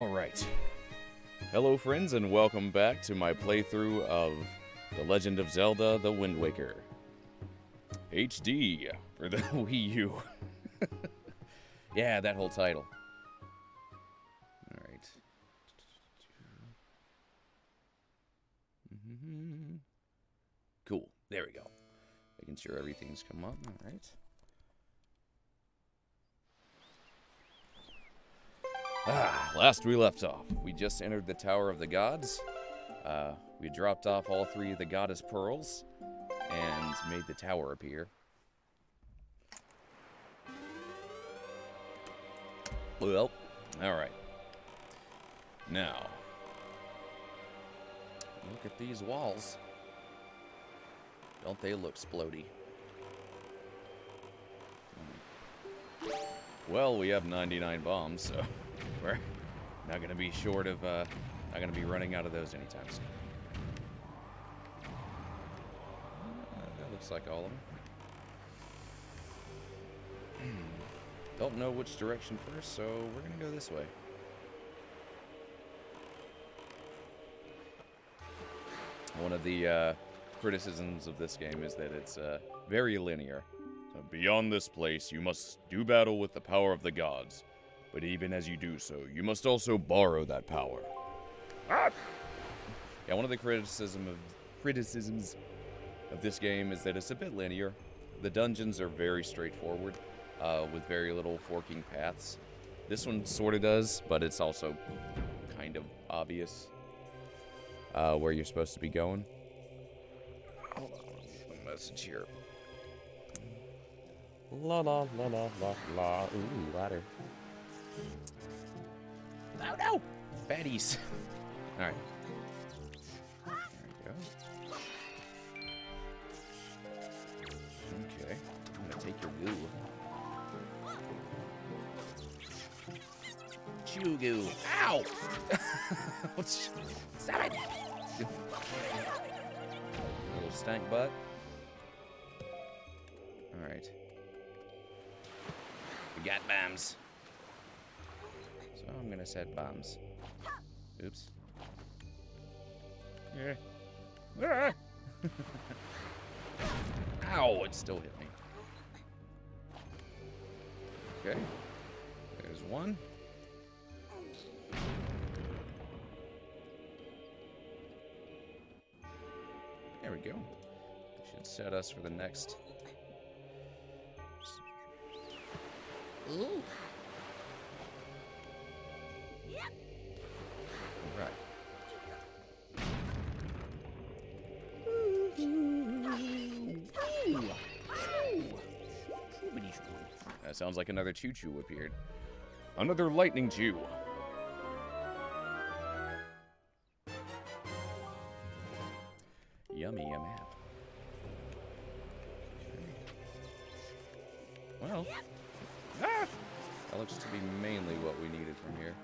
Alright. Hello friends and welcome back to my playthrough of The Legend of Zelda The Wind Waker. HD for the Wii U. Yeah, that whole title. Alright. Cool. There we go. Making sure everything's come up. Alright. Last we left off, we just entered the Tower of the Gods. We dropped off all three of the Goddess Pearls and made the tower appear. Well, alright. Now, look at these walls. Don't they look splody? Well, we have 99 bombs, so we're not going to be short of, not going to be running out of those anytime soon. That looks like all of them. Don't know which direction first, so we're going to go this way. One of the criticisms of this game is that it's very linear. So beyond this place, you must do battle with the power of the gods. But even as you do so, you must also borrow that power. Ah! Yeah, one of the criticisms of this game is that it's a bit linear. The dungeons are very straightforward, with very little forking paths. This one sort of does, but it's also kind of obvious where you're supposed to be going. Hold on, a message here. La la la la la la. Ooh, ladder. Oh no! Baddies. Alright. There we go. Okay. I'm gonna take your goo. Chew goo. Ow! Stop it! Little stank butt. Alright. We got bombs. So I'm gonna set bombs. Oops. Yeah. Ow, it still hit me. Okay. There's one. There we go. Should set us for the next. Ooh. Right. That sounds like another choo-choo appeared. Another lightning chew. Yummy, a map. Okay. Well. Ah! That looks to be mainly what we needed from here.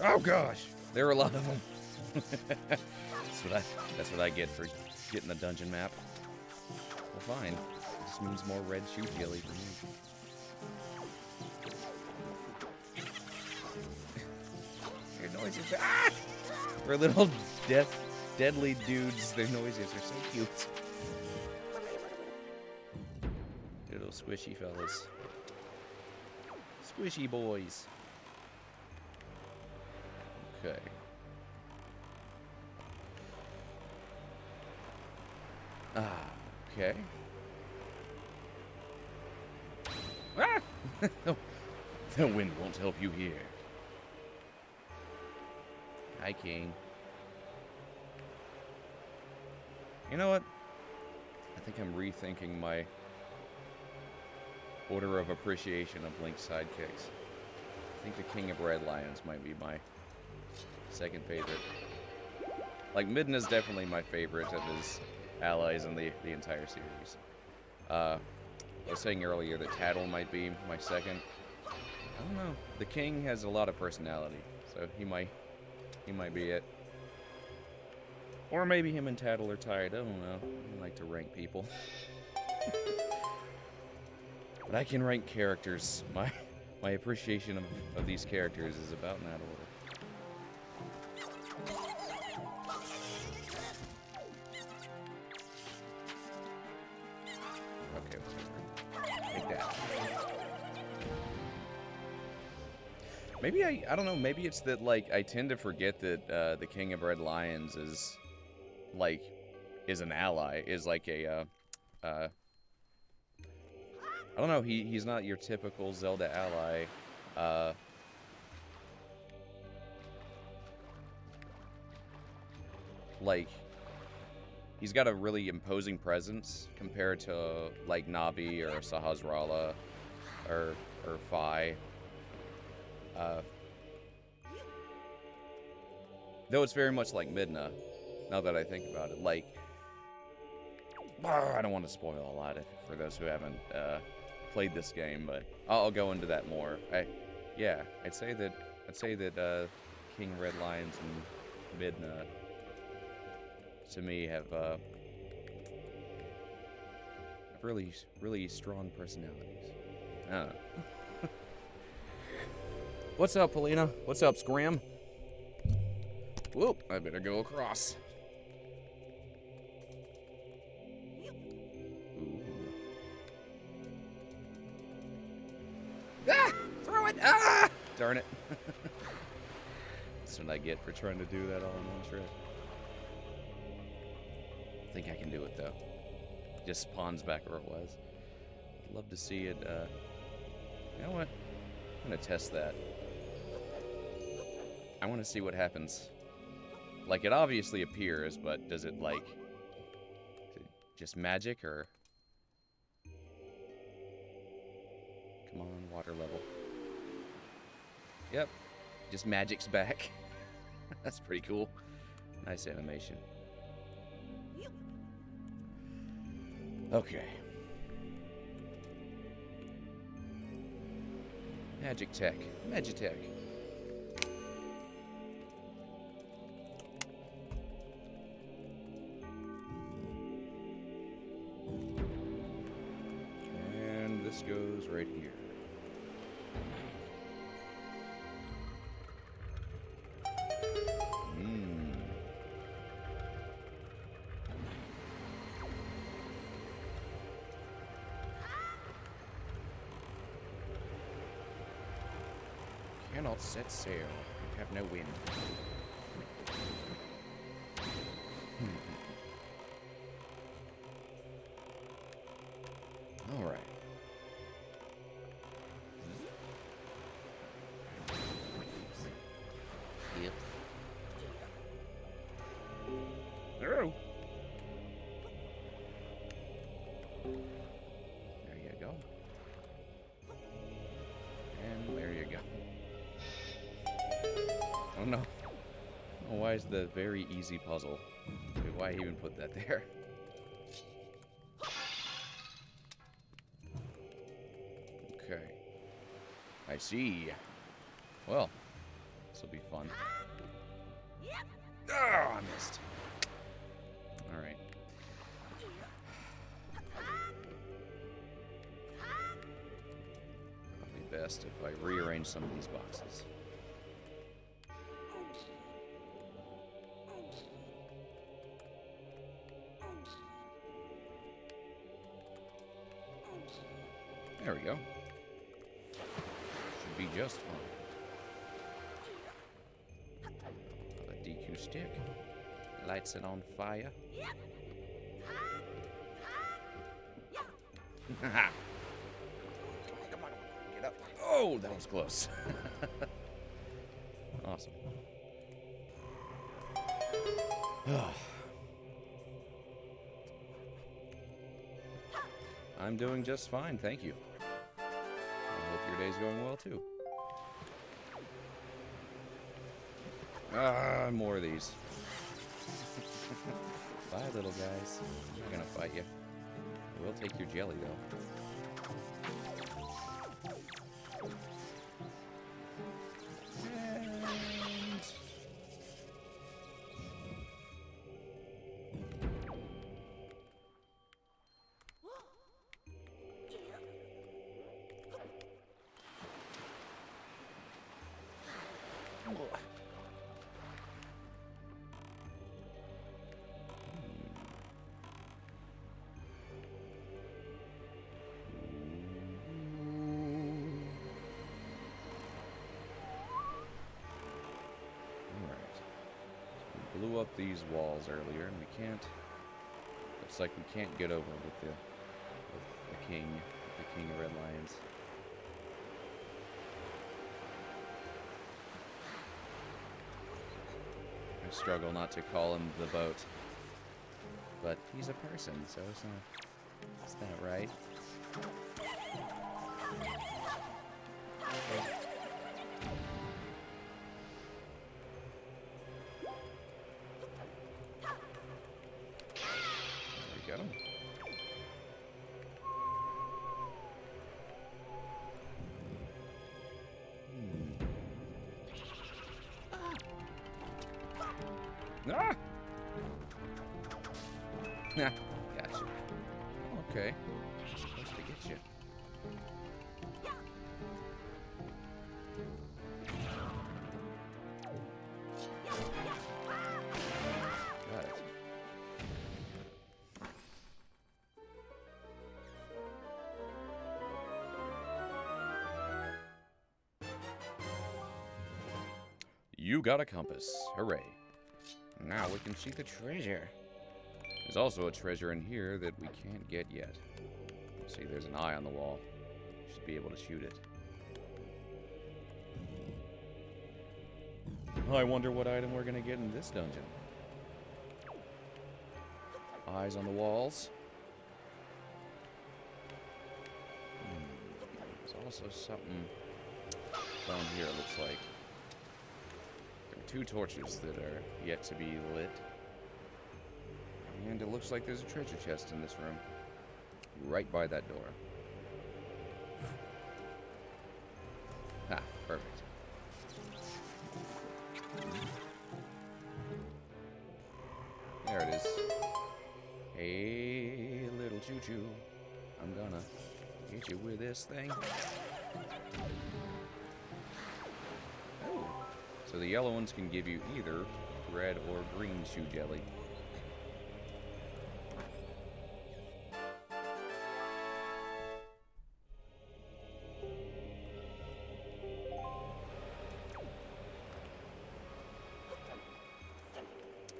Oh gosh! There are a lot of them. That's what I get for getting the dungeon map. Well, fine. It just means more red shoe jelly for me. Your noises. Ah! We're little deadly dudes. Their noises are so cute. Little squishy fellas. Squishy boys. Okay. Okay. Ah! The wind won't help you here. Hi, King. You know what? I think I'm rethinking my order of appreciation of Link's sidekicks. I think the King of Red Lions might be my second favorite. Like, Midna is definitely my favorite of his allies in the entire series. I was saying earlier that Tattle might be my second. I don't know. The King has a lot of personality, so he might be it. Or maybe him and Tattle are tired. I don't know. I like to rank people. But I can rank characters. My appreciation of these characters is about in that order. Maybe I don't know, maybe it's that, like, I tend to forget that the King of Red Lions is, like, is an ally, is like a, I don't know, he's not your typical Zelda ally, like, he's got a really imposing presence compared to, like, Navi or Sahasrara or Fi. Though it's very much like Midna, now that I think about it. Like, I don't want to spoil a lot for those who haven't played this game, but I'll go into that more. Yeah, I'd say that King Red Lions and Midna, to me, have really strong personalities. What's up, Polina? What's up, Scram? Whoop, I better go across. Ooh. Ah! Throw it! Ah! Darn it. That's what I get for trying to do that all in one trip. I think I can do it, though. Just spawns back where it was. I'd love to see it, you know what? I'm gonna test that. I want to see what happens. Like, it obviously appears, but does it, like, is it just magic, or? Come on, water level. Yep, just magic's back. That's pretty cool. Nice animation. Okay. Magitech. Magitech. And this goes right here. Cannot set sail. We have no wind. All right. Yep. Oh. There you go. And there you go. Oh no. Oh, why is the very easy puzzle? Wait, why even put that there? Okay. I see. Well, this will be fun. Oh, I missed. Alright. Probably best if I rearrange some of these boxes. There we go. Should be just fine. A DQ stick. Lights it on fire. Come on. Get up. Oh, that was close. Awesome. I'm doing just fine, thank you. I hope your day's going well, too. More of these. Bye, little guys. I'm not gonna fight you. We'll take your jelly, though. blew up these walls earlier, and we can't... Looks like we can't get over with the king of Red Lions. I struggle not to call him the boat. But he's a person, so it's not right. There we go. Ah! Nah, gotcha. Okay. I'm supposed to get you. Got it. You got a compass. Hooray. Now we can see the treasure. There's also a treasure in here that we can't get yet. See, there's an eye on the wall. Should be able to shoot it. I wonder what item we're gonna get in this dungeon. Eyes on the walls. There's also something down here, it looks like. There are 2 torches that are yet to be lit. And it looks like there's a treasure chest in this room. Right by that door. Ah, perfect. There it is. Hey, little choo-choo. I'm gonna hit you with this thing. Oh. So the yellow ones can give you either red or green shoe jelly.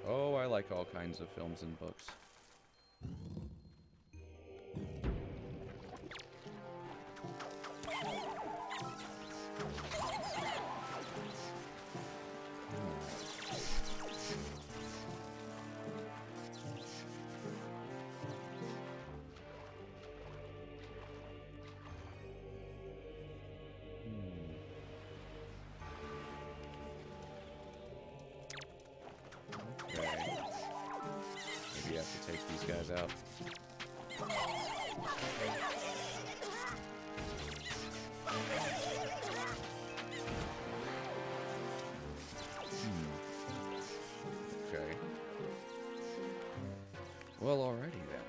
Oh, I like all kinds of films and books. Maybe I have to take these guys out. Okay. Well, alrighty then.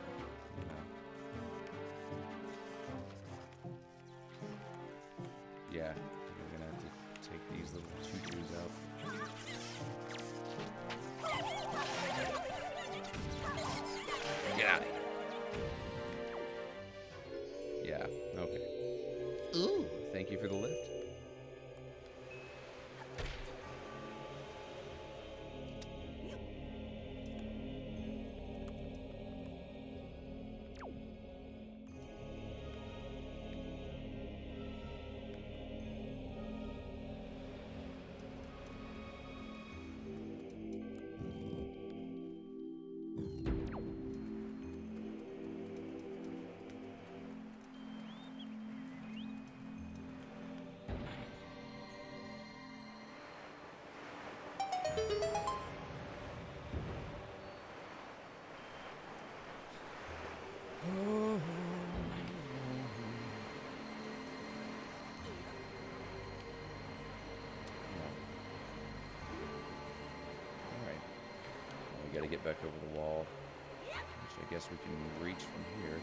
Yeah, we're gonna have to take these little choo-choos out. Get out of here. Yeah, okay. Ooh, thank you for the lift. Gotta get back over the wall, which I guess we can reach from here.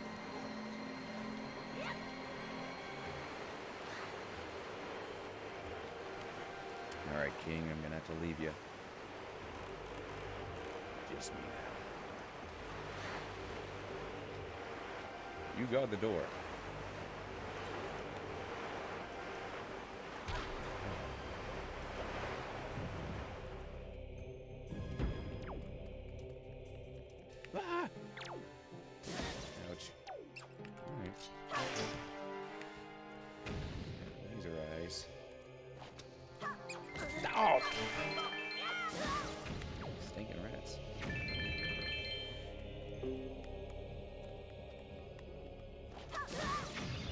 Alright, King, I'm gonna have to leave you. Just me now. You guard the door. Stinking rats.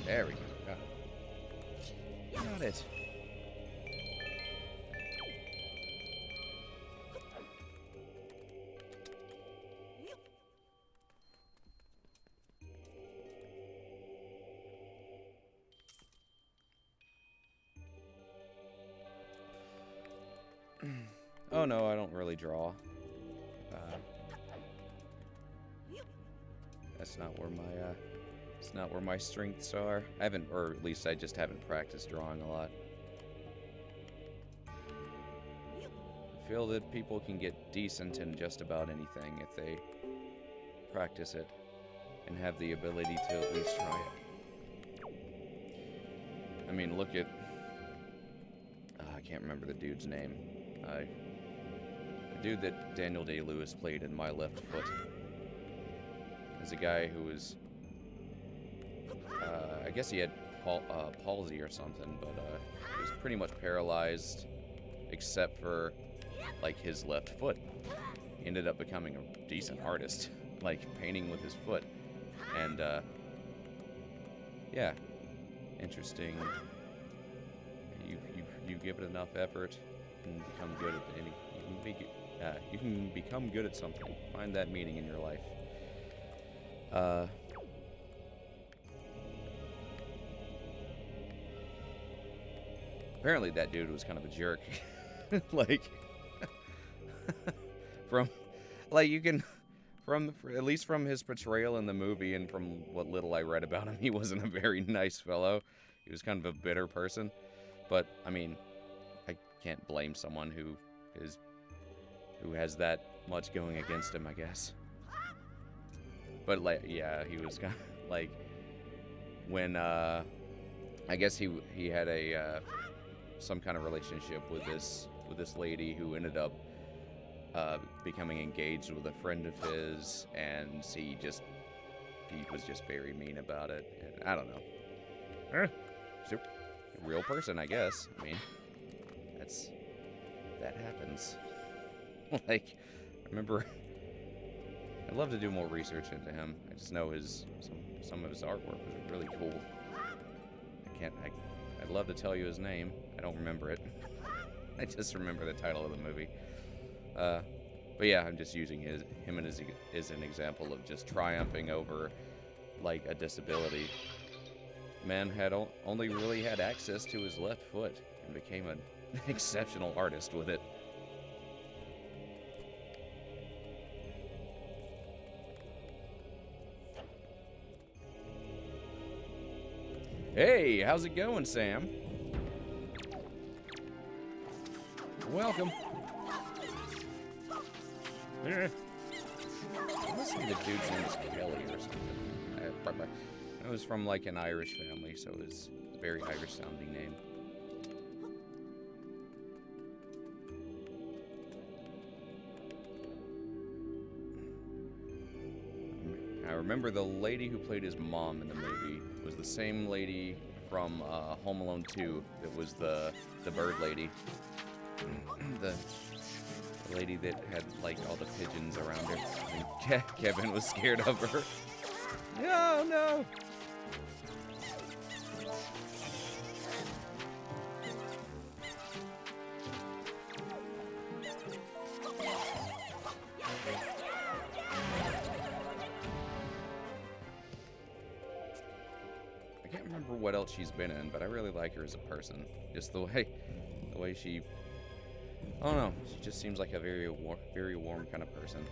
There we go. Got it. Got it. Oh no, I don't really draw. That's not where my it's not where my strengths are. I haven't, or at least I just haven't practiced drawing a lot. I feel that people can get decent in just about anything if they practice it and have the ability to at least try it. I mean, look at I can't remember the dude's name. The dude that Daniel Day-Lewis played in My Left Foot is a guy who was, I guess he had palsy or something, but he was pretty much paralyzed except for, like, his left foot. He ended up becoming a decent artist, like, painting with his foot. And, yeah, interesting. You give it enough effort, you can become good at any. You can become good at something. Find that meaning in your life. Apparently, that dude was kind of a jerk. Like, at least from his portrayal in the movie and from what little I read about him, he wasn't a very nice fellow. He was kind of a bitter person. But, I mean, I can't blame someone who has that much going against him, I guess. But, like, yeah, he was kind of, like, when, I guess he had some kind of relationship with this lady who ended up, becoming engaged with a friend of his, and he was just very mean about it. And I don't know. A real person, I guess. I mean, that happens. Like, I remember, I'd love to do more research into him. I just know some of his artwork was really cool. I'd love to tell you his name. I don't remember it. I just remember the title of the movie. But yeah, I'm just using him as an example of just triumphing over, like, a disability. Man had only really had access to his left foot and became an exceptional artist with it. Hey, how's it going, Sam? Welcome. Let's see, the dude's name is Kelly or something. It was from, like, an Irish family, so it was a very Irish-sounding name. I remember the lady who played his mom in the movie was the same lady from Home Alone 2 that was the bird lady. The lady that had, like, all the pigeons around her. And Kevin was scared of her. No, no! I can't remember what else she's been in, but I really like her as a person. Just the way she, I don't know, she just seems like a very warm kind of person.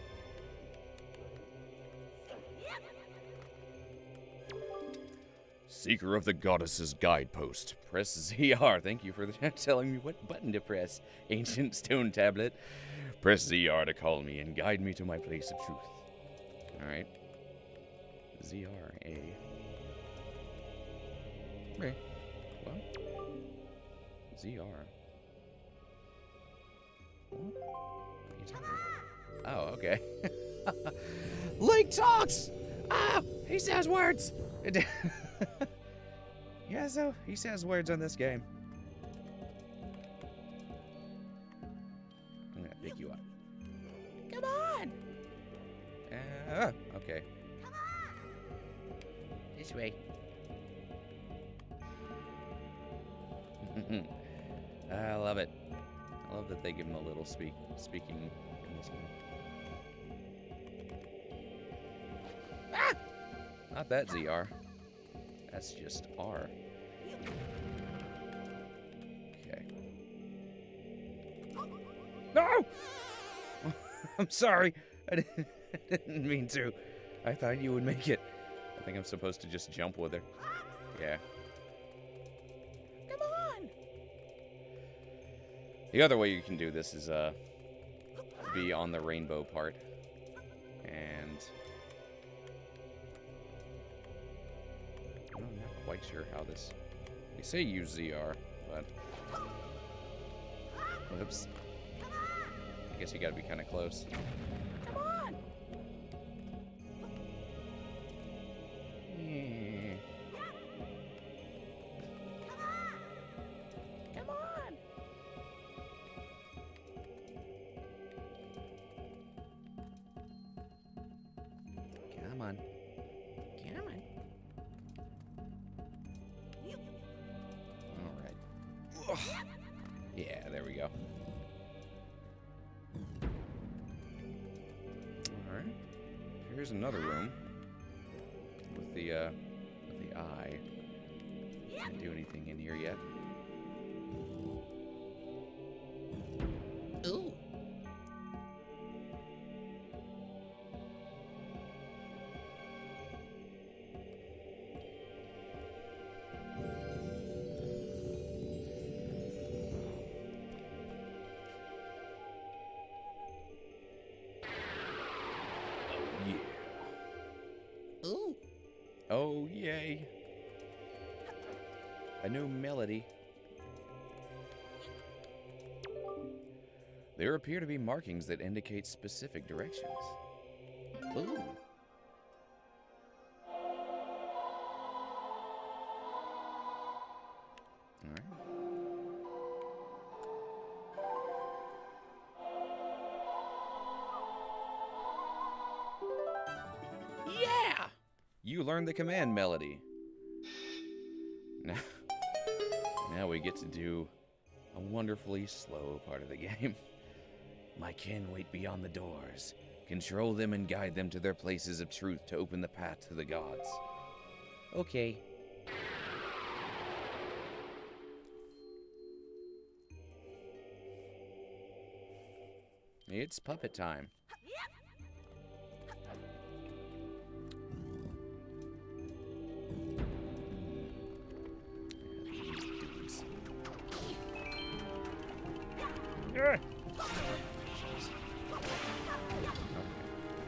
Seeker of the Goddess's Guidepost. Press ZR. Thank you for telling me what button to press. Ancient stone tablet. Press ZR to call me and guide me to my place of truth. Alright. ZR. A. Okay. What? ZR. What? What are you talking about? Oh, okay. Link talks! Ah! He says words! Yeah, so he says words on this game. pick you up. Come on! Okay. Come on! This way. I love it. I love that they give him a little speaking in this game. Ah! Not that ZR. That's just R. Okay. No! I'm sorry. I didn't mean to. I thought you would make it. I think I'm supposed to just jump with her. Yeah. Come on! The other way you can do this is be on the rainbow part. And I'm not quite sure how this... They say use ZR, but... Whoops. I guess you gotta be kind of close. Come on! Yeah. Come on! Come on. Come on. All right. Yeah, there we go. Alright. Here's another room. With the eye. Can't do anything in here yet. Ooh. Ooh. Oh, yay. A new melody. There appear to be markings that indicate specific directions. Ooh. Alright. Yeah! You learned the command melody. Now we get to do a wonderfully slow part of the game. My kin wait beyond the doors. Control them and guide them to their places of truth to open the path to the gods. Okay. It's puppet time. Okay.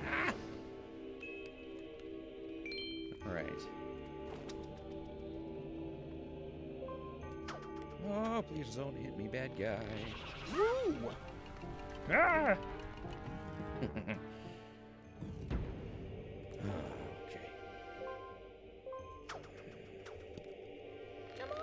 Ah. All right. Oh, please don't hit me, bad guy. Woo! Ah! Okay. Come on!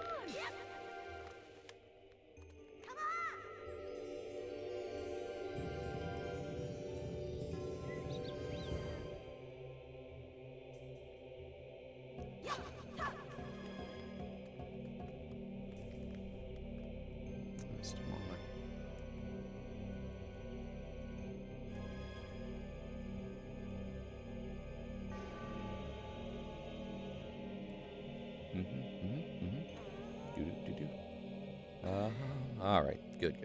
All right, good.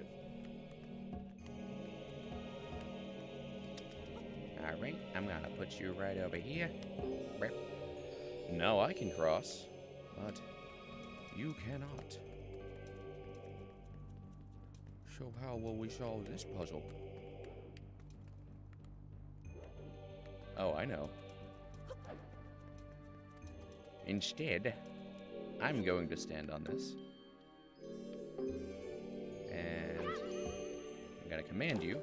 All right, I'm gonna put you right over here. No, I can cross, but you cannot. So how will we solve this puzzle? Oh, I know. Instead, I'm going to stand on this. And I'm going to command you.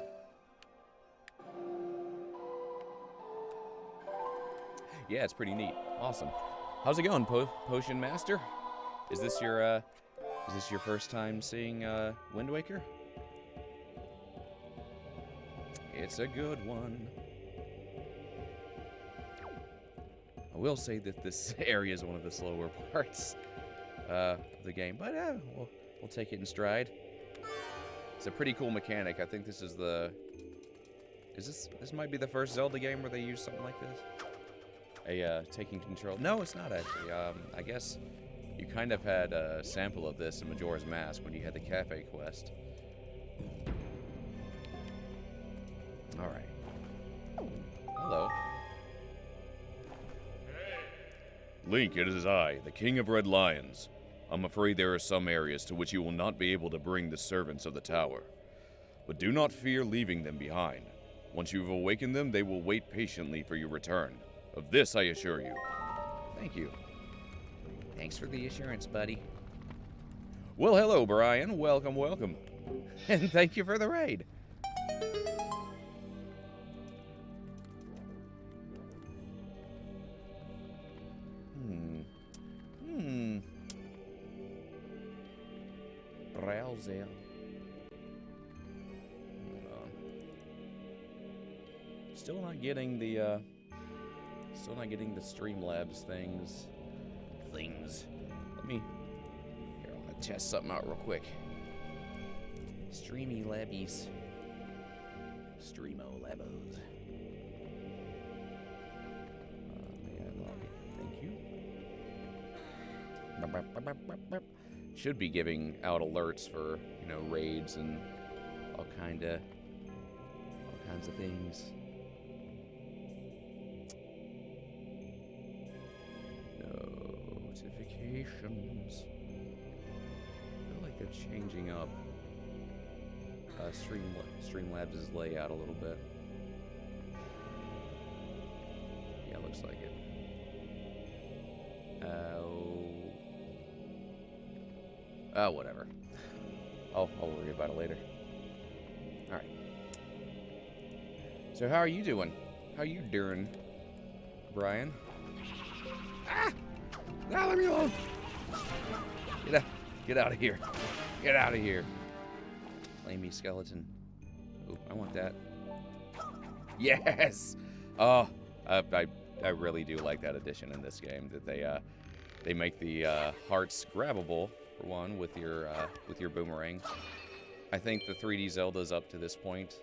Yeah, it's pretty neat. Awesome. How's it going, Potion Master? Is this your first time seeing Wind Waker? It's a good one. I will say that this area is one of the slower parts of the game, but we'll take it in stride. It's a pretty cool mechanic. I think this is the... This might be the first Zelda game where they use something like this? Taking control... No, it's not actually. I guess you kind of had a sample of this in Majora's Mask when you had the cafe quest. Alright. Hello. Link, it is I, the King of Red Lions. I'm afraid there are some areas to which you will not be able to bring the servants of the tower. But do not fear leaving them behind. Once you've awakened them, they will wait patiently for your return. Of this I assure you. Thank you. Thanks for the assurance, buddy. Well, hello, Brian. Welcome, welcome. And thank you for the raid. Browser. Still not getting the Streamlabs things. Let me here, I'll test something out real quick. Streamy labbies. Streamo labos. Thank you. Should be giving out alerts for, you know, raids and all kinds of things. Notifications. I feel like they're changing up Streamlabs' layout a little bit. Yeah, looks like it. Oh, whatever. I'll worry about it later. Alright. So how are you doing? How you doing, Brian? Ah! No, let me alone! Get out of here. Get out of here. Flamey skeleton. Oh, I want that. Yes! Oh, I really do like that addition in this game, that they make the hearts grabbable. For one, with your boomerang. I think the 3D Zeldas up to this point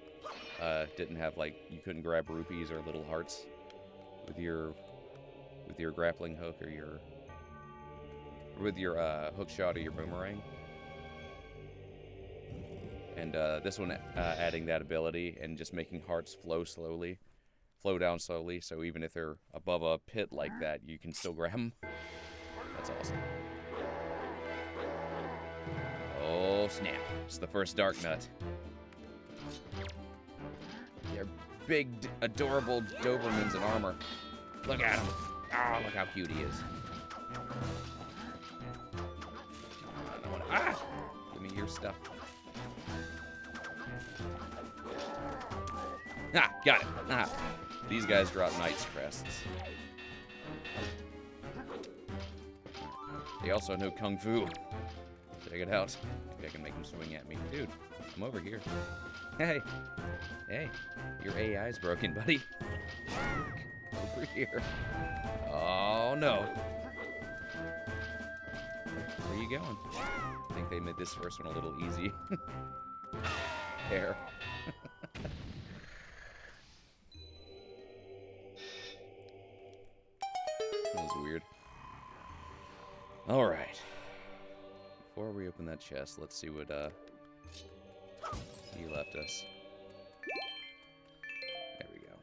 didn't have, like, you couldn't grab rupees or little hearts with your grappling hook or with your hook shot or your boomerang. And this one adding that ability and just making hearts flow down slowly, so even if they're above a pit like that, you can still grab them. That's awesome. Oh, snap. It's the first Dark Nut. They're big, adorable Dobermans in armor. Look at him. Oh, look how cute he is. Ah! Give me your stuff. Ah, got it. Ah. These guys drop Knight's Crests. They also know Kung Fu. Check it out. Maybe I can make him swing at me. Dude, I'm over here. Hey. Hey. Your AI's broken, buddy. Over here. Oh, no. Where are you going? I think they made this first one a little easy. There. That was weird. Alright. Before we open that chest, let's see what he left us. There we go.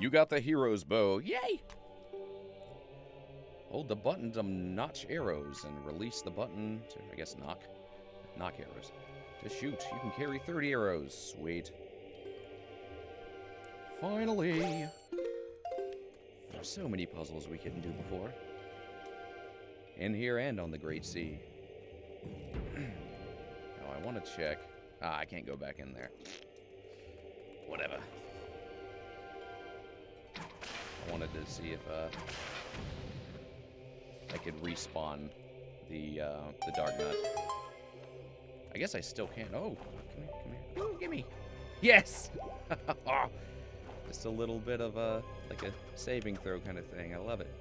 You got the hero's bow. Yay! Hold the button to notch arrows and release the button to, I guess, knock arrows. To shoot, you can carry 30 arrows. Sweet. Finally! There's so many puzzles we couldn't do before. In here and on the Great Sea. Now I want to check. Ah, I can't go back in there. Whatever. I wanted to see if I could respawn the Dark Nut. I guess I still can. Oh, come here, come here. Ooh, gimme. Yes! Just a little bit of a, like a saving throw kind of thing. I love it.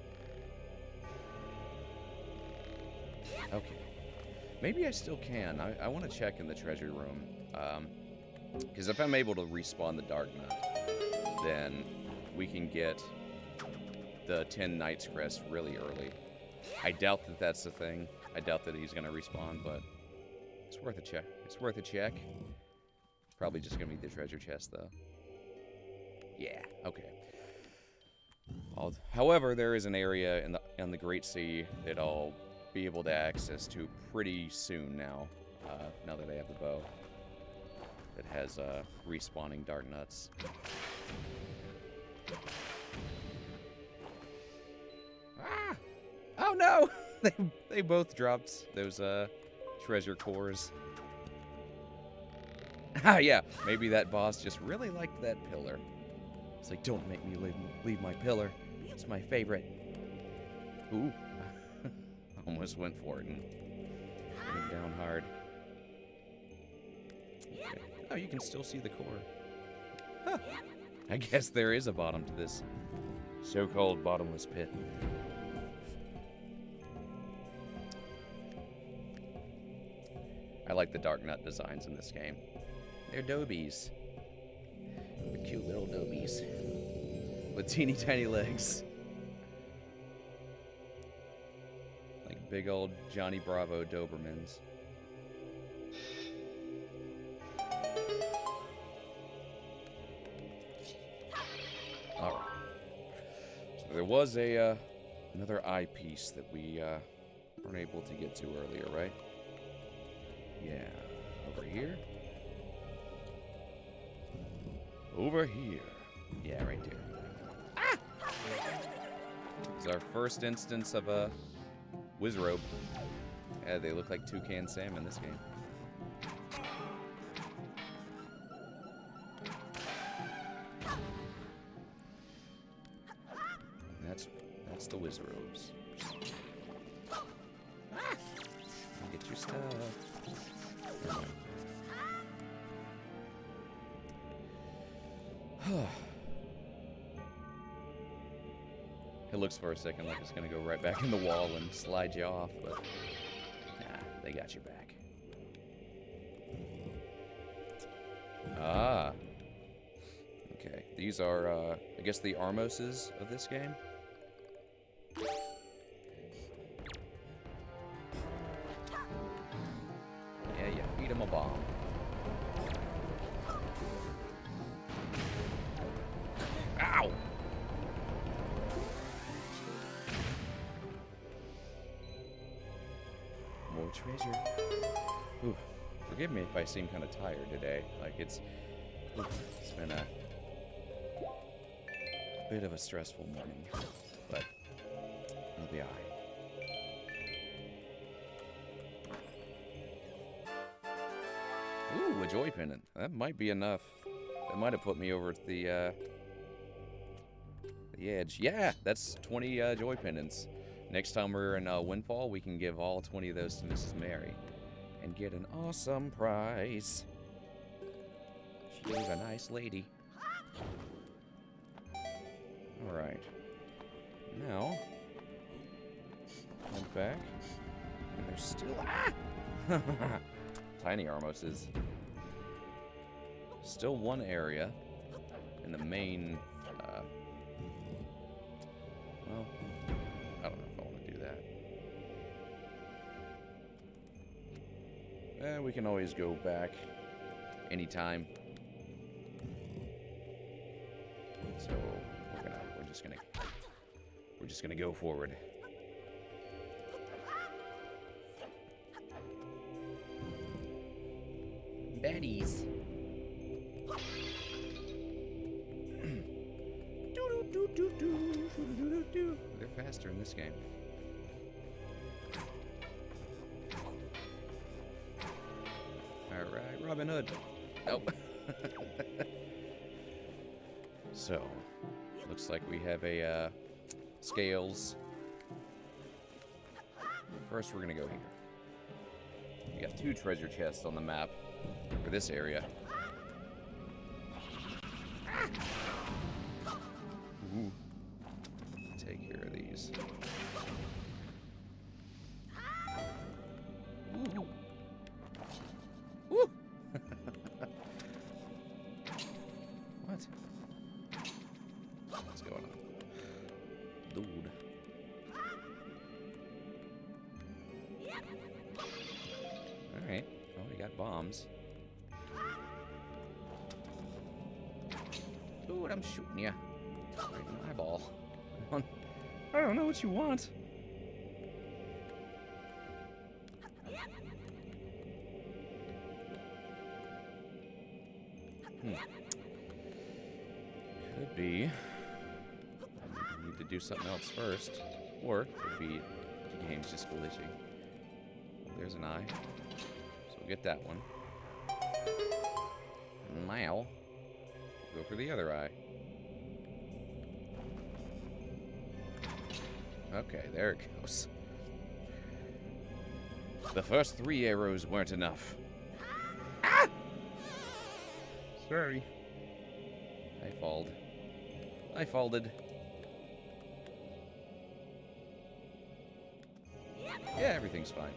Okay. Maybe I still can. I want to check in the treasure room. Because if I'm able to respawn the Dark Nut, then we can get the 10 Knights Crest really early. I doubt that that's the thing. I doubt that he's going to respawn, but it's worth a check. It's worth a check. Probably just going to be the treasure chest, though. Yeah, okay. However, there is an area in the Great Sea that I'll be able to access to pretty soon now, now that I have the bow. That has respawning Dark Nuts. Ah! Oh no! they both dropped those treasure cores. Ah, yeah. Maybe that boss just really liked that pillar. It's like, don't make me leave my pillar. It's my favorite. Ooh. Almost went for it and went down hard. Okay. Oh, you can still see the core. Huh. I guess there is a bottom to this so-called bottomless pit. I like the Dark Nut designs in this game. They're dobies. They're cute little dobies. With teeny tiny legs. Like big old Johnny Bravo Dobermans. Alright. So there was another eyepiece that we weren't able to get to earlier, right? Yeah. Over here? Over here. Yeah, right there. Ah! It's our first instance of a Wizrobe. Yeah, they look like toucan salmon this game. That's the Wizrobes. Ah! Get your stuff. It looks for a second like it's gonna go right back in the wall and slide you off, but nah, they got you back. Ah. Okay, these are, I guess the Armoses of this game. Yeah, you feed them a bomb. Ow! More treasure. Ooh, forgive me if I seem kind of tired today. Like, it's been a bit of a stressful morning, but I'll be alright. Ooh, a joy pendant. That might be enough. That might have put me over at the edge. Yeah, that's 20 joy pendants. Next time we're in Windfall, we can give all 20 of those to Mrs. Mary and get an awesome prize. She's a nice lady. Alright. Now, went back, and there's still... Ah! Tiny Armoses. Still one area in the main, well, I don't know if I want to do that. We can always go back anytime. So we're just gonna go forward. Baddies. They're faster in this game. Alright, Robin Hood. Oh. So, looks like we have a scales First, we're gonna go here. We got 2 treasure chests on the map for this area. Ooh. Take care of these. Ooh. Woo! What? What's going on? Dude. Alright. Oh, we got bombs. Dude, I'm shooting ya. Right in the eyeball. I don't know what you want. Could be. I need to do something else first. Or could be the game's just glitching. There's an eye. So we'll get that one. Now, go for the other eye. Okay, there it goes. The first 3 arrows weren't enough. Ah! Sorry. I folded. Yeah, everything's fine.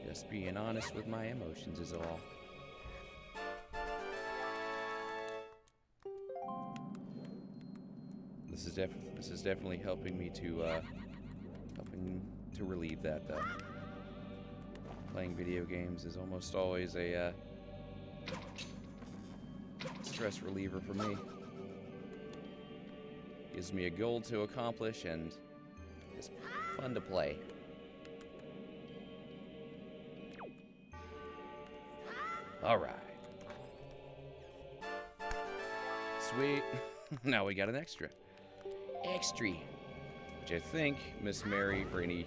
Just being honest with my emotions is all. This is definitely helping me to relieve that though. Playing video games is almost always a stress reliever for me. Gives me a goal to accomplish and it's fun to play. Alright. Sweet. Now we got an extra. Which I think Miss Mary, for any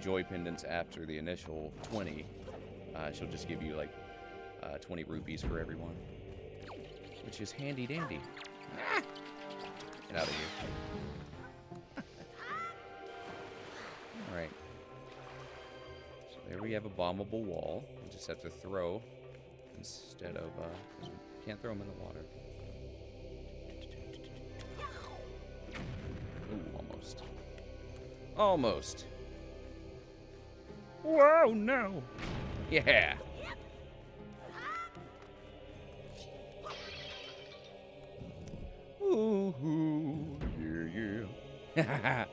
joy pendants after the initial 20, she'll just give you like 20 rupees for everyone. Which is handy dandy. Ah! Get out of here. Alright. So there we have a bombable wall. We just have to throw instead of, we can't throw them in the water. Ooh, almost. Almost. Whoa, no. Yeah. Ooh, yeah.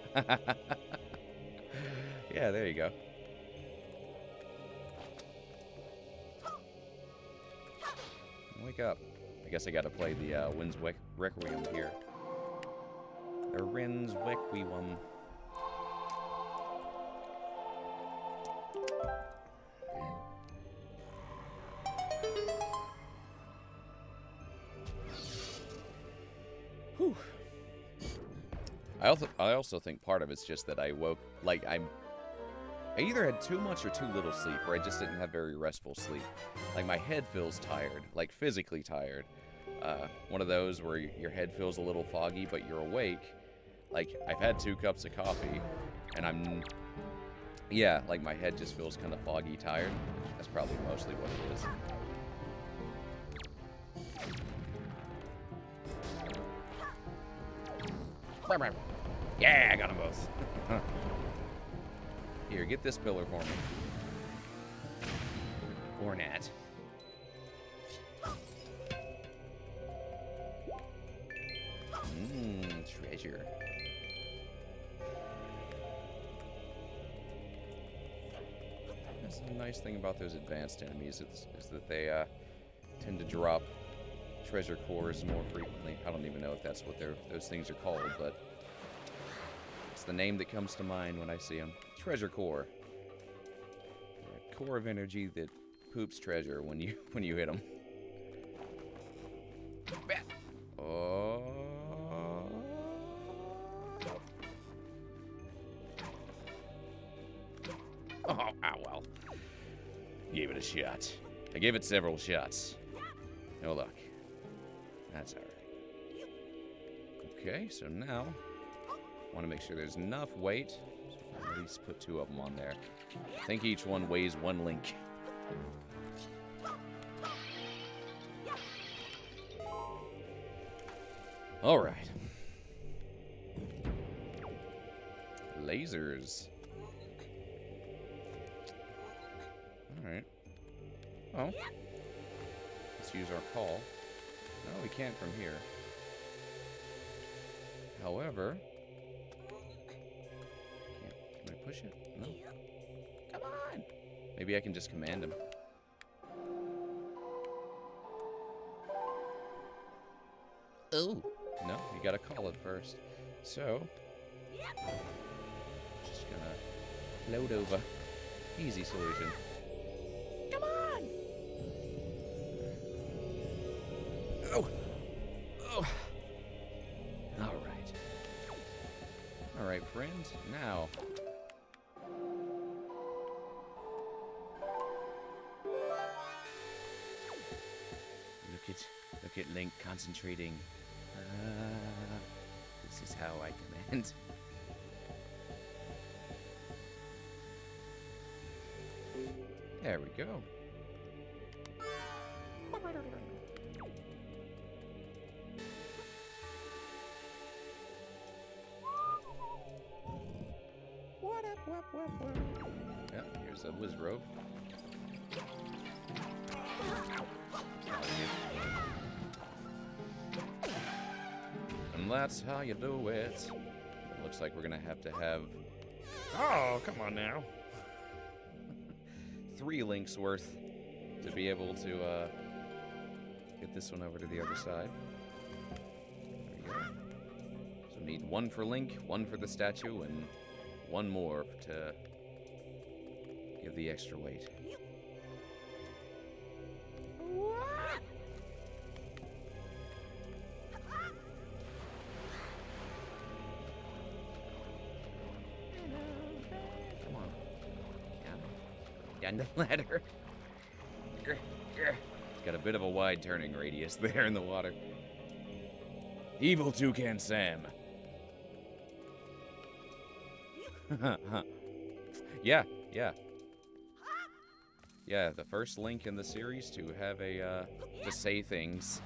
Yeah, there you go. Wake up. I guess I gotta play the Wind's Requiem here. The Wind's Requiem. Whew. I also think part of it's just that I woke, like, I either had too much or too little sleep, or I just didn't have very restful sleep. Like, my head feels tired, like physically tired. One of those where your head feels a little foggy, but you're awake. Like, I've had 2 cups of coffee, and yeah, like my head just feels kind of foggy, tired. That's probably mostly what it is. Yeah, I got them both. Here, get this pillar for me. Or not. Treasure. That's the nice thing about those advanced enemies is that they tend to drop treasure cores more frequently. I don't even know if that's what those things are called, but it's the name that comes to mind when I see them. Treasure core. A core of energy that poops treasure when you hit them. Oh. Oh, well. Gave it a shot. I gave it several shots. No luck. That's alright. Okay, so now I want to make sure there's enough weight. So at least put 2 of them on there. I think each one weighs 1 link. All right. Lasers. All right. Oh. Let's use our call. No, we can't from here. However, can I push it? No. Come on. Maybe I can just command him. Oh. No, you gotta call it first. So, just gonna load over. Easy solution. Come on! Oh! Oh! Alright. Alright, friend. Now. Look at Link concentrating. This is how I command. There we go. What up, what? Yep, here's a Wizrobe. And that's how you do it. It looks like we're gonna have to have... Oh, come on now. 3 links worth to be able to get this one over to the other side. There we go. So need 1 for Link, 1 for the statue, and 1 more to give the extra weight. Come on. Down the ladder. Got a bit of a wide turning radius there in the water. Evil Toucan Sam. Yeah. Yeah, the first Link in the series to have a, to say things,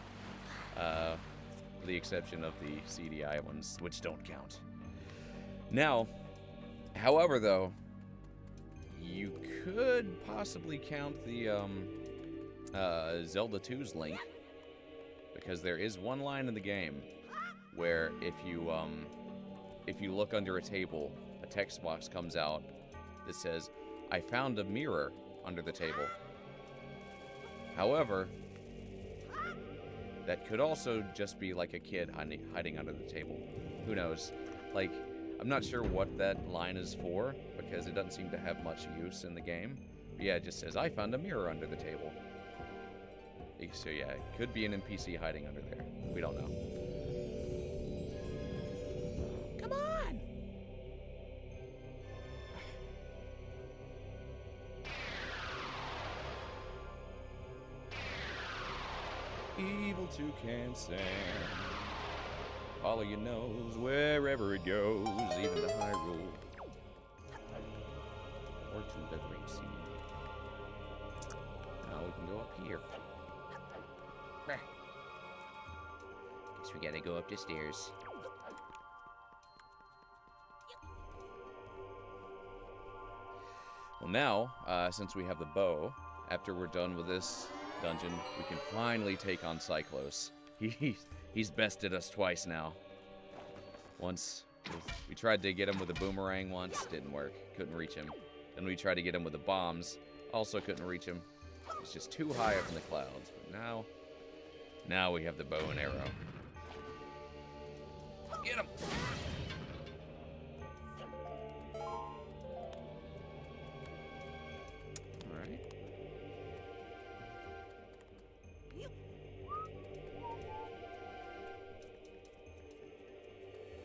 with the exception of the CDI ones, which don't count. Now, however, though, you could possibly count the, Zelda 2's Link, because there is one line in the game where if you look under a table, a text box comes out that says, "I found a mirror under the table." However, that could also just be like a kid hiding under the table. Who knows? Like, I'm not sure what that line is for, because it doesn't seem to have much use in the game. But yeah, it just says, "I found a mirror under the table." So yeah, it could be an NPC hiding under there. We don't know. Come on! Evil Toucan Sam. Follow your nose wherever it goes, even to Hyrule. Or to the Great Sea. Now we can go up here. Guess we gotta go up the stairs. Well, now, since we have the bow, after we're done with this dungeon, we can finally take on Cyclos. He's bested us twice now. Once, we tried to get him with a boomerang once, didn't work, couldn't reach him. Then we tried to get him with the bombs, also couldn't reach him. It's just too high up in the clouds. But now we have the bow and arrow. Get him! Alright.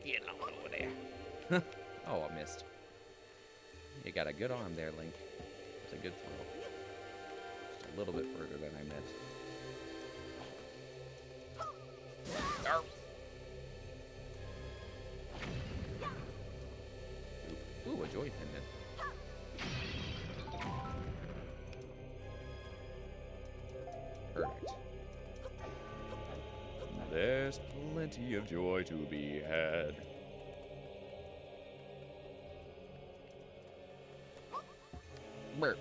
Get on over there. Oh, I missed. You got a good arm there, Link. It's a good throw. Just a little bit further than I meant. quest, plenty of joy to be had. Brr.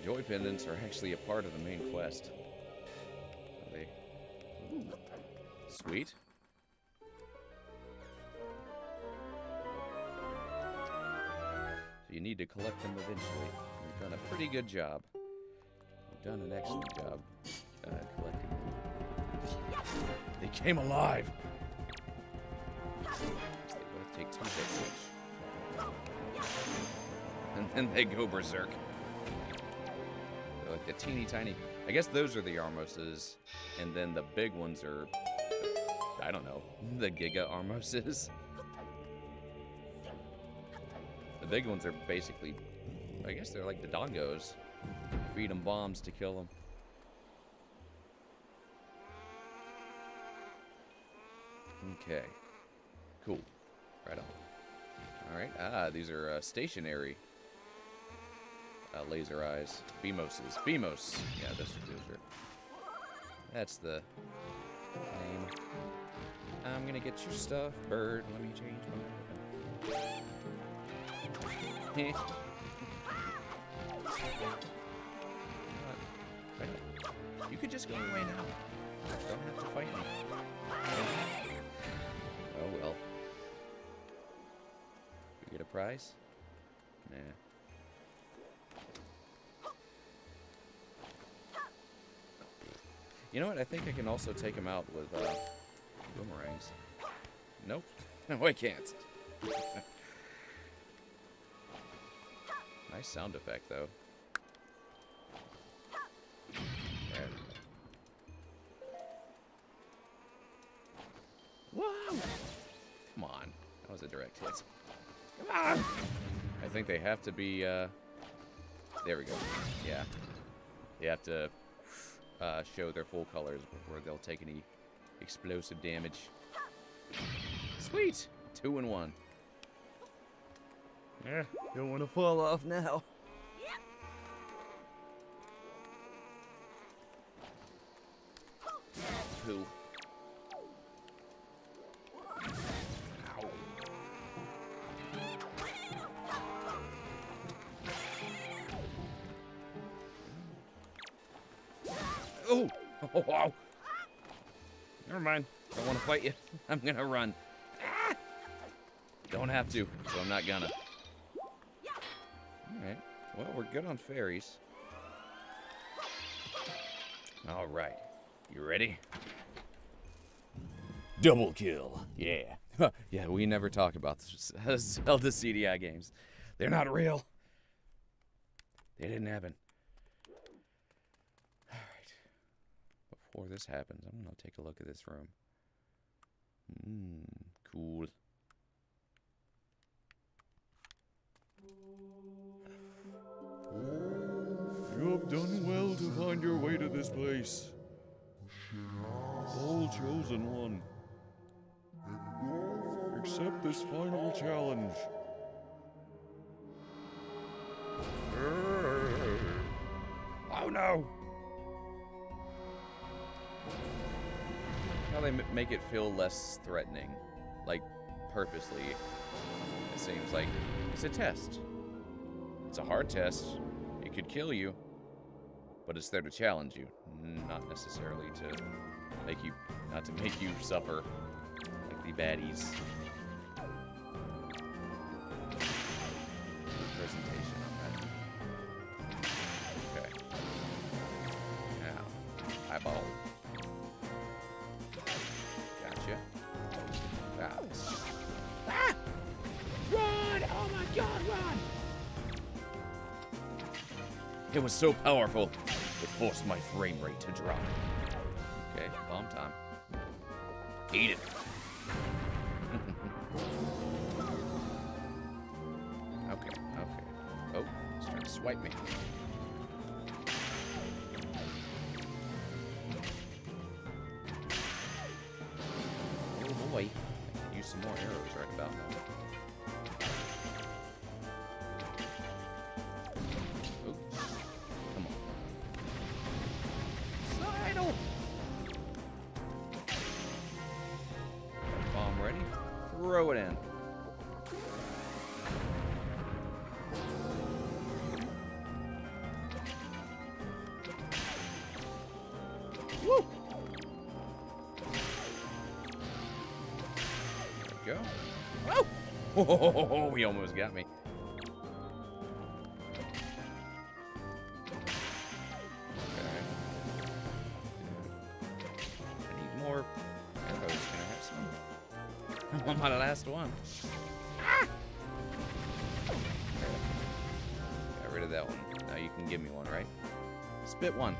Joy pendants are actually a part of the main quest. Are they? Ooh. Sweet. So you need to collect them eventually. You've done a pretty good job. You've done an excellent job collecting them. They came alive! They both take 2 hits each. And then they go berserk. They're like the teeny tiny. I guess those are the Armoses. And then the big ones are, I don't know, the Giga Armoses. The big ones are basically, I guess they're like the Dongos. Feed them bombs to kill them. Okay. Cool. Right on. Alright. Ah, these are stationary laser eyes. Beamoses. Beamos. Yeah, those are. That's the name. I'm gonna get your stuff, bird. Let me change my. You could just go away now. Don't have to fight me. Oh well. You get a prize? Nah. You know what? I think I can also take him out with boomerangs. Nope. No, I can't. Nice sound effect, though. There. Whoa! Come on. That was a direct hit. Come on! I think they have to be, there we go. Yeah. They have to show their full colors before they'll take any explosive damage. Sweet! 2 and 1. Yeah, don't want to fall off now. Who? Oh! Oh, wow! Never mind. Don't want to fight you. I'm gonna run. Ah! Don't have to, so I'm not gonna. Alright. Well, we're good on fairies. Alright. You ready? Double kill. Yeah. Yeah, we never talk about Zelda CDI games. They're not real. They didn't happen. Alright. Before this happens, I'm going to take a look at this room. Cool. You have done well to find your way to this place. All chosen one. Accept this final challenge. Oh no! How they make it feel less threatening. Like, purposely. It seems like it's a test. It's a hard test. It could kill you. But it's there to challenge you. Not necessarily to make you, not to make you suffer like the baddies. Presentation on that. Okay. Now, eyeball. Gotcha. Ah! Run! Oh my God, run! It was so powerful, it forced my frame rate to drop. Okay, bomb time. Eat it. Okay. Oh, he's trying to swipe me. Oh boy. I can use some more arrows right about now. Oh, come on. Sidle! throw it in. Woo! There we go. Oh! Oh, he almost got me. On my last one. Ah! Got rid of that one. Now you can give me one, right? Spit one.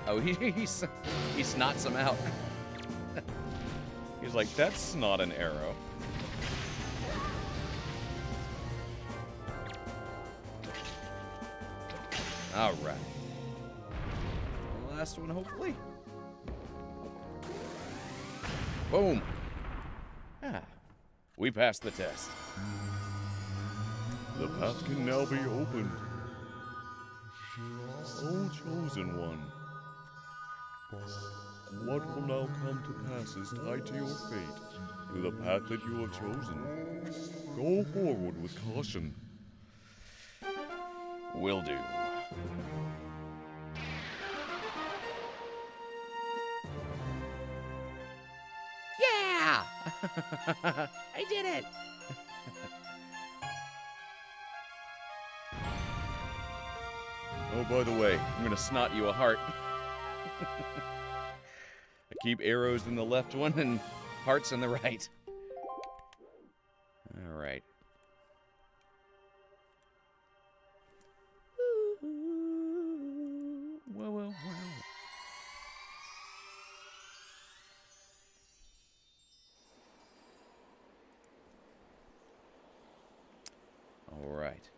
Oh, he snots them out. He's like, that's not an arrow. All right. Last one, hopefully. Boom. Ah, we passed the test. The path can now be opened. O chosen one, what will now come to pass is tied to your fate, to the path that you have chosen. Go forward with caution. Will do. Yeah! I did it! Oh, by the way, I'm gonna snot you a heart. I keep arrows in the left one and hearts in the right. All right. Whoa, whoa, whoa. All right.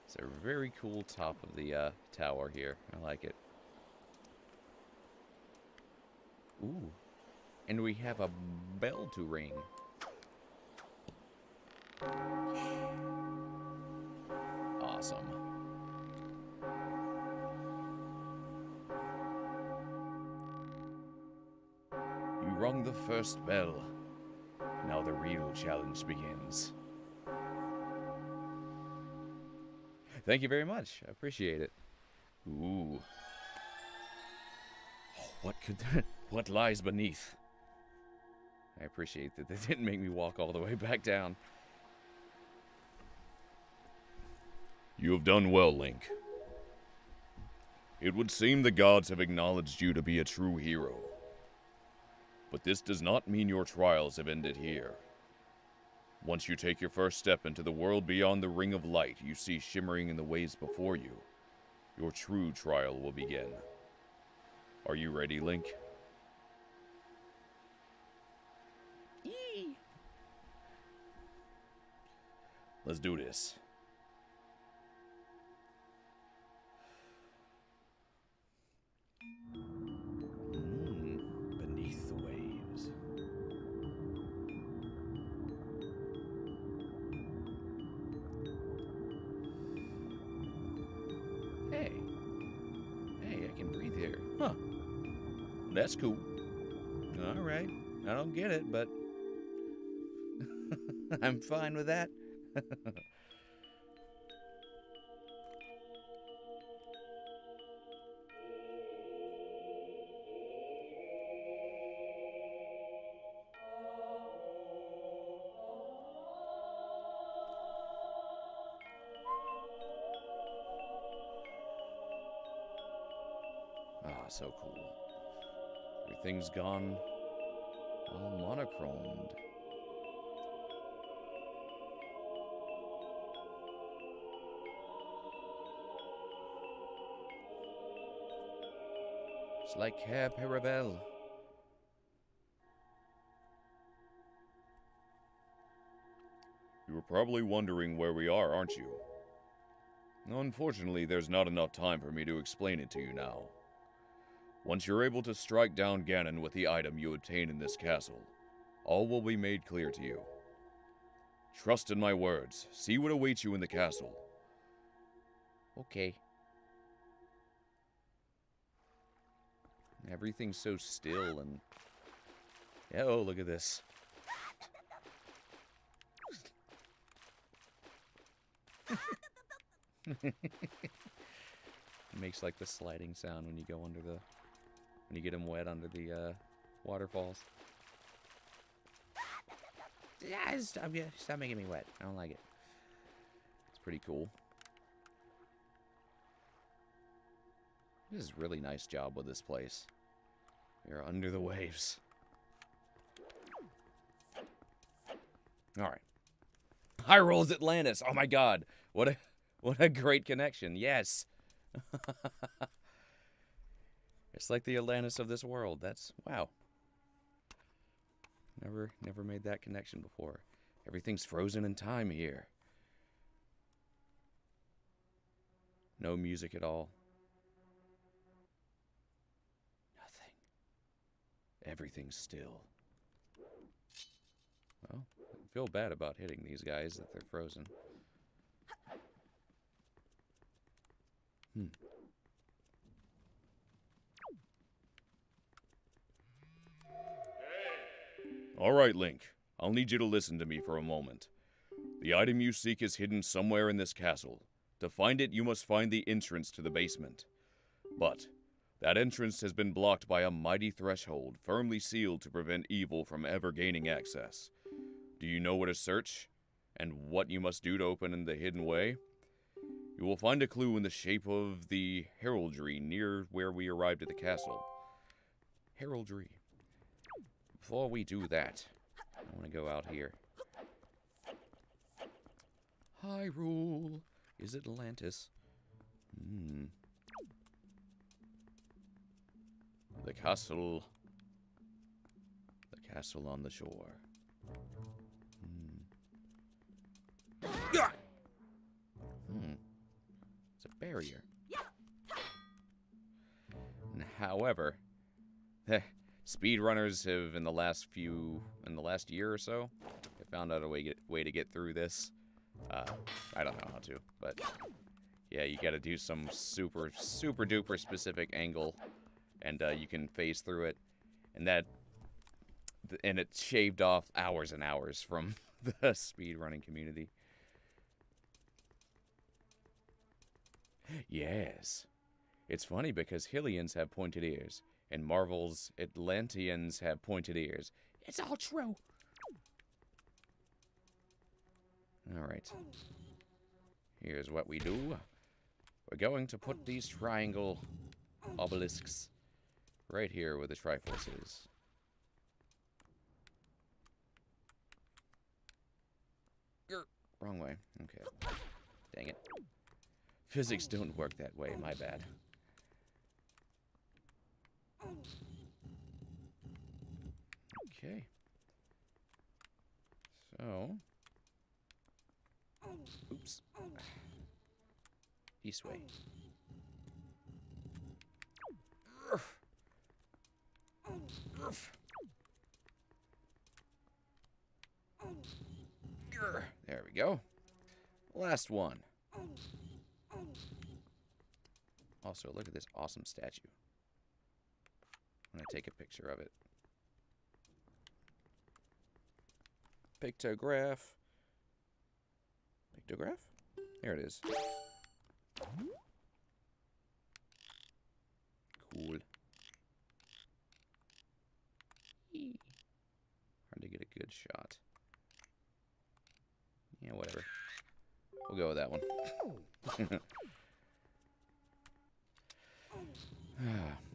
It's a very cool top of the tower here. I like it. Ooh. And we have a bell to ring. Awesome. You rung the first bell. Now the real challenge begins. Thank you very much. I appreciate it. Ooh. Oh, what lies beneath? I appreciate that they didn't make me walk all the way back down. You have done well, Link. It would seem the gods have acknowledged you to be a true hero. But this does not mean your trials have ended here. Once you take your first step into the world beyond the ring of light you see shimmering in the waves before you, your true trial will begin. Are you ready, Link? Yee. Let's do this. Beneath the waves. Hey. Hey, I can breathe here. Huh. That's cool. All right. I don't get it, but I'm fine with that. Ah, so cool. Everything's gone all monochromed. It's like Hair Parabelle. You were probably wondering where we are, aren't you? Unfortunately, there's not enough time for me to explain it to you now. Once you're able to strike down Ganon with the item you obtain in this castle, all will be made clear to you. Trust in my words. See what awaits you in the castle. Okay. Everything's so still and... Oh, look at this. It makes like the sliding sound when you go under the... When you get them wet under the waterfalls. Yeah, stop making me wet. I don't like it. It's pretty cool. This is a really nice job with this place. You're under the waves. Alright. Hyrule's Atlantis. Oh my god. What a great connection. Yes. It's like the Atlantis of this world. That's wow. Never made that connection before. Everything's frozen in time here. No music at all. Nothing. Everything's still. Well, I feel bad about hitting these guys that they're frozen. Alright, Link. I'll need you to listen to me for a moment. The item you seek is hidden somewhere in this castle. To find it, you must find the entrance to the basement. But that entrance has been blocked by a mighty threshold, firmly sealed to prevent evil from ever gaining access. Do you know where to search? And what you must do to open the hidden way? You will find a clue in the shape of the heraldry near where we arrived at the castle. Heraldry. Before we do that, I want to go out here. Hyrule is Atlantis. The castle. The castle on the shore. It's a barrier. However, speedrunners have in the last year or so, have found out a way to get through this. I don't know how to, but yeah, you got to do some super duper specific angle, and you can phase through it, and it shaved off hours and hours from the speedrunning community. Yes. It's funny because Hylians have pointed ears, and Marvel's Atlanteans have pointed ears. It's all true. Alright. Here's what we do. We're going to put these triangle obelisks right here where the Triforce is. Wrong way. Okay. Dang it. Physics don't work that way, my bad. Okay. So. Oops. East way. There we go. Last one. Also, look at this awesome statue. I'm going to take a picture of it. Pictograph. Pictograph? There it is. Cool. Hard to get a good shot. Yeah, whatever. We'll go with that one.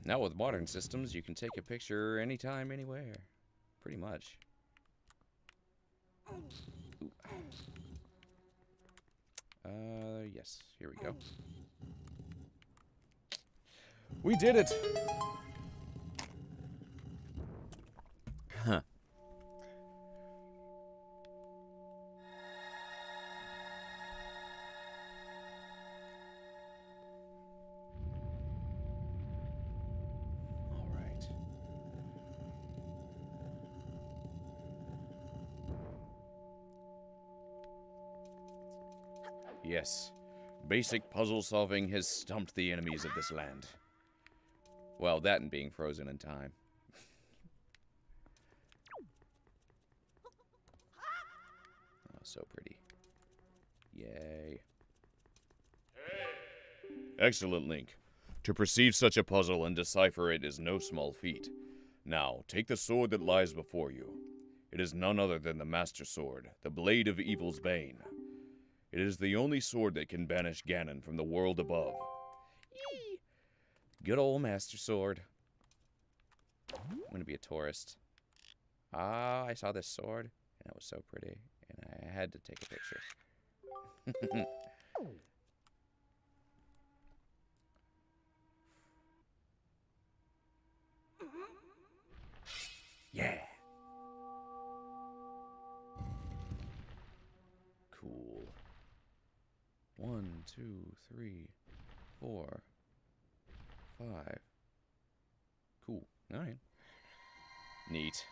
Now with modern systems, you can take a picture anytime, anywhere. Pretty much. Ooh. Yes. Here we go. We did it! Huh. Yes, basic puzzle solving has stumped the enemies of this land. Well, that and being frozen in time. Oh, so pretty. Yay. Excellent, Link. To perceive such a puzzle and decipher it is no small feat. Now, take the sword that lies before you. It is none other than the Master Sword, the blade of evil's bane. It is the only sword that can banish Ganon from the world above. Yee. Good old Master Sword. I'm gonna be a tourist. Ah, I saw this sword, and it was so pretty, and I had to take a picture. Yeah. Cool. 1, 2, 3, 4, 5. Cool. All right. Neat.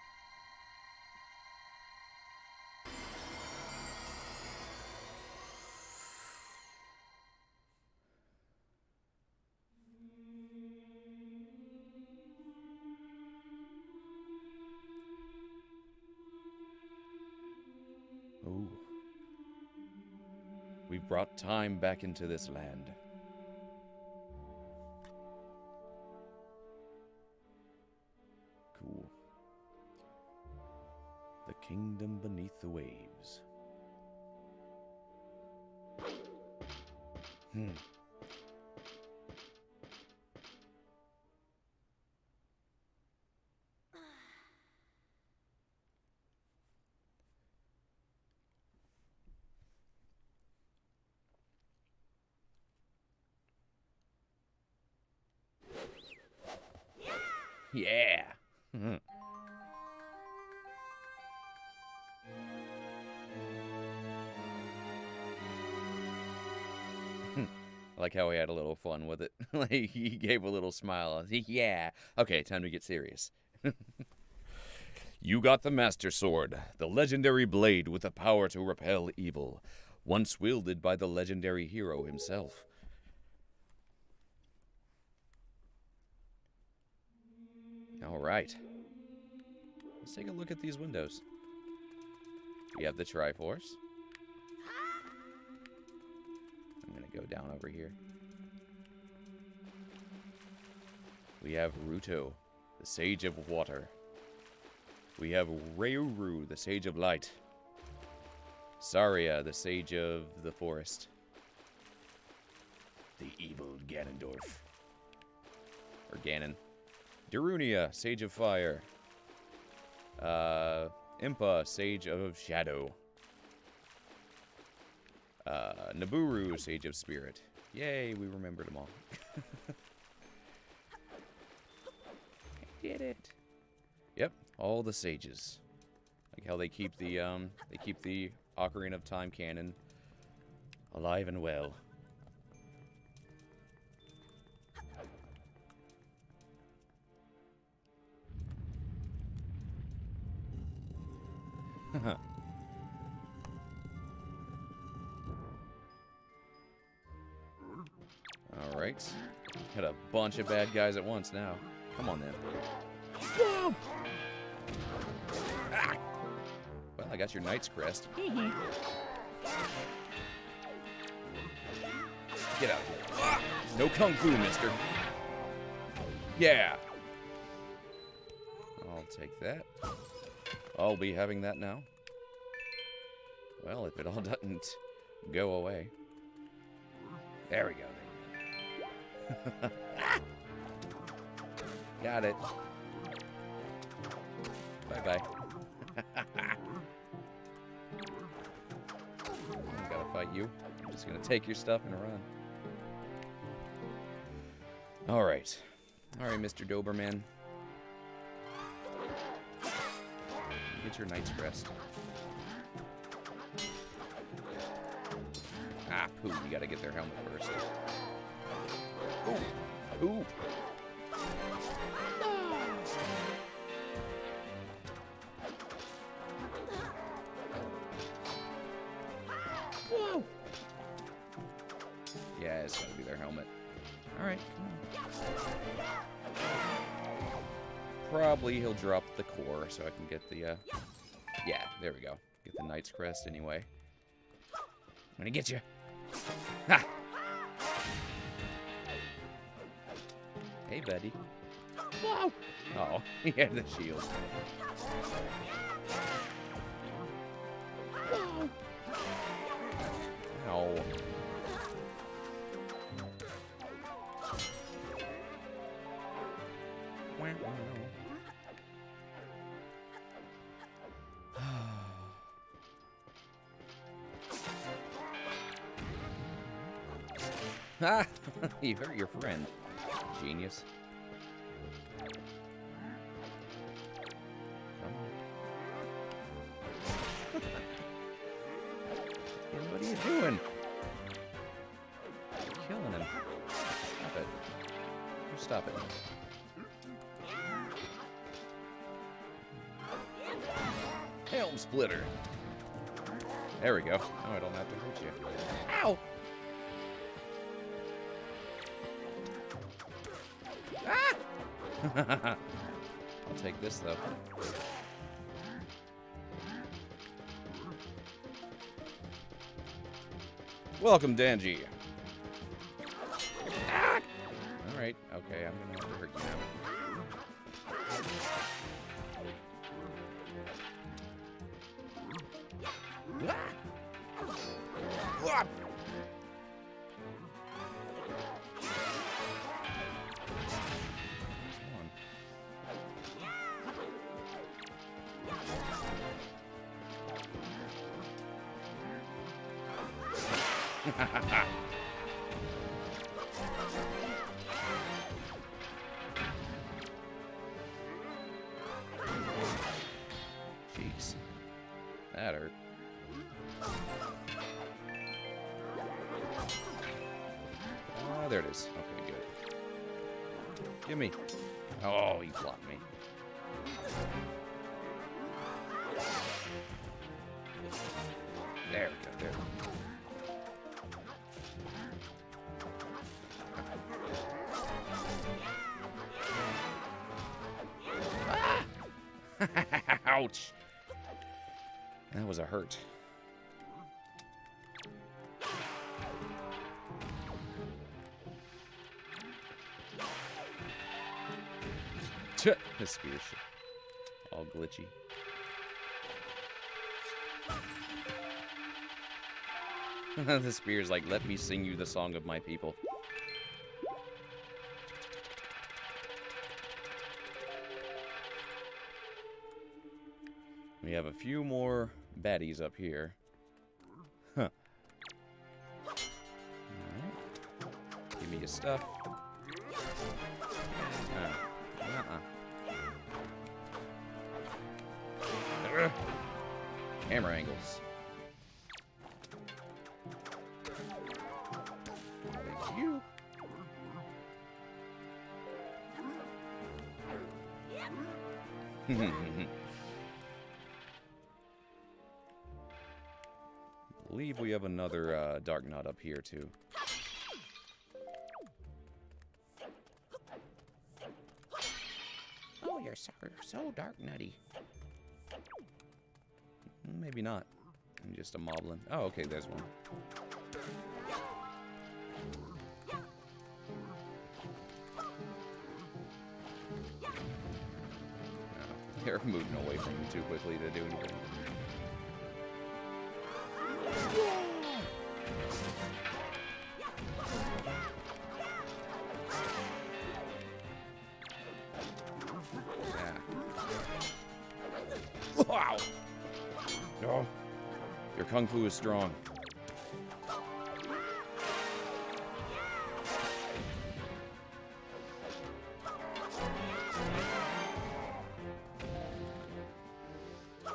Ooh. We brought time back into this land. Cool. The kingdom beneath the waves. Yeah. I like how he had a little fun with it. Like, he gave a little smile. Yeah. Okay, time to get serious. You got the Master Sword, the legendary blade with the power to repel evil, Once wielded by the legendary hero himself. All right. Let's take a look at these windows. We have the Triforce. I'm going to go down over here. We have Ruto, the Sage of Water. We have Reuru, the Sage of Light. Saria, the Sage of the Forest. The evil Ganondorf. Or Ganon. Darunia, Sage of Fire. Impa, Sage of Shadow. Naburu, Sage of Spirit. Yay, we remembered them all. I did it. Yep, all the sages. Like how they keep the Ocarina of Time canon alive and well. Alright. Got a bunch of bad guys at once now. Come on then. Whoa! Ah! Well, I got your Knight's Crest. Get out of here. Ah! No kung fu, mister. Yeah. I'll take that. I'll be having that now. Well, if it all doesn't go away. There we go. Got it. Bye-bye. I gotta fight you. I'm just gonna take your stuff and run. Alright. Alright, Mr. Doberman. Get your Knight's Crest. Ah, poo. You gotta get their helmet first. Ooh. Ooh. Whoa. Yeah, it's gotta be their helmet. Alright, come on. Probably he'll drop the core so I can get the, yeah, there we go. Get the Knight's Crest anyway. I'm gonna get you. Ha! Hey, buddy. Whoa! Oh, he had the shield. Whoa! Ow. Wow, wow. Ah! You hurt your friend. Genius. Come on. What are you doing? You're killing him. Stop it. You stop it. Helm splitter. There we go. Now I don't have to hurt you. Ow! Ah! I'll take this, though. Welcome, Danji. Ah! Alright, okay, I'm gonna have to hurt you now. Ah! Ah! Jeez. That hurt. Oh, there it is. Okay, good. Gimme. Oh, he blocked me. There we go. There we go. Ouch! That was a hurt. The spear shit. All glitchy. The spear's like, let me sing you the song of my people. We have a few more baddies up here. Huh. Alright. Give me your stuff. Camera angles. Thank you. I believe we have another Dark Knot up here, too. Oh, you're so Dark Nutty. Maybe not. I'm just a moblin. Oh, okay, there's one. Oh, they're moving away from me too quickly to do anything. Wow! Oh, your kung fu is strong. I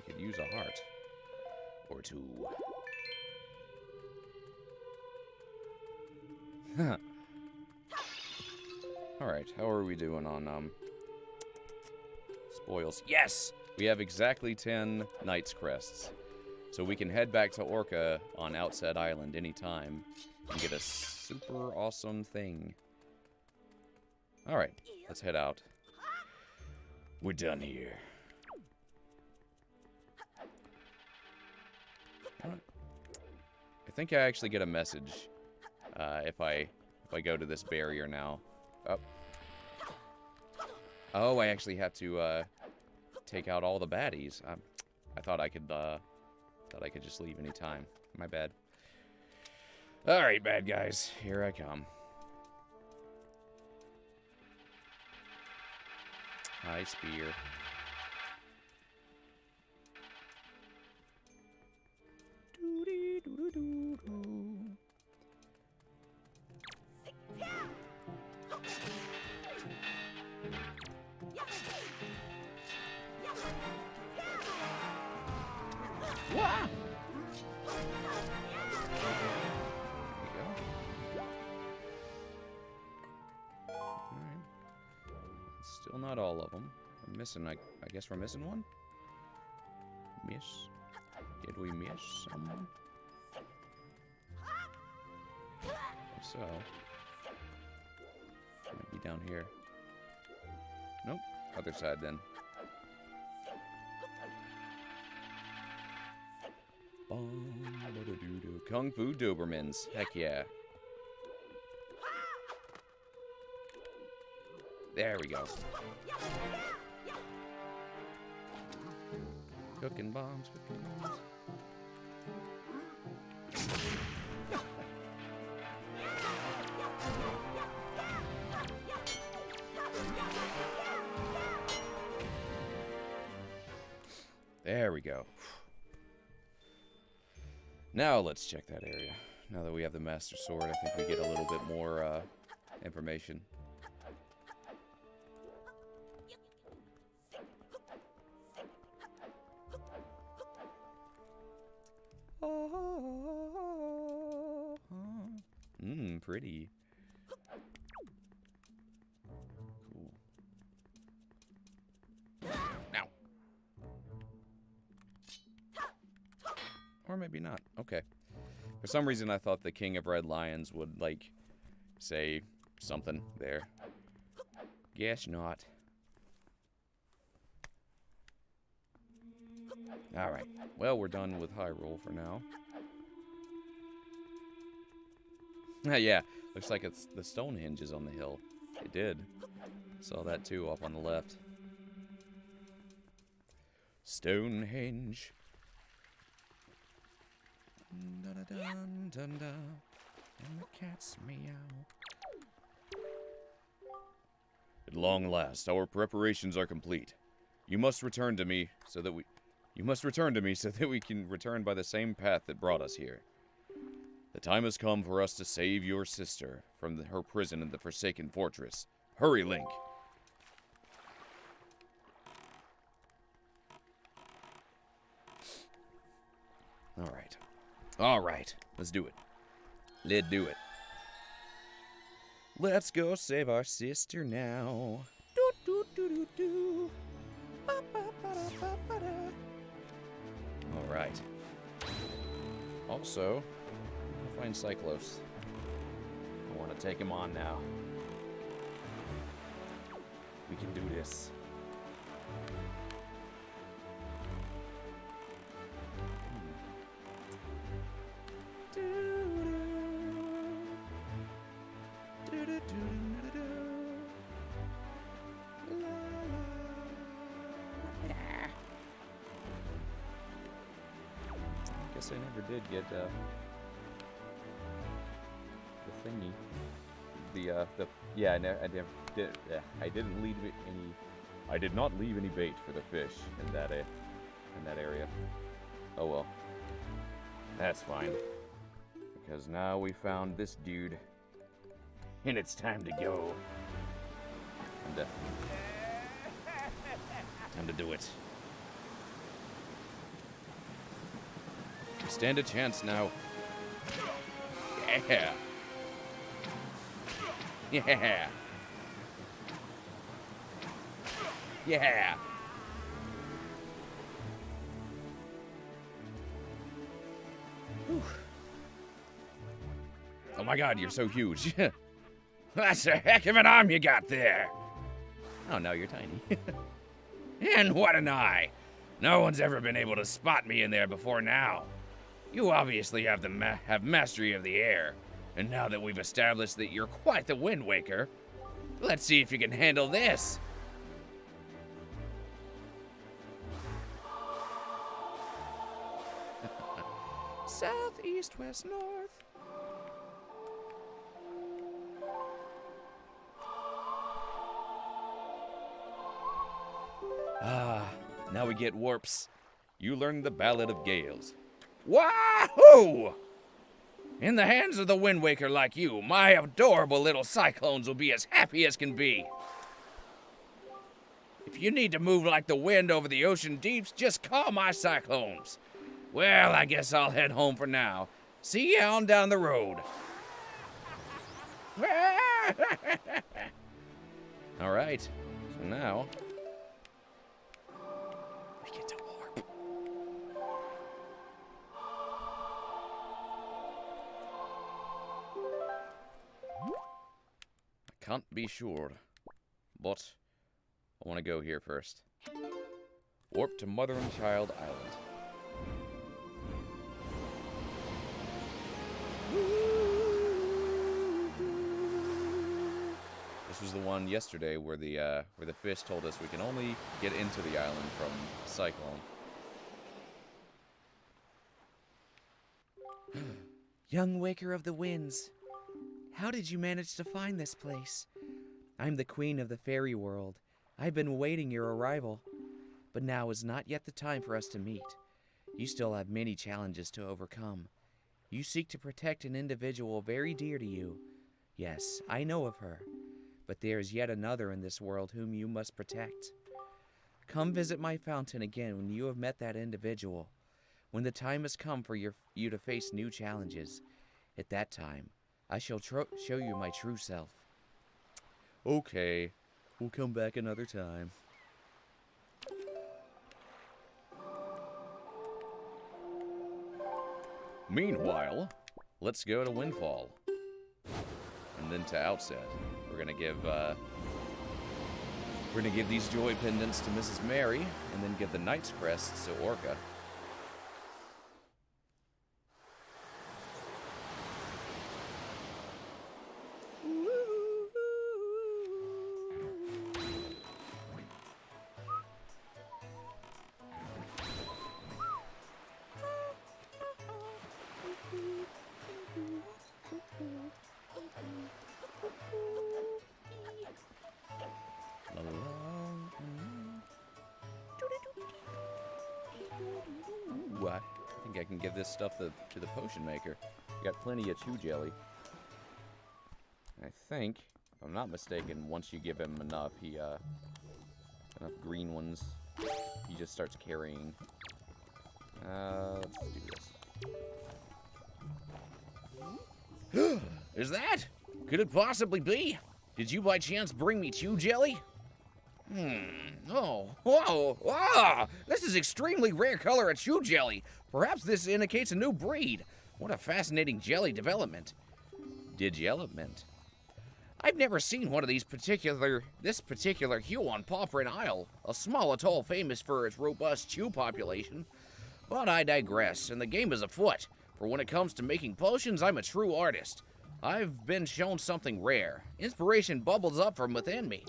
could use a heart or two. All right, how are we doing on spoils? Yes! We have exactly 10 Knight's Crests. So we can head back to Orca on Outset Island anytime and get a super awesome thing. Alright, let's head out. We're done here. I think I actually get a message if I go to this barrier now. Oh. Oh, I actually have to take out all the baddies. I thought I could just leave any time. My bad. All right, bad guys, here I come. High spear. Wow. Still not all of them. We're missing, I guess we're missing one? Miss? Did we miss someone? If so, might be down here. Nope, other side then. Kung Fu Dobermans, heck yeah. There we go. Cooking bombs, cooking bombs. There we go. Now let's check that area. Now that we have the Master Sword, I think we get a little bit more information. Pretty. Cool. Now. Or maybe not. Okay. For some reason, I thought the King of Red Lions would, like, say something there. Guess not. Alright. Well, we're done with Hyrule for now. Yeah, looks like it's the Stonehenge is on the hill. It did. Saw that too up on the left. Stonehenge. Dun dun dun dun dun. And the cats meow. At long last, our preparations are complete. You must return to me so that we can return by the same path that brought us here. The time has come for us to save your sister from her prison in the Forsaken Fortress. Hurry, Link. All right. Let's do it. Let's do it. Let's go save our sister now. Do, do, do, do, do. Ba, ba, ba, da, ba, ba, da. All right. Also, I'll find Cyclos. I want to take him on now. We can do this. Guess I never did get the thingy. I never did. I didn't leave any. I did not leave any bait for the fish in that area. Oh well. That's fine. Because now we found this dude, and it's time to go. Time to do it. Stand a chance now. Yeah. Yeah. Yeah. Whew. Oh my God, you're so huge. That's a heck of an arm you got there. Oh, no, you're tiny. And what an eye. No one's ever been able to spot me in there before now. You obviously have mastery of the air, and now that we've established that you're quite the Wind Waker, Let's see if you can handle this. South, east, west, north. Ah, now we get warps. You learn the Ballad of Gales. Wahoo! In the hands of the Wind Waker like you, my adorable little cyclones will be as happy as can be. If you need to move like the wind over the ocean deeps, just call my cyclones. Well, I guess I'll head home for now. See you on down the road. All right, so now we get to warp. I can't be sure, but I want to go here first. Warp to Mother and Child Island. This was the one yesterday where the fish told us we can only get into the island from Cyclone. Young Waker of the Winds, how did you manage to find this place? I'm the queen of the fairy world. I've been awaiting your arrival, but now is not yet the time for us to meet. You still have many challenges to overcome. You seek to protect an individual very dear to you. Yes, I know of her, but there is yet another in this world whom you must protect. Come visit my fountain again when you have met that individual. When the time has come for you to face new challenges, at that time, I shall show you my true self. Okay, we'll come back another time. Meanwhile, let's go to Windfall. And then to Outset. We're gonna give these joy pendants to Mrs. Mary, and then give the Knight's Crests to Orca. Ooh, I think I can give this stuff to the potion maker. Got plenty of chew jelly. I think, if I'm not mistaken, once you give him enough, enough green ones, he just starts carrying. Let's do this. Is that? Could it possibly be? Did you by chance bring me chew jelly? Oh, whoa, ah! This is extremely rare color of chew jelly. Perhaps this indicates a new breed. What a fascinating jelly development. Development. I've never seen one of this particular hue on Pauperin Isle, a small atoll famous for its robust chew population. But I digress, and the game is afoot. For when it comes to making potions, I'm a true artist. I've been shown something rare. Inspiration bubbles up from within me.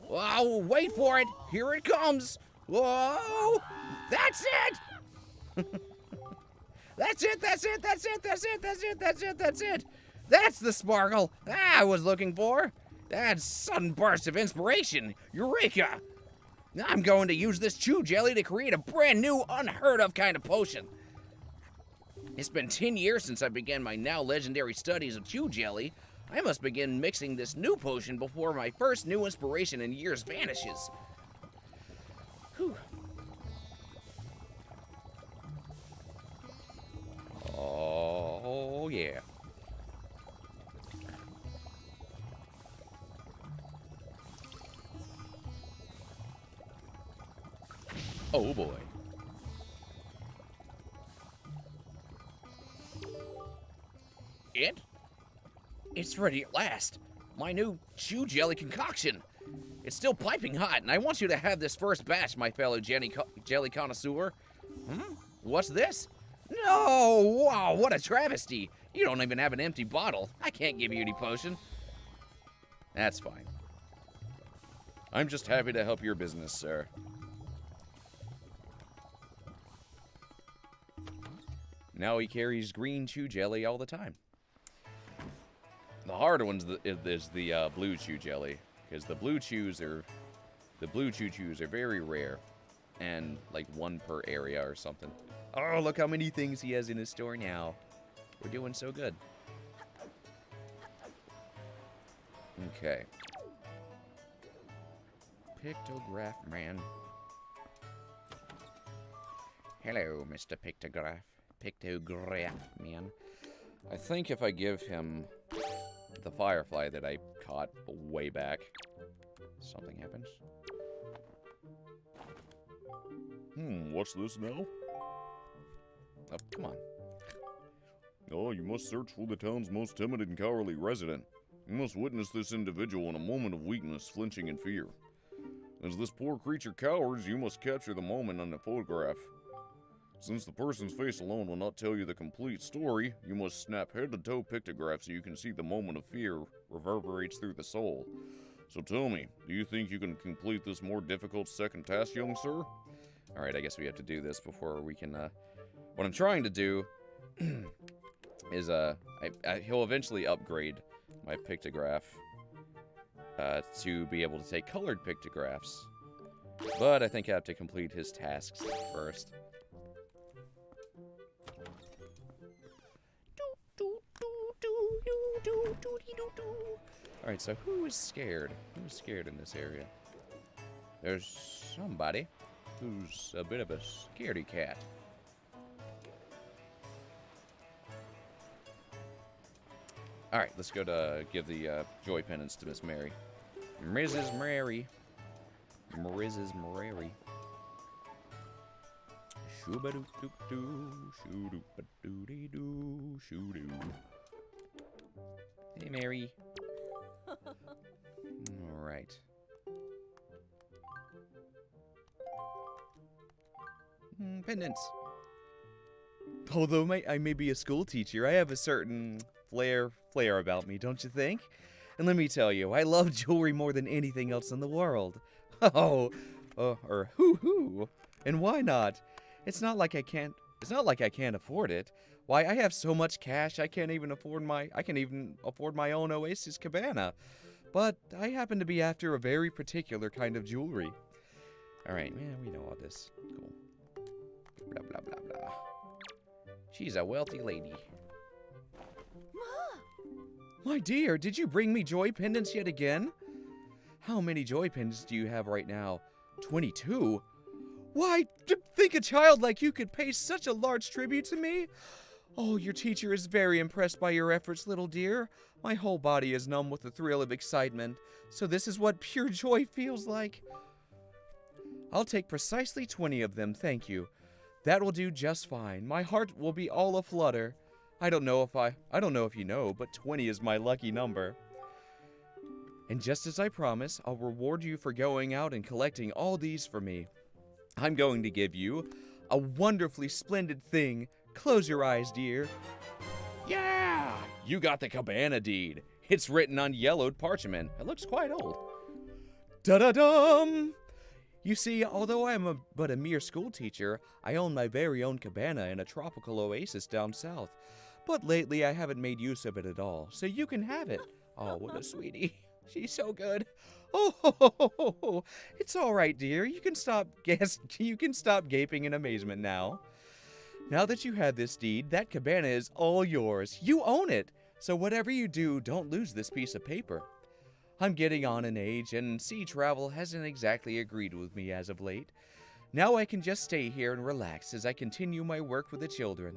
Whoa, wait for it! Here it comes! Whoa! That's it! That's it, that's it, that's it, that's it, that's it, that's it, that's it! That's the sparkle I was looking for! That sudden burst of inspiration! Eureka! I'm going to use this chew jelly to create a brand new, unheard of kind of potion. It's been 10 years since I began my now legendary studies of chew jelly. I must begin mixing this new potion before my first new inspiration in years vanishes. Whew. Oh, yeah. Oh, boy. It's ready at last. My new chew jelly concoction. It's still piping hot, and I want you to have this first batch, my fellow jelly connoisseur. What's this? No! Wow, what a travesty. You don't even have an empty bottle. I can't give you any potion. That's fine. I'm just happy to help your business, sir. Now he carries green chew jelly all the time. The hard one's is the blue chew jelly, because the blue chew chews are very rare, and like one per area or something. Oh, look how many things he has in his store now. We're doing so good. Okay. Pictograph man. Hello, Mr. Pictograph. Pictograph man. I think if I give him the firefly that I caught way back, something happens. What's this now? Oh, come on. Oh, you must search for the town's most timid and cowardly resident. You must witness this individual in a moment of weakness, flinching in fear. As this poor creature cowers, you must capture the moment on the photograph. Since the person's face alone will not tell you the complete story, you must snap head-to-toe pictographs so you can see the moment of fear reverberates through the soul. So tell me, do you think you can complete this more difficult second task, young sir? Alright, I guess we have to do this before we can, what I'm trying to do is, he'll eventually upgrade my pictograph, to be able to take colored pictographs. But I think I have to complete his tasks first. Alright, so who is scared? Who's scared in this area? There's somebody who's a bit of a scaredy cat. Alright, let's go to give the joy pendants to Miss Mary. Mrs. Mary. Mrs. Mary. Shoo-ba-doo-doo-doo, shoo-doo-ba-doo-dee-doo, shoo-doo. Hey, Mary. Alright. Pendants. Although I may be a school teacher, I have a certain flair about me, don't you think? And let me tell you, I love jewelry more than anything else in the world. Oh, or hoo-hoo. And why not? It's not like I can't afford it. Why, I have so much cash I can even afford my own Oasis cabana. But I happen to be after a very particular kind of jewelry. Alright, man, we know all this. Cool. Blah, blah, blah, blah. She's a wealthy lady. My dear, did you bring me joy pendants yet again? How many joy pendants do you have right now? 22? Why, to think a child like you could pay such a large tribute to me? Oh, your teacher is very impressed by your efforts, little dear. My whole body is numb with the thrill of excitement. So this is what pure joy feels like. I'll take precisely 20 of them, thank you. That will do just fine. My heart will be all aflutter. I don't know if you know, but 20 is my lucky number. And just as I promised, I'll reward you for going out and collecting all these for me. I'm going to give you a wonderfully splendid thing. Close your eyes, dear. Yeah! You got the cabana deed. It's written on yellowed parchment. It looks quite old. Da-da-dum! You see, although I am but a mere school teacher, I own my very own cabana in a tropical oasis down south. But lately I haven't made use of it at all, so you can have it. Oh, what a sweetie. She's so good. Oh, it's all right, dear. You can stop gaping in amazement now. Now that you have this deed, that cabana is all yours. You own it. So whatever you do, don't lose this piece of paper. I'm getting on in age, and sea travel hasn't exactly agreed with me as of late. Now I can just stay here and relax as I continue my work with the children.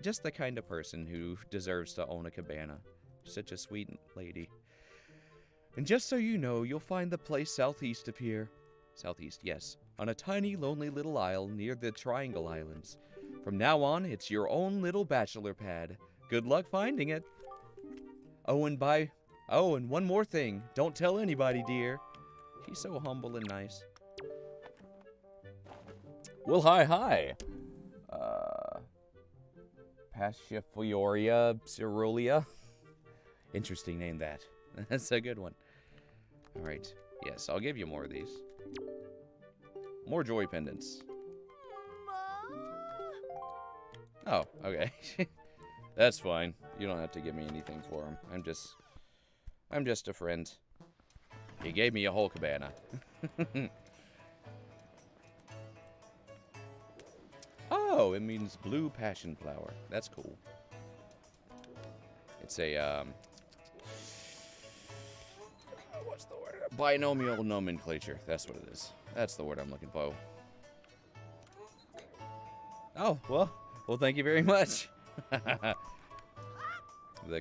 Just the kind of person who deserves to own a cabana. Such a sweet lady. And just so you know, you'll find the place southeast of here. Southeast, yes. On a tiny, lonely little isle near the Triangle Islands. From now on, it's your own little bachelor pad. Good luck finding it. Oh, and one more thing. Don't tell anybody, dear. She's so humble and nice. Well, hi. Passiflora cerulean. Interesting name, that. That's a good one. Alright. Yes, I'll give you more of these. More joy pendants. Oh, okay. That's fine. You don't have to give me anything for them. I'm just a friend. He gave me a whole cabana. Oh, it means blue passion flower. That's cool. It's a, what's the word? Binomial nomenclature. That's what it is. That's the word I'm looking for. Oh, well, thank you very much. The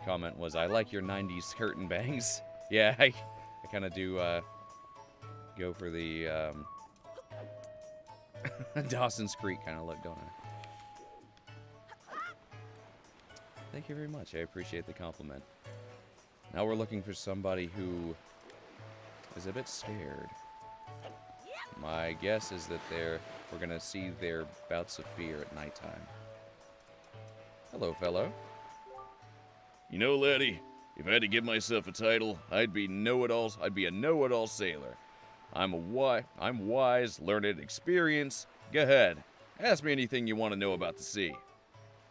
comment was, I like your 90s curtain bangs. Yeah, I kind of do go for the Dawson's Creek kind of look, don't I? Thank you very much. I appreciate the compliment. Now we're looking for somebody who is a bit scared. My guess is that we're going to see their bouts of fear at nighttime. Hello, fellow. You know, laddie, if I had to give myself a title, I'd be know-it-all. I'd be a know-it-all sailor. I'm wise, learned, experienced. Go ahead, ask me anything you want to know about the sea.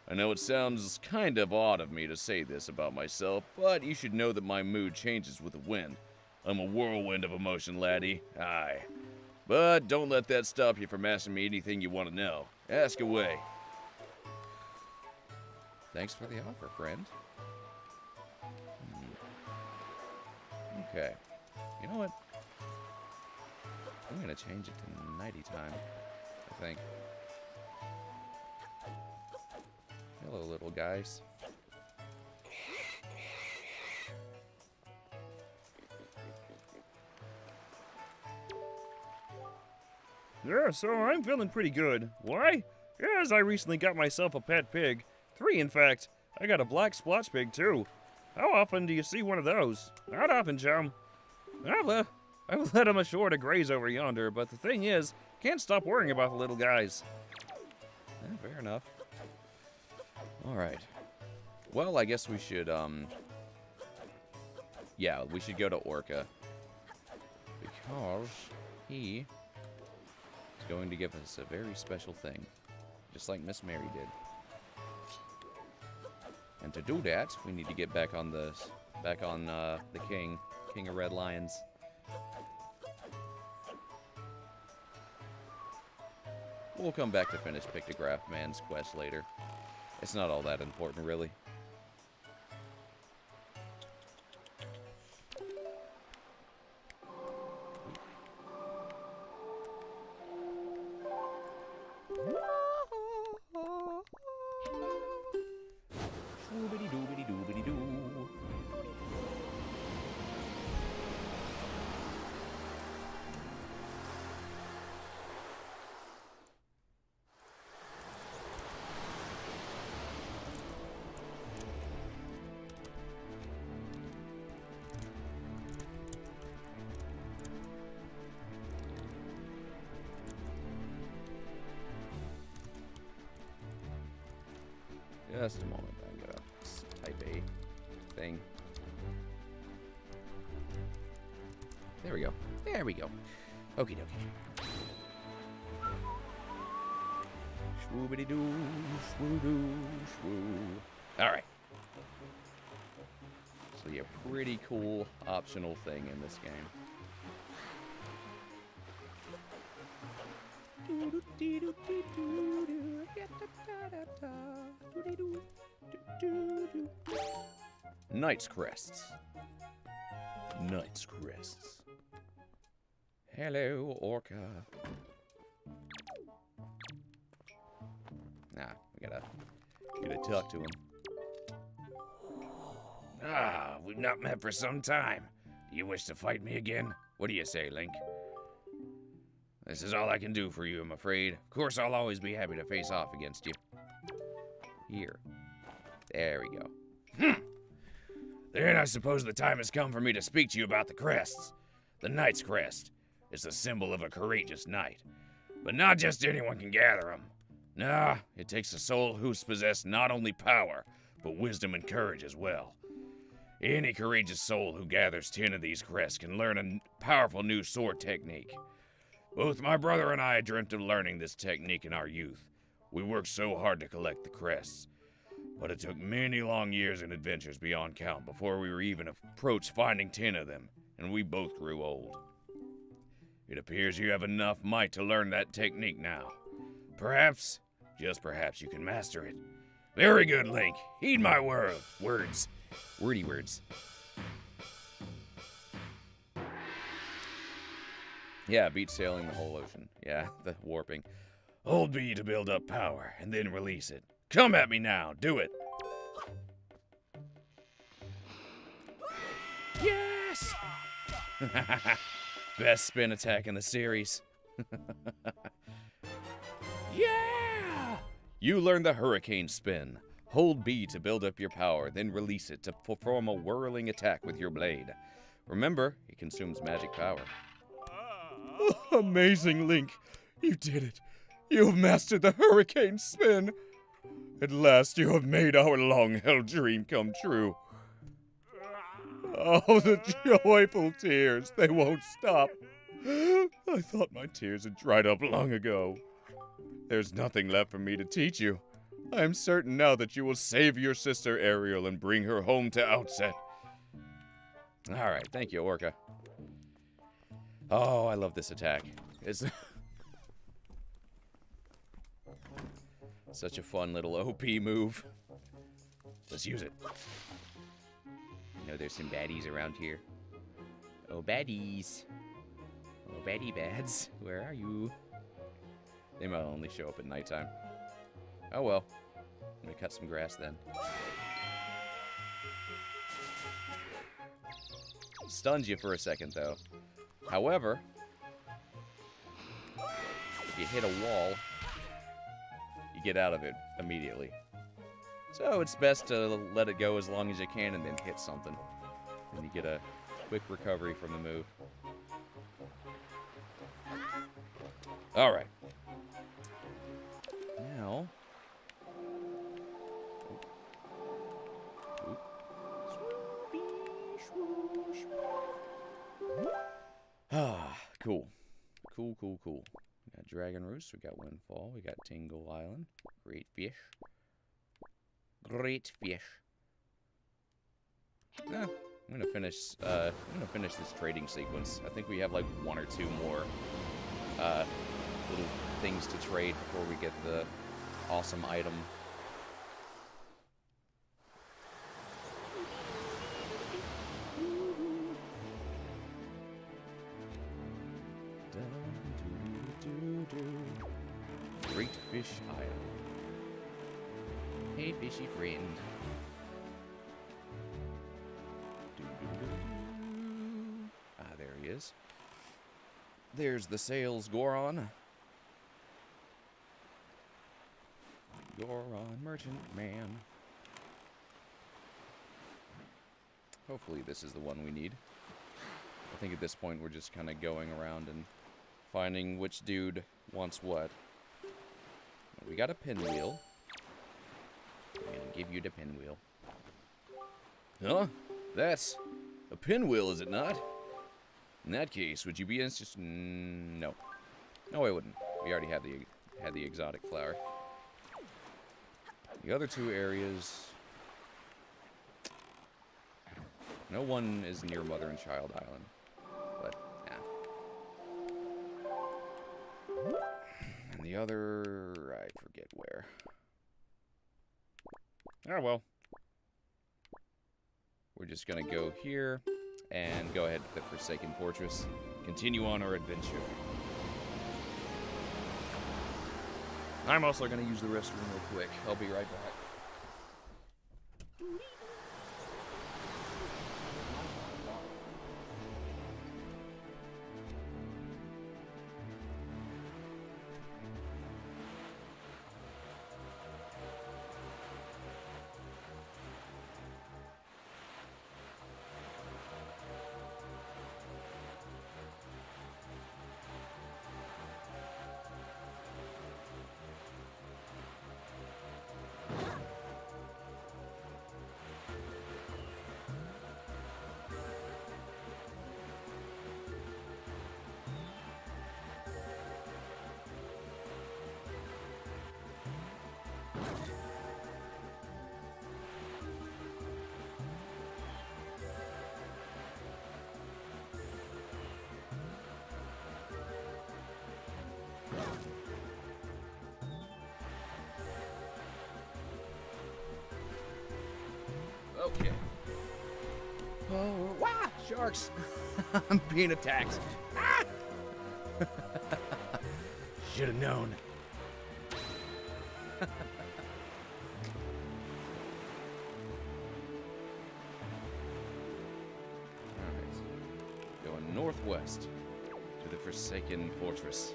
I know it sounds kind of odd of me to say this about myself, but you should know that my mood changes with the wind. I'm a whirlwind of emotion, laddie. Aye. But don't let that stop you from asking me anything you want to know. Ask away. Thanks for the offer, friend. Okay. You know what? I'm going to change it to nighty time, I think. Hello, little guys. Yeah, so I'm feeling pretty good. Why? Yes, I recently got myself a pet pig. 3, in fact. I got a black splotch pig, too. How often do you see one of those? Not often, chum. I've led him ashore to graze over yonder, but the thing is, can't stop worrying about the little guys. Yeah, fair enough. Alright. Well, I guess we should, yeah, we should go to Orca. Because he is going to give us a very special thing. Just like Miss Mary did. And to do that, we need to get back on the King of Red Lions. We'll come back to finish Pictograph Man's quest later. It's not all that important, really. Doobity-doobity-doobity-doo. Just a moment, I'm gonna type a thing. There we go. There we go. Okie dokie. Swoobity doo, swoo doo, swoo. Alright. So yeah, pretty cool optional thing in this game. Knight's Crests. Knight's Crests. Hello, Orca. Nah, we gotta talk to him. Ah, we've not met for some time. Do you wish to fight me again? What do you say, Link? This is all I can do for you, I'm afraid. Of course, I'll always be happy to face off against you. Here. There we go. Then I suppose the time has come for me to speak to you about the crests. The Knight's Crest is the symbol of a courageous knight. But not just anyone can gather them. Nah, it takes a soul who's possessed not only power, but wisdom and courage as well. Any courageous soul who gathers 10 of these crests can learn a powerful new sword technique. Both my brother and I dreamt of learning this technique in our youth. We worked so hard to collect the crests, but it took many long years and adventures beyond count before we were even approached finding 10 of them, and we both grew old. It appears you have enough might to learn that technique now. Perhaps, just perhaps, you can master it. Very good, Link. Heed my words. Wordy words. Yeah, beat sailing the whole ocean. Yeah, the warping. Hold B to build up power, and then release it. Come at me now. Do it. Yes! Best spin attack in the series. Yeah! You learned the hurricane spin. Hold B to build up your power, then release it to perform a whirling attack with your blade. Remember, it consumes magic power. Oh, amazing, Link. You did it. You have mastered the hurricane spin. At last you have made our long-held dream come true. Oh, the joyful tears. They won't stop. I thought my tears had dried up long ago. There's nothing left for me to teach you. I am certain now that you will save your sister Ariel and bring her home to Outset. Alright, thank you, Orca. Oh, I love this attack. It's such a fun little OP move. Let's use it. You know there's some baddies around here. Oh, baddies. Oh, baddie bads. Where are you? They might only show up at nighttime. Oh well. I'm gonna cut some grass then. Stuns you for a second though. However, if you hit a wall, you get out of it immediately. So it's best to let it go as long as you can and then hit something. And you get a quick recovery from the move. Alright. Now... Ah, cool. Cool. We got Dragon Roost, we got Windfall, we got Tingle Island. Great fish. I'm gonna finish this trading sequence. I think we have like one or two more little things to trade before we get the awesome item. Great Fish Island. Hey, fishy friend. Ah, there he is. There's the sails, Goron. Goron, merchant man. Hopefully this is the one we need. I think at this point we're just kind of going around and finding which dude wants what. We got a pinwheel. I'm gonna give you the pinwheel. Huh? That's a pinwheel, is it not? In that case, would you be interested? No. No, I wouldn't. We already had the exotic flower. The other two areas... No one is near Mother and Child Island. But, yeah. And the other... I forget where. Oh, well. We're just gonna go here and go ahead to the Forsaken Fortress. Continue on our adventure. I'm also gonna use the restroom real quick. I'll be right back. Sharks! I'm being attacked. Ah! Should have known. Alright. Going northwest to the Forsaken Fortress.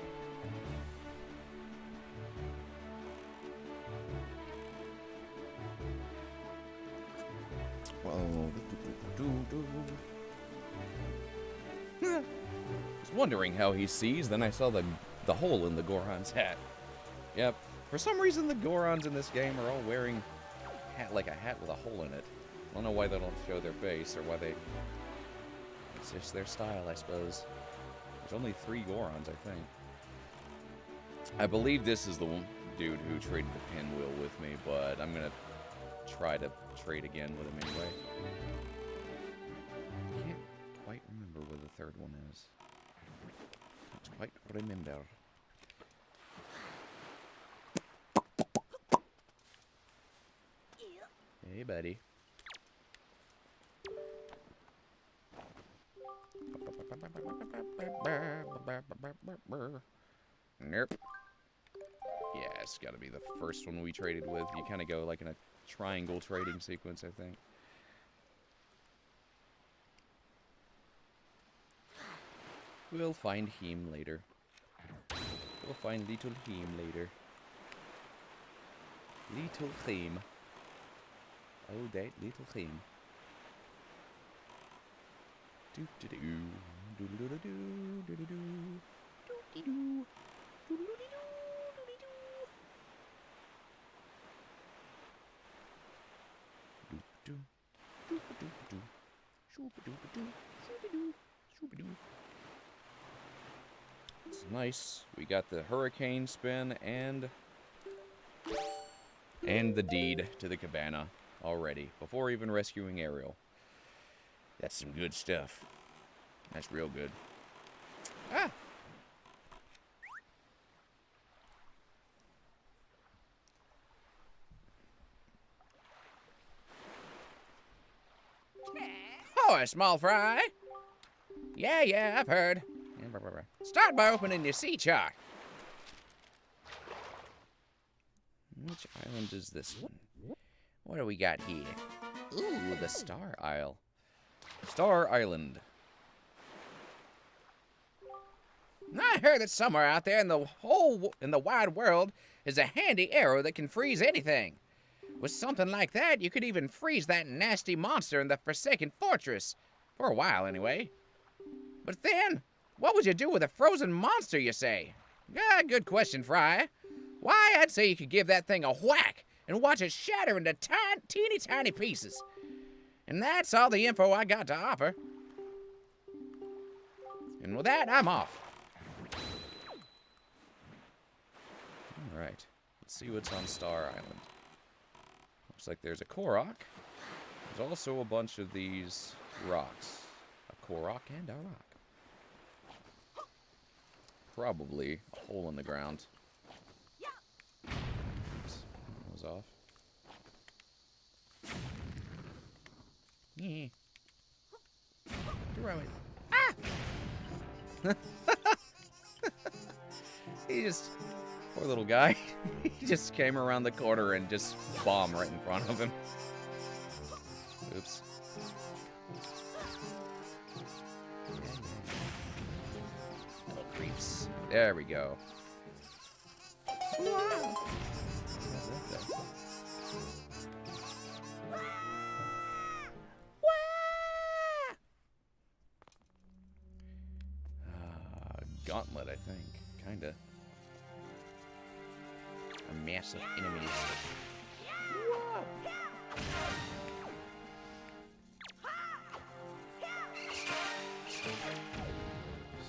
Whoa. I was wondering how he sees, then I saw the hole in the Goron's hat. Yep. For some reason, the Gorons in this game are all wearing a hat with a hole in it. I don't know why they don't show their face, or why they... It's just their style, I suppose. There's only 3 Gorons, I think. I believe this is the one dude who traded the pinwheel with me, but I'm gonna try to trade again with him anyway. I can't quite remember where the third one is. Can't quite remember. Hey, buddy. Nope. Yeah, it's gotta be the first one we traded with. You kind of go like in a triangle trading sequence, I think. We'll find him later. We'll find little him later. Little him. Oh, that little him. Do do do do do do do do do do do do. It's nice. We got the hurricane spin and the deed to the cabana already, before even rescuing Ariel. That's some good stuff. That's real good. Ah! Oh, a small fry? Yeah, I've heard. Start by opening your sea chart. Which island is this one? What do we got here? Ooh, the Star Isle. Star Island. I heard that somewhere out there in the wide world is a handy arrow that can freeze anything. With something like that, you could even freeze that nasty monster in the Forsaken Fortress. For a while, anyway. But then, what would you do with a frozen monster, you say? Ah, good question, Fry. Why, I'd say you could give that thing a whack and watch it shatter into teeny tiny pieces. And that's all the info I got to offer. And with that, I'm off. Alright, let's see what's on Star Island. Looks like there's a Korok. There's also a bunch of these rocks. A Korok and a rock. Probably a hole in the ground. Oops, that was off. Yeah. Throw it. Ah! He just... Poor little guy. He just came around the corner and just bombed right in front of him. Oops. Little creeps. There we go. Wow. Gauntlet, I think. Kinda. A massive enemy. Whoa.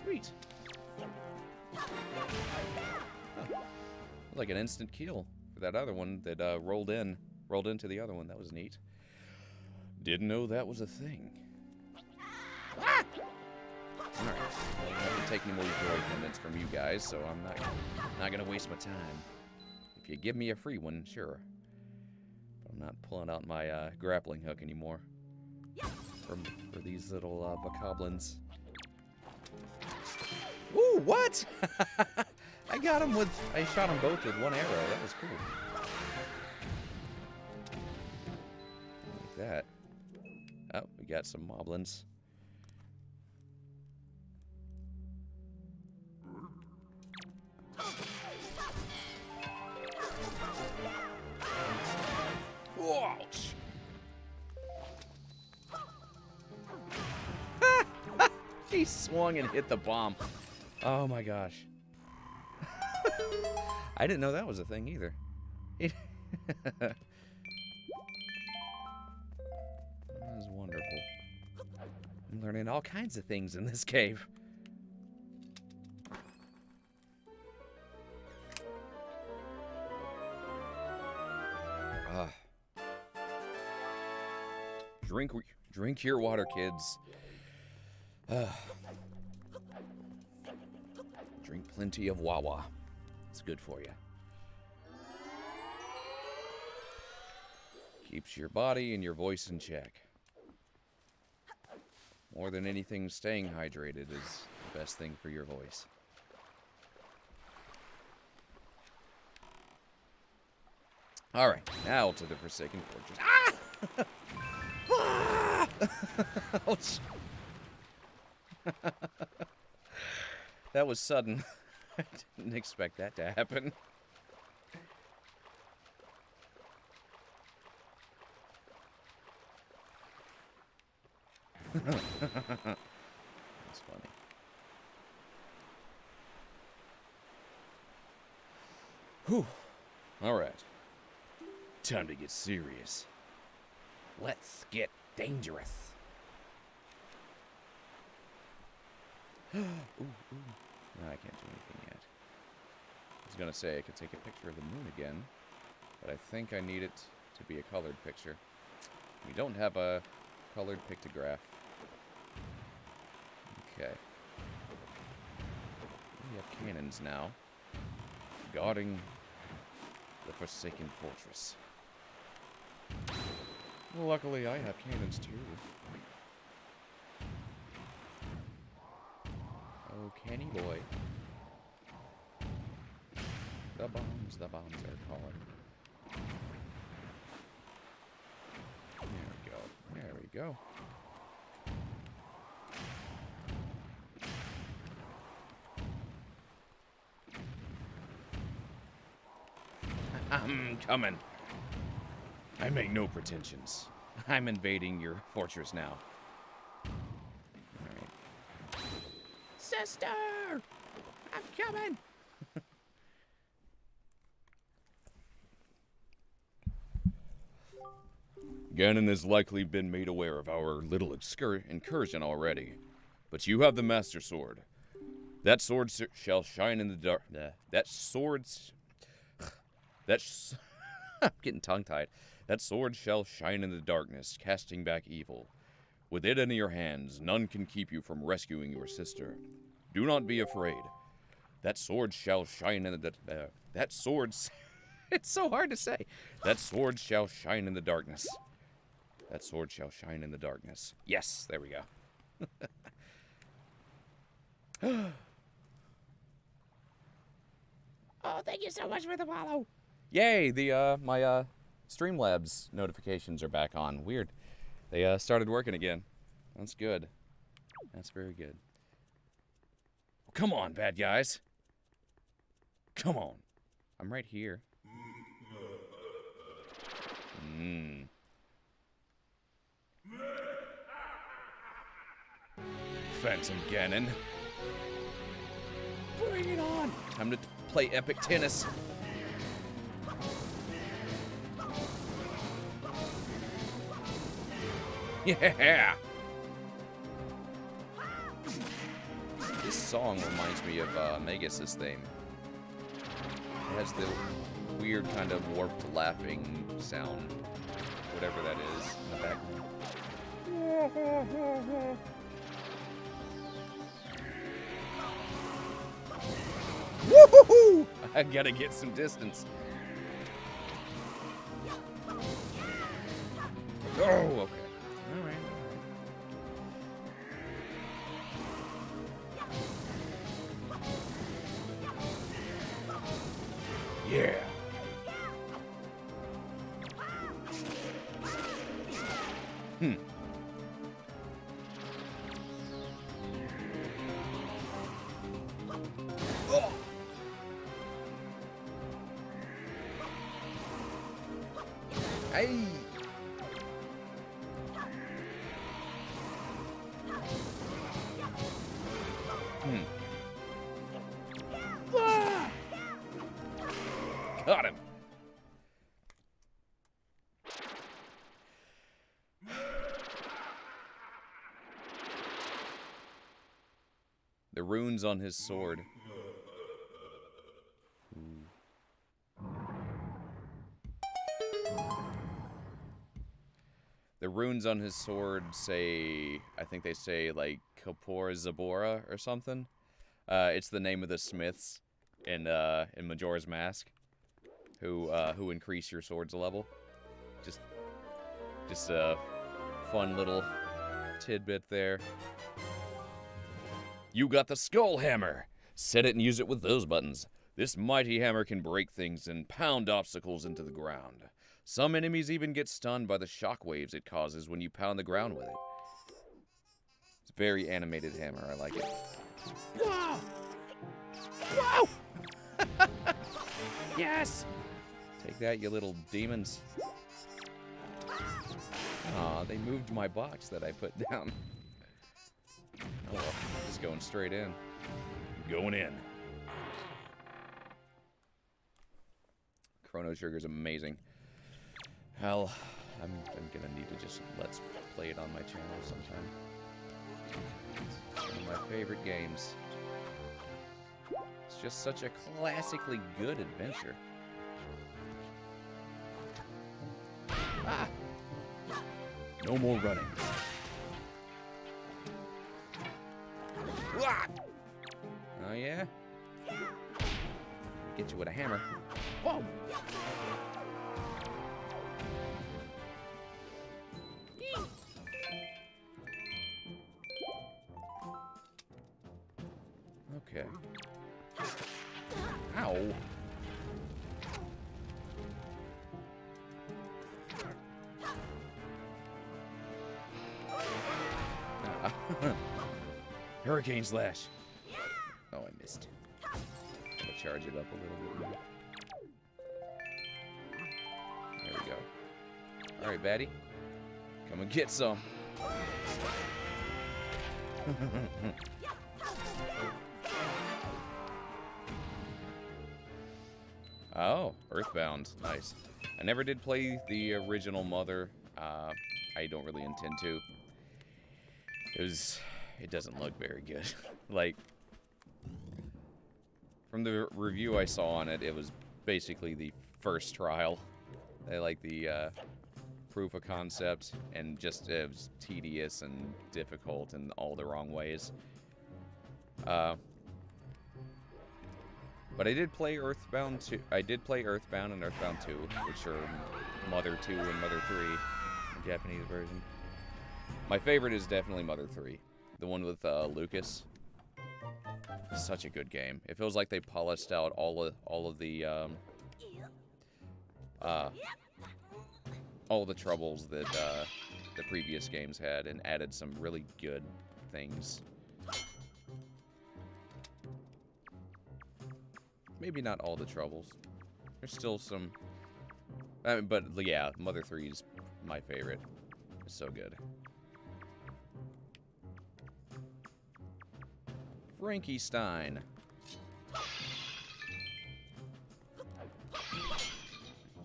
Sweet. Huh. Like an instant kill for that other one that rolled into the other one. That was neat. Didn't know that was a thing. Ah! Alright, well, I don't take any more joy pendants from you guys, so I'm not gonna waste my time. If you give me a free one, sure. But I'm not pulling out my grappling hook anymore. for these little bokoblins. Ooh, what? I got him with... I shot them both with one arrow. That was cool. Like that. Oh, we got some moblins. Ouch! He swung and hit the bomb. Oh my gosh. I didn't know that was a thing either. That was wonderful. I'm learning all kinds of things in this cave. Drink your water, kids. Drink plenty of Wawa. It's good for you. Keeps your body and your voice in check. More than anything, staying hydrated is the best thing for your voice. Alright, now to the Forsaken Fortress. Ah! Ah! Ouch. That was sudden. I didn't expect that to happen. That's funny. Whew. All right. Time to get serious. Let's get dangerous. Ooh, ooh. No, I can't do anything yet. I was gonna say I could take a picture of the moon again, but I think I need it to be a colored picture. We don't have a colored pictograph. Okay. We have cannons now, guarding the Forsaken Fortress. Well, luckily I have cannons too. Oh, canny boy. The bombs are calling. There we go. I'm coming. I make no pretensions. I'm invading your fortress now. Alright. Sister! I'm coming! Ganon has likely been made aware of our little incursion already, but you have the Master Sword. That sword shall shine in the dark. I'm getting tongue-tied. That sword shall shine in the darkness, casting back evil. With it in your hands, none can keep you from rescuing your sister. Do not be afraid. That sword shall shine in the... that sword... It's so hard to say. That sword shall shine in the darkness. That sword shall shine in the darkness. Yes, there we go. Oh, thank you so much for the follow. Yay, my Streamlabs notifications are back on. Weird. They started working again. That's good. That's very good. Oh, come on, bad guys. Come on. I'm right here. Phantom Ganon. Bring it on. Time to play epic tennis. Yeah. This song reminds me of Magus' theme. It has the weird kind of warped laughing sound, whatever that is, in the background. Woohoo! I gotta get some distance. Oh, okay. All right. Yeah. Hmm. Oh. Hey! Hmm. Got him. The runes on his sword. The runes on his sword say, I think they say, like, Kapor Zabora or something. It's the name of the smiths in Majora's Mask, who increase your sword's level. Just a fun little tidbit there. You got the skull hammer. Set it and use it with those buttons. This mighty hammer can break things and pound obstacles into the ground. Some enemies even get stunned by the shock waves it causes when you pound the ground with it. It's a very animated hammer. I like it. Wow! Wow! Yes! Take that, you little demons. Aw, they moved my box that I put down. Oh well, just going straight in. Going in. Chrono Trigger's amazing. Hell, I'm gonna need to just let's play it on my channel sometime. It's one of my favorite games. It's just such a classically good adventure. Ah! No more running. Ah! Oh yeah? Get you with a hammer. Whoa! Okay. Ow. Hurricane slash. Oh, I missed. I'm gonna charge it up a little bit more. There we go. Alright, baddie. Come and get some. Oh, Earthbound. Nice. I never did play the original Mother. I don't really intend to. It doesn't look very good. Like, from the review I saw on it, it was basically the first trial. They like the proof of concept, and just it was tedious and difficult in all the wrong ways. But I did play Earthbound 2. I did play Earthbound and Earthbound 2, which are Mother 2 and Mother 3, the Japanese version. My favorite is definitely Mother 3, the one with Lucas. Such a good game. It feels like they polished out all of the troubles that the previous games had, and added some really good things. Maybe not all the troubles. There's still some. But yeah, Mother 3 is my favorite. It's so good. Frankie Stein.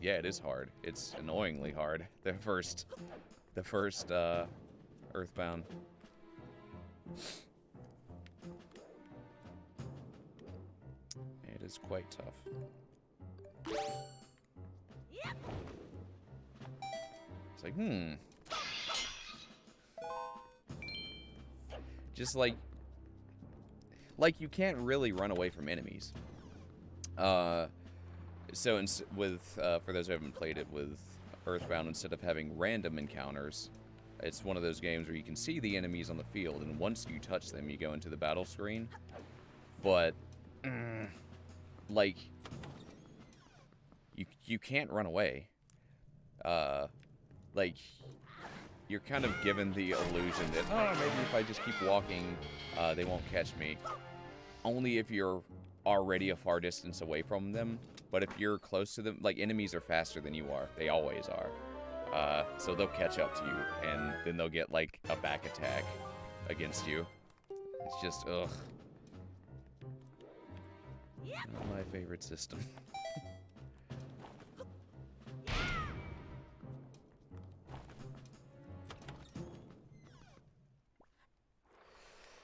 Yeah, it is hard. It's annoyingly hard. The first Earthbound. It is quite tough. It's like, just like you can't really run away from enemies. So for those who haven't played it with Earthbound, instead of having random encounters, it's one of those games where you can see the enemies on the field, and once you touch them, you go into the battle screen. But like, you can't run away. Like, you're kind of given the illusion that, oh, maybe if I just keep walking, they won't catch me. Only if you're already a far distance away from them. But if you're close to them, like, enemies are faster than you are. They always are. So they'll catch up to you, and then they'll get, like, a back attack against you. It's just, ugh. Not my favorite system.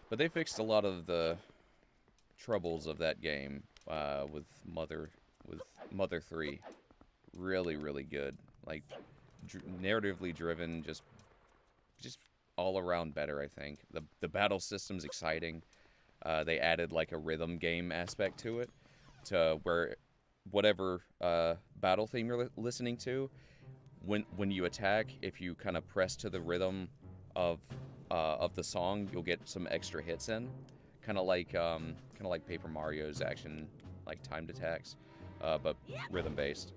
But they fixed a lot of the troubles of that game with Mother 3. Really, really good. Like, narratively driven, just all around better, I think. The battle system's exciting. They added like a rhythm game aspect to it, to where whatever battle theme you're listening to, when you attack, if you kind of press to the rhythm of the song, you'll get some extra hits in, kind of like Paper Mario's action, like timed attacks, but rhythm based.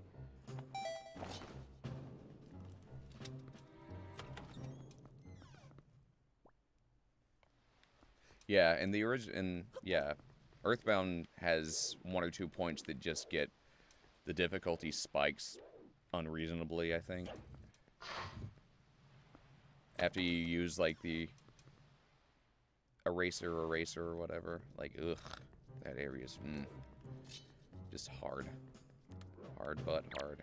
Yeah, and Earthbound has 1 or 2 points that just get the difficulty spikes unreasonably, I think. After you use, like, the eraser or whatever. Like, ugh, that area's, just hard. Hard but hard.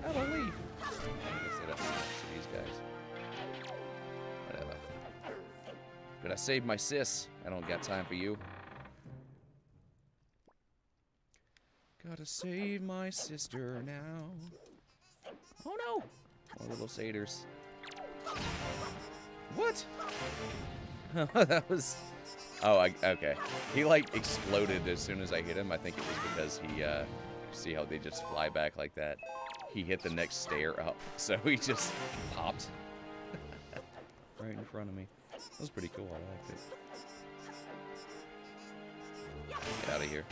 I don't leave. I guess they don't see these guys. Whatever. Gotta save my sis. I don't got time for you. Gotta save my sister now. Oh no! More little satyrs. What? That was... Oh, okay. He, like, exploded as soon as I hit him. I think it was because he, see how they just fly back like that? He hit the next stair up, so he just popped. Right in front of me. That was pretty cool, I liked it. Get out of here.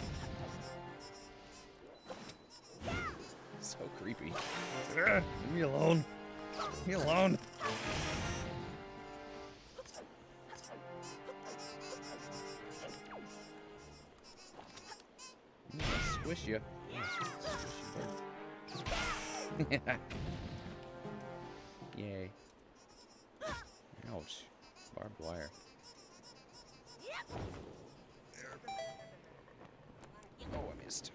So creepy. Leave me alone. Leave me alone. Squish you. Yay. Ouch. Barbed wire. Oh, I missed.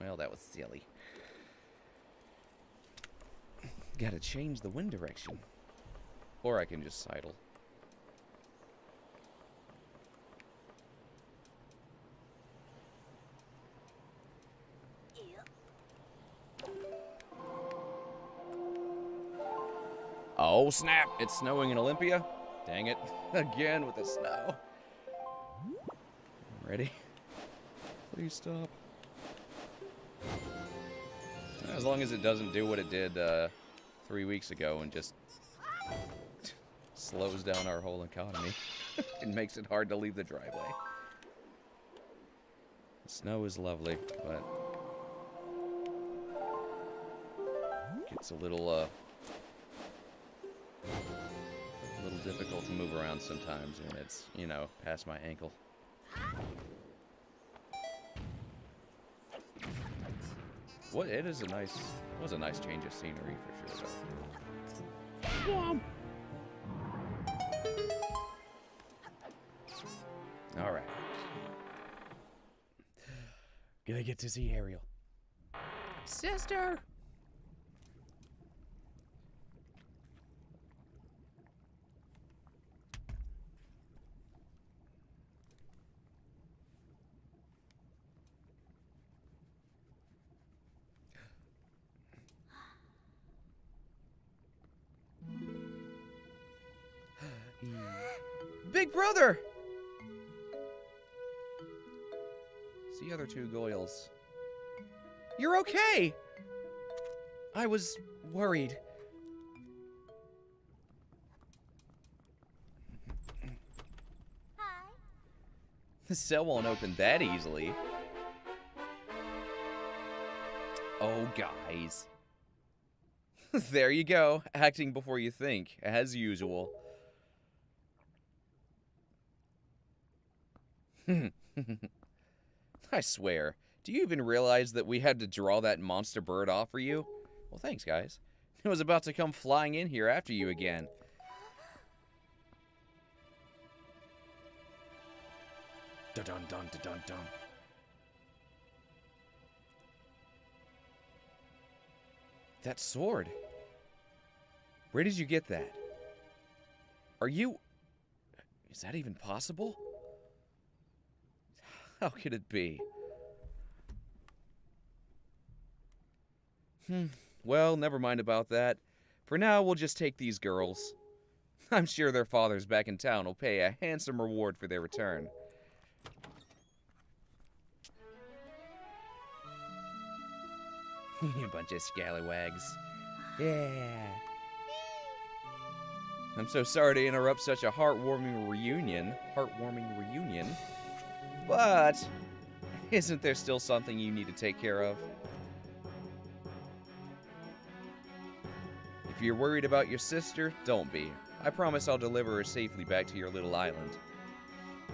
Well, that was silly. Gotta change the wind direction. Or I can just sidle. Oh, snap! It's snowing in Olympia. Dang it. Again with the snow. Ready? Please stop. As long as it doesn't do what it did 3 weeks ago and just slows down our whole economy. It makes it hard to leave the driveway. The snow is lovely, but gets a little difficult to move around sometimes when it's, you know, past my ankle. What it is a nice, it was a nice change of scenery for sure. Though. All right. Gonna get to see Ariel. Sister. Big brother! It's the other two Goyles. You're okay! I was worried. Hi. The cell won't open that easily. Oh, guys. There you go. Acting before you think, as usual. I swear, do you even realize that we had to draw that monster bird off for you? Well, thanks, guys. It was about to come flying in here after you again. Dun-dun-dun-dun-dun-dun. That sword. Where did you get that? Are you... Is that even possible? How could it be? Well, never mind about that. For now, we'll just take these girls. I'm sure their fathers back in town will pay a handsome reward for their return. You bunch of scallywags. Yeah. I'm so sorry to interrupt such a heartwarming reunion. But isn't there still something you need to take care of? If you're worried about your sister, don't be. I promise I'll deliver her safely back to your little island.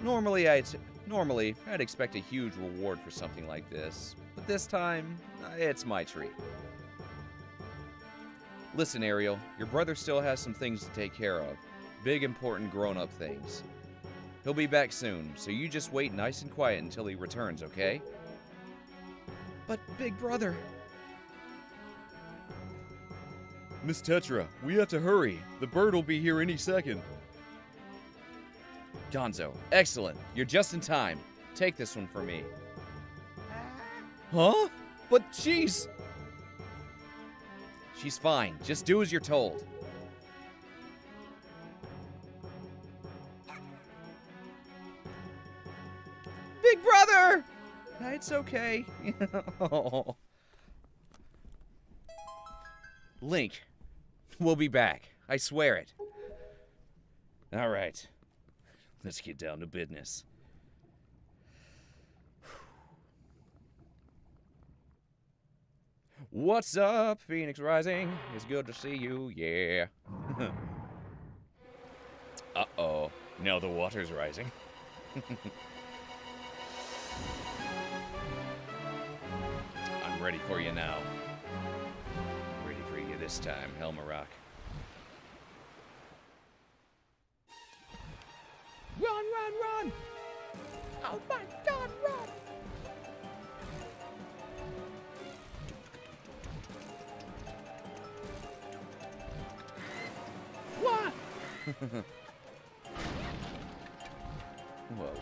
Normally, I'd expect a huge reward for something like this, but this time, it's my treat. Listen, Ariel, your brother still has some things to take care of. Big, important, grown-up things. He'll be back soon, so you just wait nice and quiet until he returns, okay? But, big brother... Miss Tetra, we have to hurry. The bird will be here any second. Gonzo, excellent. You're just in time. Take this one for me. Huh? But she's fine. Just do as you're told. Big brother! It's okay. Oh. Link, we'll be back. I swear it. All right. Let's get down to business. What's up, Phoenix Rising? It's good to see you, yeah. Uh-oh. Now the water's rising. I'm ready for you now. Ready for you this time, Helmarock. Run, run, run! Oh my god, run! What? Whoa.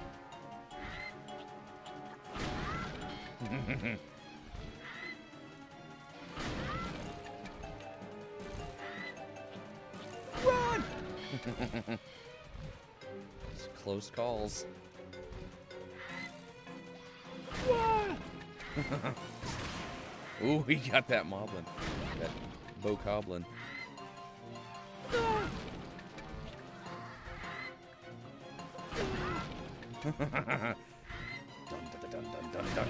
Run! It's close calls. Ooh, he got that moblin. That bokoblin. Dun, dun, dun, dun, dun, dun, dun.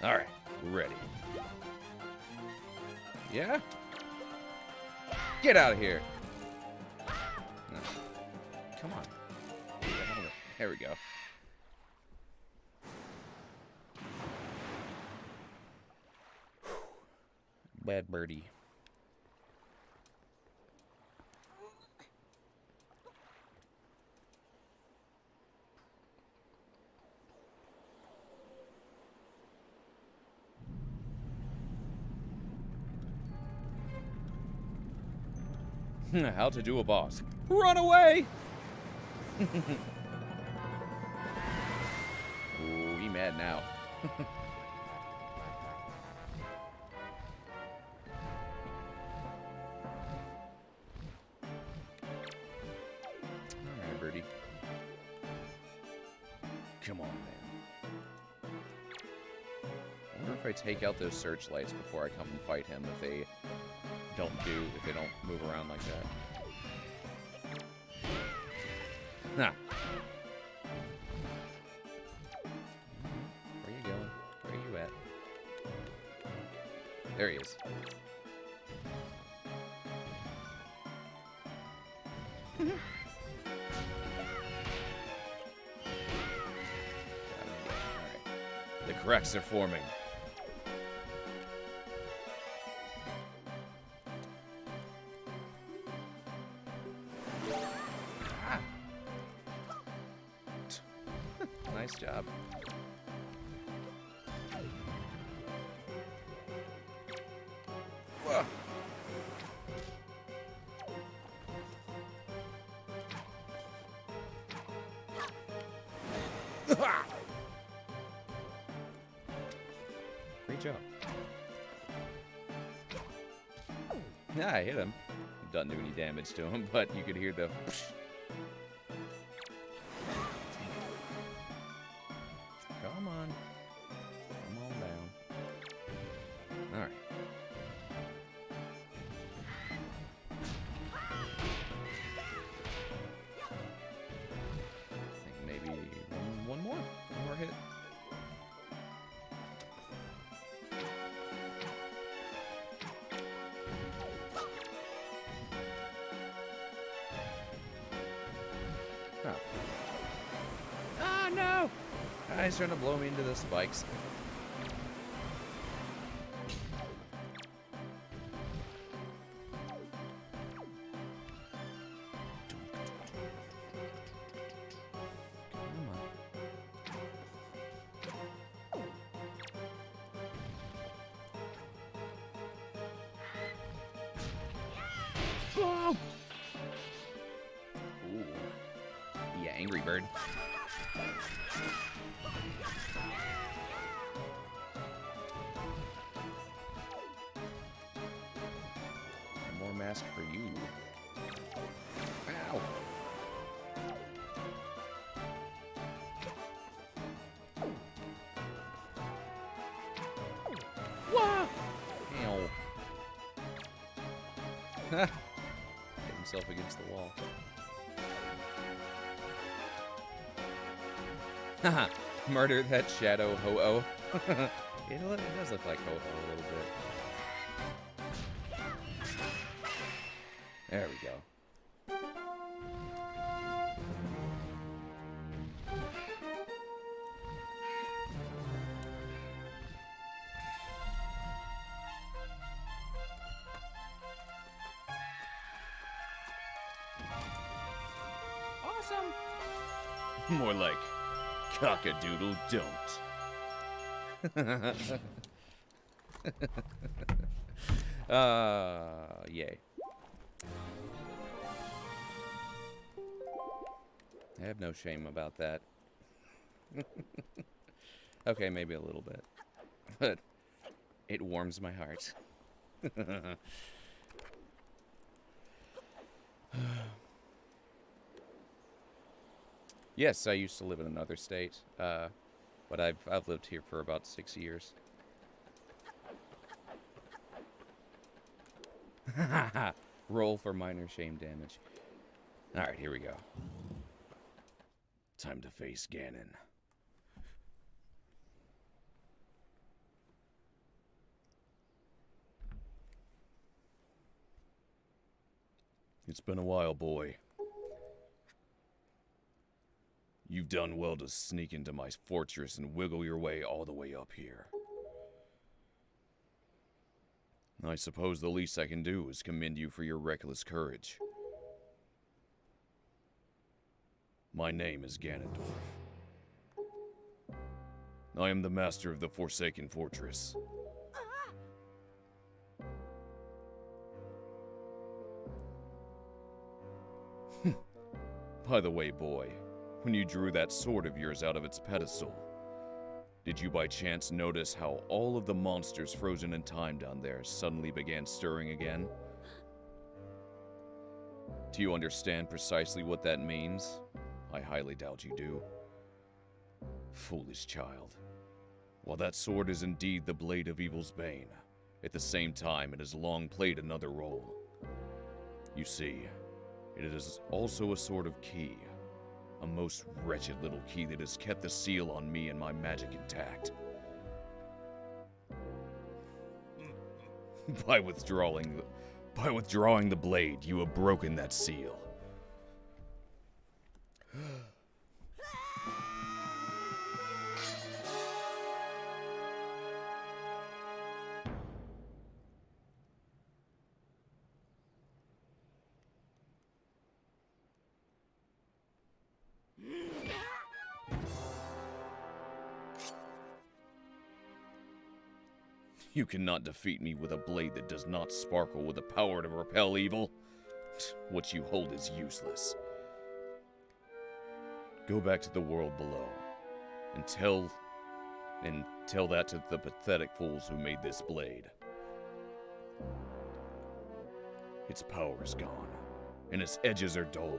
All right, we're ready. Yeah? Get out of here. No. Come on. There we go. Bad birdie. How to do a boss. Run away! Ooh, he mad now. Alright, birdie. Come on, man. I wonder if I take out those searchlights before I come and fight him, if they don't move around like that. Nah. There he is. Alright. The cracks are forming. Ah. Nice job. Whoa. Great job. Yeah, I hit him. Doesn't do any damage to him, but you could hear the... Come on. Come on down. Alright. I think maybe one more hit. Oh. Ah, no! Ah, he's trying to blow me into the spikes. Come on. Whoa! Ooh. Yeah, Angry Bird. More mask for you. Ow! Whoa! Ow. Hit himself against the wall. Haha, murder that shadow Ho-Oh. It does look like Ho-Oh a little bit. There we go. Awesome! More like cock-a-doodle don't. Yay. I have no shame about that. Okay, maybe a little bit. But it warms my heart. Yes, I used to live in another state, but I've lived here for about 6 years. Roll for minor shame damage. All right, here we go. Time to face Ganon. It's been a while, boy. You've done well to sneak into my fortress and wiggle your way all the way up here. I suppose the least I can do is commend you for your reckless courage. My name is Ganondorf. I am the master of the Forsaken Fortress. By the way, boy, when you drew that sword of yours out of its pedestal, did you by chance notice how all of the monsters frozen in time down there suddenly began stirring again? Do you understand precisely what that means? I highly doubt you do. Foolish child. While that sword is indeed the blade of evil's bane, at the same time it has long played another role. You see, it is also a sort of key. A most wretched little key that has kept the seal on me and my magic intact. By withdrawing the blade, you have broken that seal. You cannot defeat me with a blade that does not sparkle with the power to repel evil. What you hold is useless. Go back to the world below and tell that to the pathetic fools who made this blade. Its power is gone, and its edges are dull.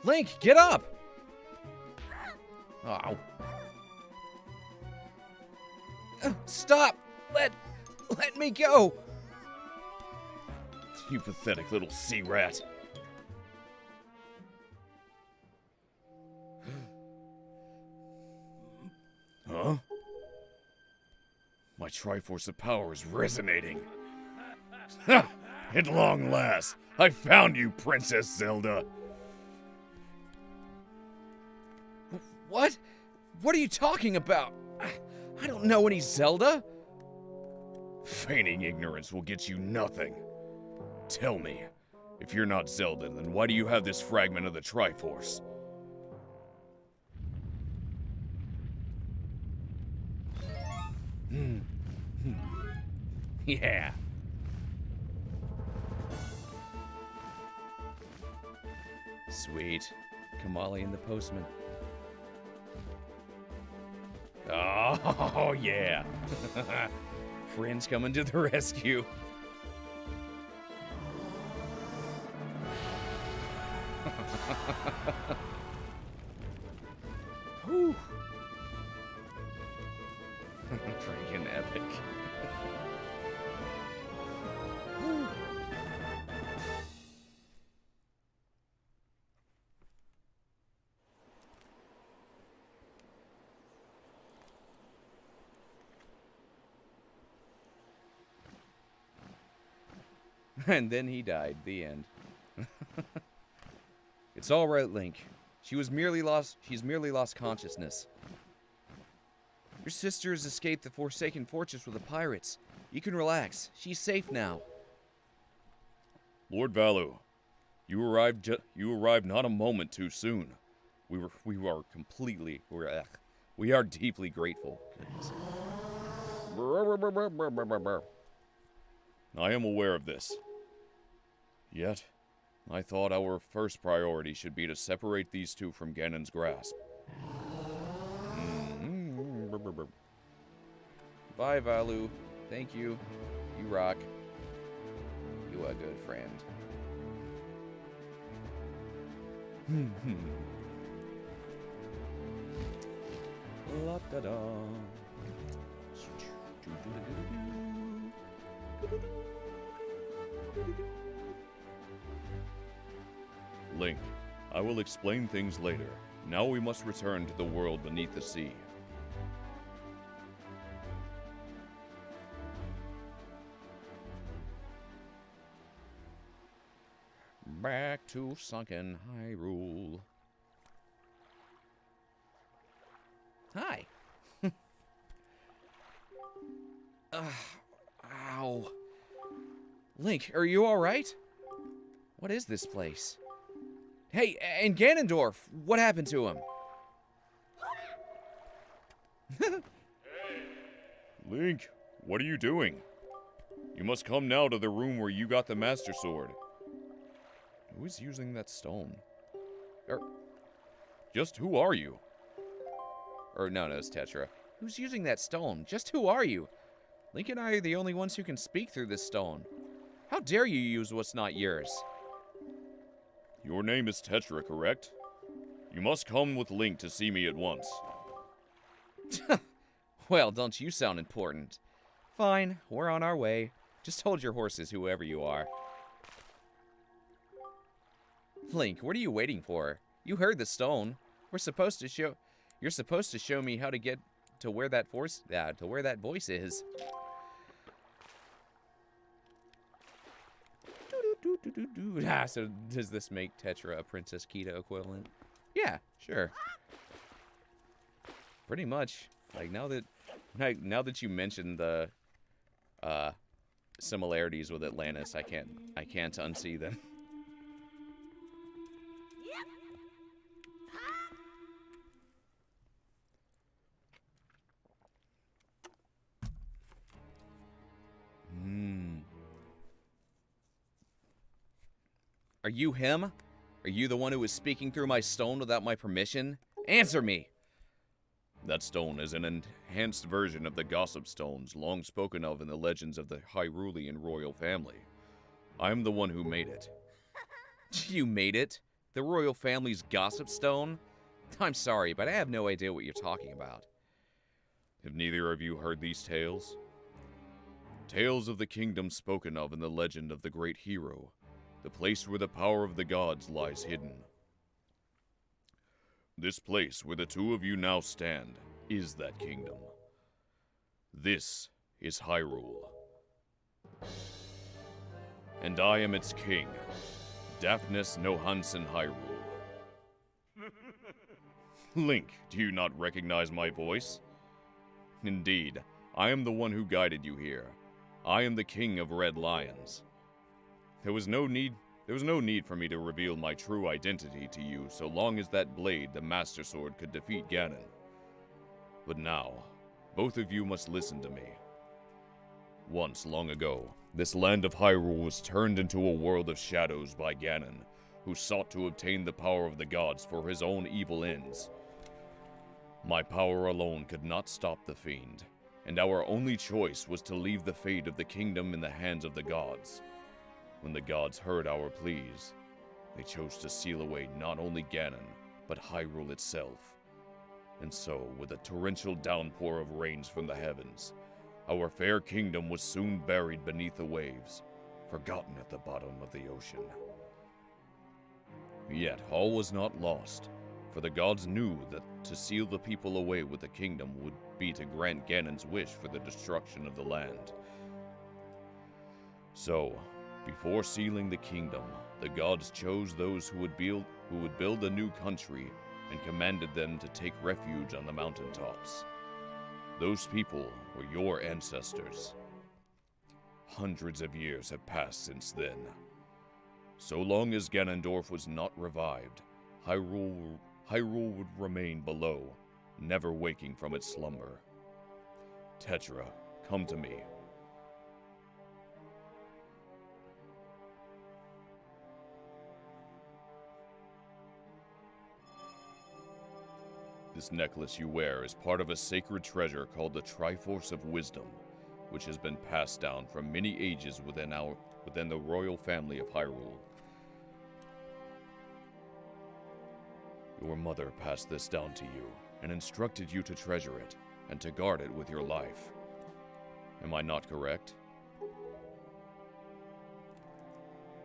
Link, get up! Oh. Stop! Let me go! You pathetic little sea rat. Huh? My Triforce of Power is resonating. Ha! At long last, I found you, Princess Zelda. What? What are you talking about? I don't know any Zelda. Feigning ignorance will get you nothing. Tell me, if you're not Zelda, then why do you have this fragment of the Triforce? Yeah. Sweet. Kamali and the Postman. Oh, yeah. Friends coming to the rescue. Whew. Freaking epic. Whew. And then he died. The end. It's all right, Link. She's merely lost consciousness. Your sister has escaped the Forsaken Fortress with the pirates. You can relax. She's safe now. Lord Valu, you arrived not a moment too soon. We are deeply grateful. I am aware of this. Yet, I thought our first priority should be to separate these two from Ganon's grasp. Bye, Valu. Thank you. You rock. You a good friend. La da da. Link, I will explain things later. Now we must return to the world beneath the sea. Back to sunken Hyrule. Hi. Ow. Link, are you alright? What is this place? Hey, and Ganondorf, what happened to him? Link, what are you doing? You must come now to the room where you got the Master Sword. Who is using that stone? Just who are you? No, it's Tetra. Who's using that stone? Just who are you? Link and I are the only ones who can speak through this stone. How dare you use what's not yours? Your name is Tetra, correct? You must come with Link to see me at once. Well, don't you sound important. Fine, we're on our way. Just hold your horses, whoever you are. Link, what are you waiting for? You heard the stone. We're supposed to show... You're supposed to show me how to get to where that voice is. So does this make Tetra a Princess Kita equivalent? Yeah, sure. Pretty much. Like now that you mentioned the similarities with Atlantis, I can't unsee them. Are you him? Are you the one who was speaking through my stone without my permission? Answer me! That stone is an enhanced version of the gossip stones long spoken of in the legends of the Hyrulean royal family. I'm the one who made it. You made it? The royal family's gossip stone? I'm sorry, but I have no idea what you're talking about. Have neither of you heard these tales? Tales of the kingdom spoken of in the legend of the great hero, the place where the power of the gods lies hidden. This place where the two of you now stand is that kingdom. This is Hyrule. And I am its king, Daphnis Nohansen Hyrule. Link, do you not recognize my voice? Indeed, I am the one who guided you here. I am the king of Red Lions. There was no need for me to reveal my true identity to you so long as that blade, the Master Sword, could defeat Ganon. But now, both of you must listen to me. Once, long ago, this land of Hyrule was turned into a world of shadows by Ganon, who sought to obtain the power of the gods for his own evil ends. My power alone could not stop the fiend, and our only choice was to leave the fate of the kingdom in the hands of the gods. When the gods heard our pleas, they chose to seal away not only Ganon, but Hyrule itself. And so, with a torrential downpour of rains from the heavens, our fair kingdom was soon buried beneath the waves, forgotten at the bottom of the ocean. Yet all was not lost, for the gods knew that to seal the people away with the kingdom would be to grant Ganon's wish for the destruction of the land. So, before sealing the kingdom, the gods chose those who would build a new country and commanded them to take refuge on the mountaintops. Those people were your ancestors. Hundreds of years have passed since then. So long as Ganondorf was not revived, Hyrule would remain below, never waking from its slumber. Tetra, come to me. This necklace you wear is part of a sacred treasure called the Triforce of Wisdom, which has been passed down from many ages within the royal family of Hyrule. Your mother passed this down to you and instructed you to treasure it and to guard it with your life. Am I not correct?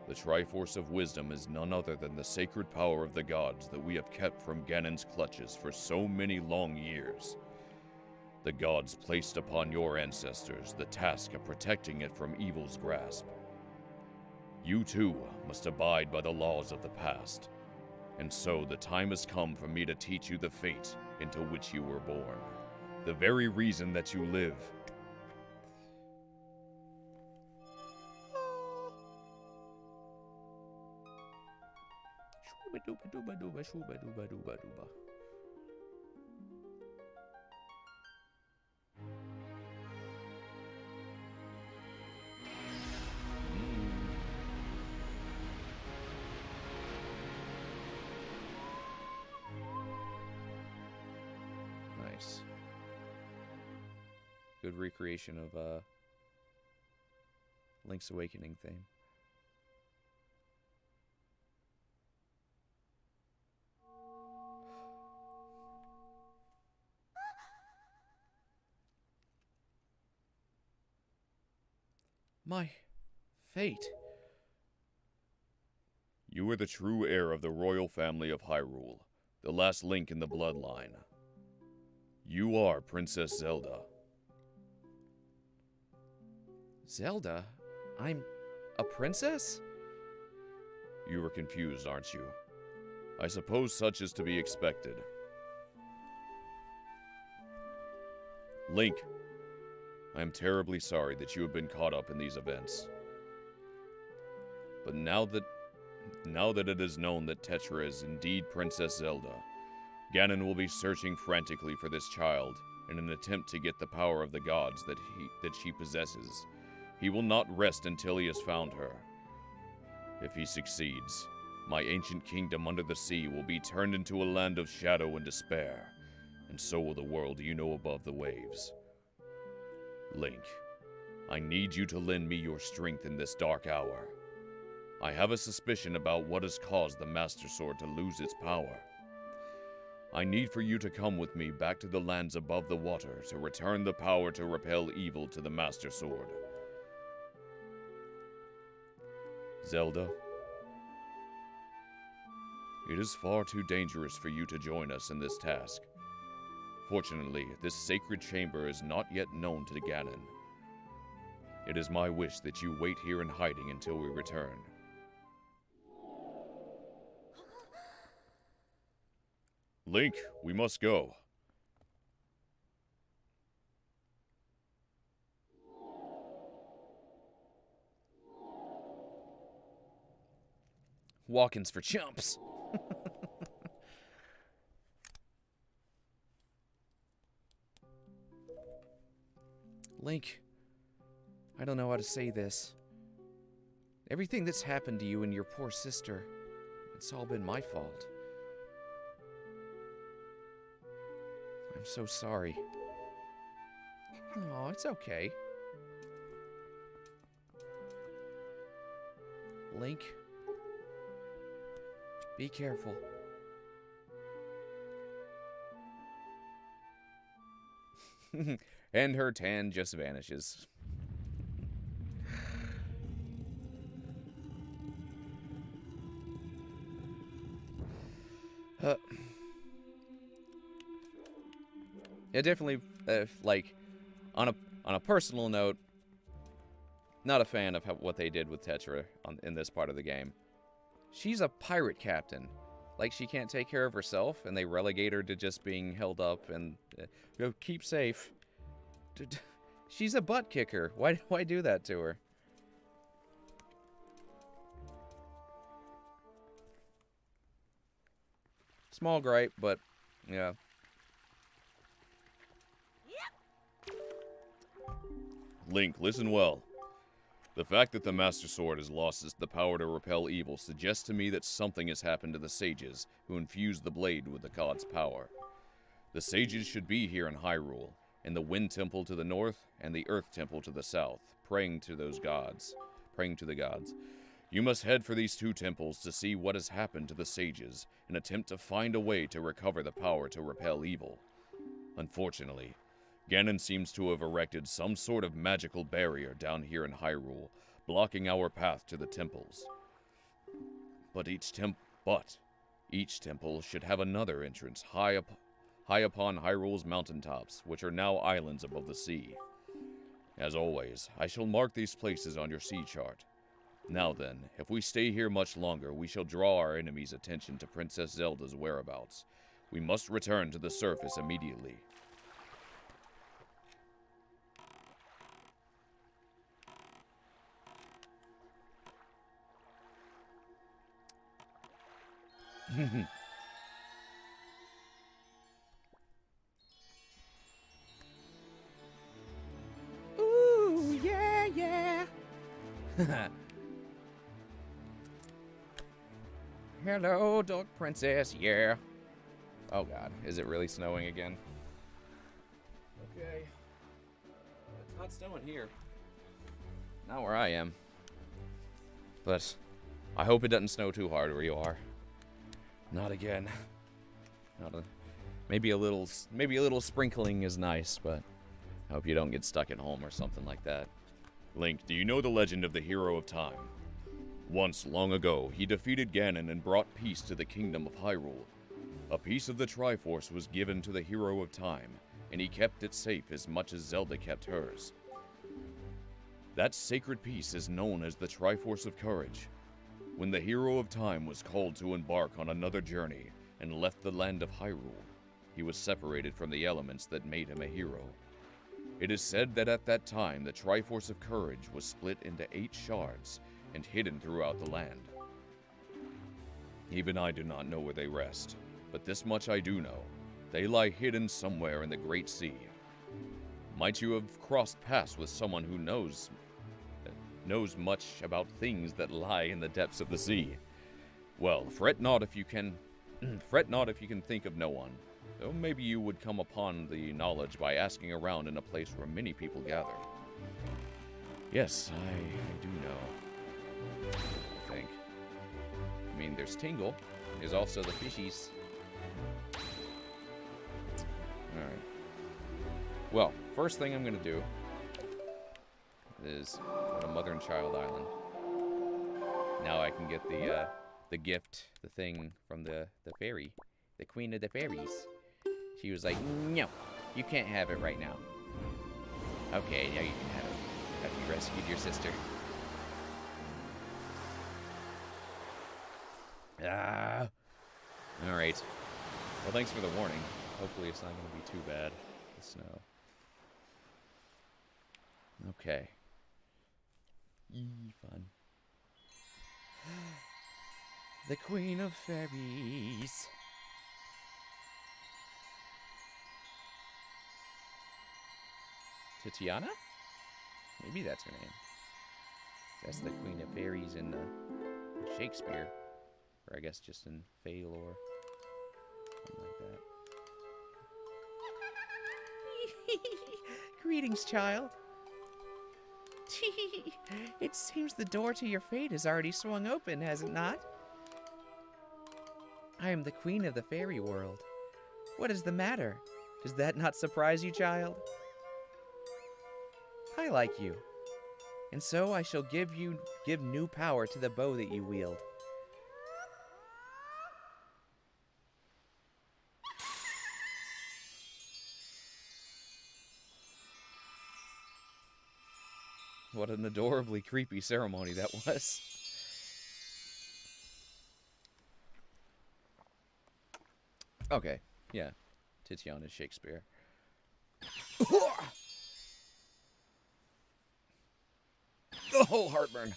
The Triforce of Wisdom is none other than the sacred power of the gods that we have kept from Ganon's clutches for so many long years. The gods placed upon your ancestors the task of protecting it from evil's grasp. You too must abide by the laws of the past, and so the time has come for me to teach you the fate into which you were born, the very reason that you live. Nice. Good recreation of Link's Awakening theme. My fate. You are the true heir of the royal family of Hyrule, the last link in the bloodline. You are Princess Zelda. Zelda? I'm a princess? You are confused, aren't you? I suppose such is to be expected. Link, I am terribly sorry that you have been caught up in these events. But now that it is known that Tetra is indeed Princess Zelda, Ganon will be searching frantically for this child in an attempt to get the power of the gods that she possesses. He will not rest until he has found her. If he succeeds, my ancient kingdom under the sea will be turned into a land of shadow and despair, and so will the world you know above the waves. Link, I need you to lend me your strength in this dark hour. I have a suspicion about what has caused the Master Sword to lose its power. I need for you to come with me back to the lands above the water to return the power to repel evil to the Master Sword. Zelda, it is far too dangerous for you to join us in this task. Fortunately, this sacred chamber is not yet known to Ganon. It is my wish that you wait here in hiding until we return. Link, we must go. Walk-ins for chumps. Link, I don't know how to say this. Everything that's happened to you and your poor sister, it's all been my fault. I'm so sorry. Oh, it's okay. Link, be careful. And her tan just vanishes. Yeah, definitely, like, on a personal note, not a fan of what they did with Tetra in this part of the game. She's a pirate captain. Like, she can't take care of herself, and they relegate her to just being held up and go keep safe. She's a butt kicker. Why do that to her? Small gripe, but yeah. Link, listen well. The fact that the Master Sword has lost the power to repel evil suggests to me that something has happened to the sages who infused the blade with the god's power. The sages should be here in Hyrule, in the Wind Temple to the north and the Earth Temple to the south, praying to the gods. You must head for these two temples to see what has happened to the sages and attempt to find a way to recover the power to repel evil. Unfortunately, Ganon seems to have erected some sort of magical barrier down here in Hyrule, blocking our path to the temples. But each temple should have another entrance high upon Hyrule's mountaintops, which are now islands above the sea. As always, I shall mark these places on your sea chart. Now then, if we stay here much longer, we shall draw our enemies' attention to Princess Zelda's whereabouts. We must return to the surface immediately. Ooh, yeah, yeah. Hello, Dark Princess, yeah. Oh god, is it really snowing again? Okay. It's not snowing here. Not where I am. But I hope it doesn't snow too hard where you are. Not again. Maybe a little sprinkling is nice, but I hope you don't get stuck at home or something like that. Link, do you know the legend of the Hero of Time? Once, long ago, he defeated Ganon and brought peace to the kingdom of Hyrule. A piece of the Triforce was given to the Hero of Time, and he kept it safe as much as Zelda kept hers. That sacred piece is known as the Triforce of Courage. When the Hero of Time was called to embark on another journey and left the land of Hyrule, he was separated from the elements that made him a hero. It is said that at that time the Triforce of Courage was split into 8 shards and hidden throughout the land. Even I do not know where they rest, but this much I do know. They lie hidden somewhere in the Great Sea. Might you have crossed paths with someone who knows much about things that lie in the depths of the sea? Well, fret not if you can think of no one. Though maybe you would come upon the knowledge by asking around in a place where many people gather. Yes, I do know. I think. I mean, there's Tingle. There's also the fishies. Alright. Well, first thing I'm going to do is go to Mother and Child Island. Now I can get the gift, the thing from the fairy. The Queen of the Fairies. She was like, no, you can't have it right now. Okay, now you can have it. After you rescued your sister. Ah. Alright. Well, thanks for the warning. Hopefully it's not going to be too bad. The snow. Okay. Yee, fun. The Queen of Fairies. Titiana? Maybe that's her name. That's the Queen of Fairies in Shakespeare. Or I guess just in Fey lore. Something like that. Greetings, child. It seems the door to your fate has already swung open, has it not? I am the Queen of the Fairy world. What is the matter? Does that not surprise you, child? I like you. And so I shall give new power to the bow that you wield. What an adorably creepy ceremony that was. Okay, yeah. Titiana Shakespeare. Oh, heartburn.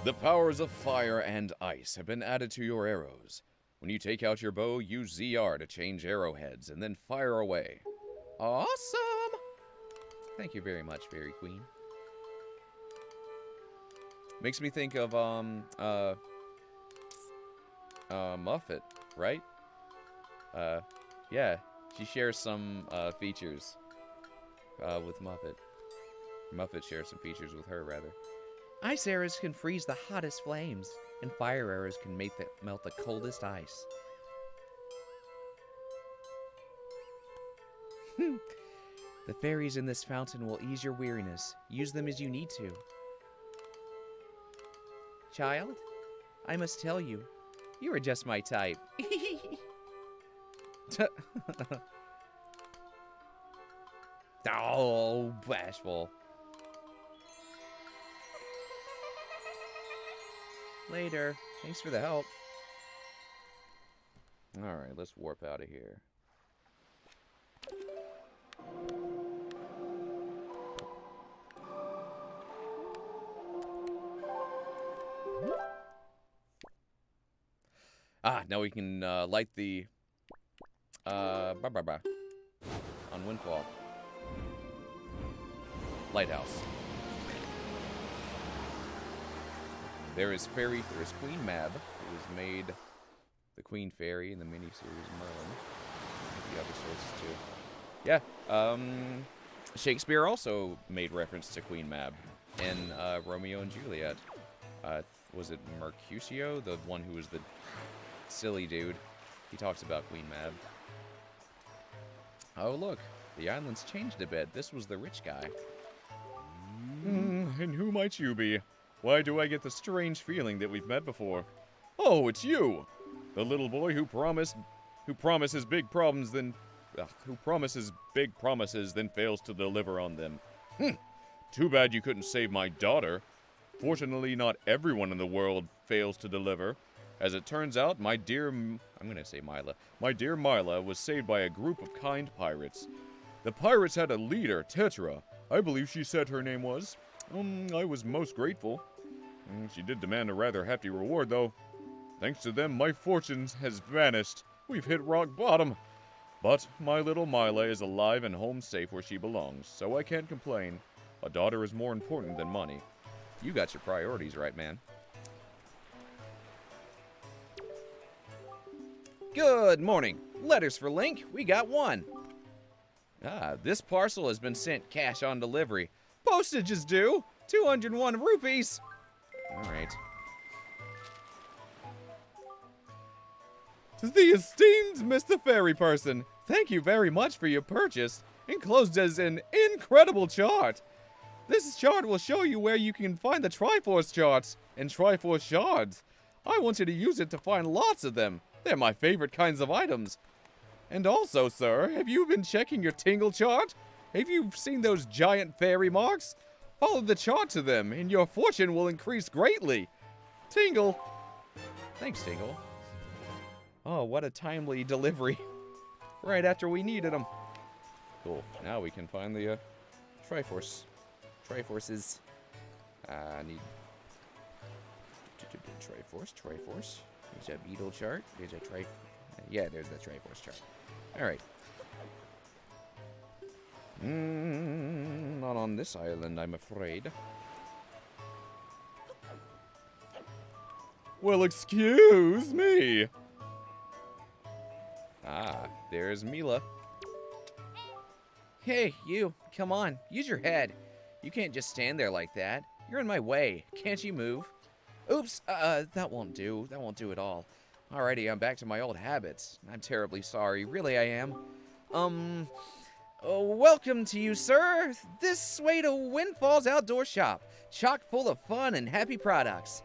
The powers of fire and ice have been added to your arrows. When you take out your bow, use ZR to change arrowheads and then fire away. Awesome! Thank you very much, Fairy Queen. Makes me think of, Muffet, right? Yeah, she shares some, features, with Muffet. Muffet shares some features with her, rather. Ice arrows can freeze the hottest flames, and fire arrows can melt the coldest ice. The fairies in this fountain will ease your weariness. Use them as you need to. Child, I must tell you, you are just my type. Oh, bashful. Later. Thanks for the help. Alright, let's warp out of here. Ah, now we can light the on Windfall Lighthouse. There is Queen Mab, who has made the Queen Fairy in the miniseries Merlin. The other sources too. Yeah, Shakespeare also made reference to Queen Mab in Romeo and Juliet. Was it Mercutio, the one who was the silly dude? He talks about Queen Mab. Oh look, the island's changed a bit. This was the rich guy. And who might you be? Why do I get the strange feeling that we've met before? Oh, it's you! The little boy who promises big promises then fails to deliver on them. Too bad you couldn't save my daughter. Fortunately, not everyone in the world fails to deliver. As it turns out, my dear Mila was saved by a group of kind pirates. The pirates had a leader, Tetra. I believe she said her name was. I was most grateful. She did demand a rather hefty reward, though. Thanks to them, my fortune has vanished. We've hit rock bottom. But my little Mila is alive and home safe where she belongs, so I can't complain. A daughter is more important than money. You got your priorities right, man. Good morning. Letters for Link. We got one. This parcel has been sent cash on delivery. Postage is due. 201 rupees. All right. To the esteemed Mr. Fairy Person, thank you very much for your purchase. Enclosed is an incredible chart. This chart will show you where you can find the Triforce charts and Triforce shards. I want you to use it to find lots of them. They're my favorite kinds of items. And also, sir, have you been checking your Tingle chart? Have you seen those giant fairy marks? Follow the chart to them, and your fortune will increase greatly. Tingle. Thanks, Tingle. Oh, what a timely delivery. Right after we needed them. Cool. Now we can find the Triforces. I need Triforce. There's a beetle chart. There's a yeah, there's the Triforce chart. All right. Not on this island, I'm afraid. Well, excuse me. There's Mila. Hey, you. Come on. Use your head. You can't just stand there like that. You're in my way. Can't you move? Oops. That won't do. That won't do at all. Alrighty, I'm back to my old habits. I'm terribly sorry. Really, I am. Welcome to you, sir. This way to Windfall's Outdoor Shop. Chock full of fun and happy products.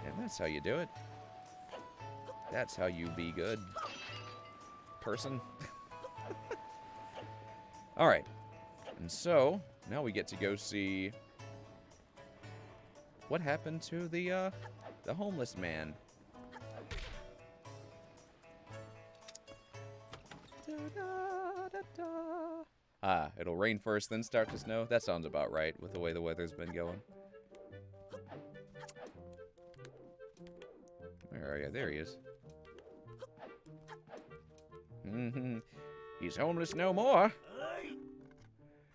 And that's how you do it. That's how you be good. Person. Alright. And so, now we get to go see what happened to the homeless man. It'll rain first, then start to snow. That sounds about right with the way the weather's been going. Where are you? There he is. He's homeless no more.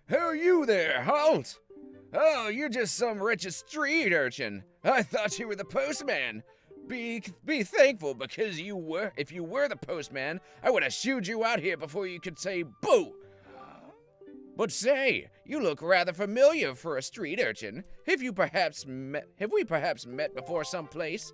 Who you there, Halt? Oh, you're just some wretched street urchin. I thought you were the postman. Be thankful, because if you were the postman, I would have shooed you out here before you could say boo. But say, you look rather familiar for a street urchin. Have we perhaps met before someplace?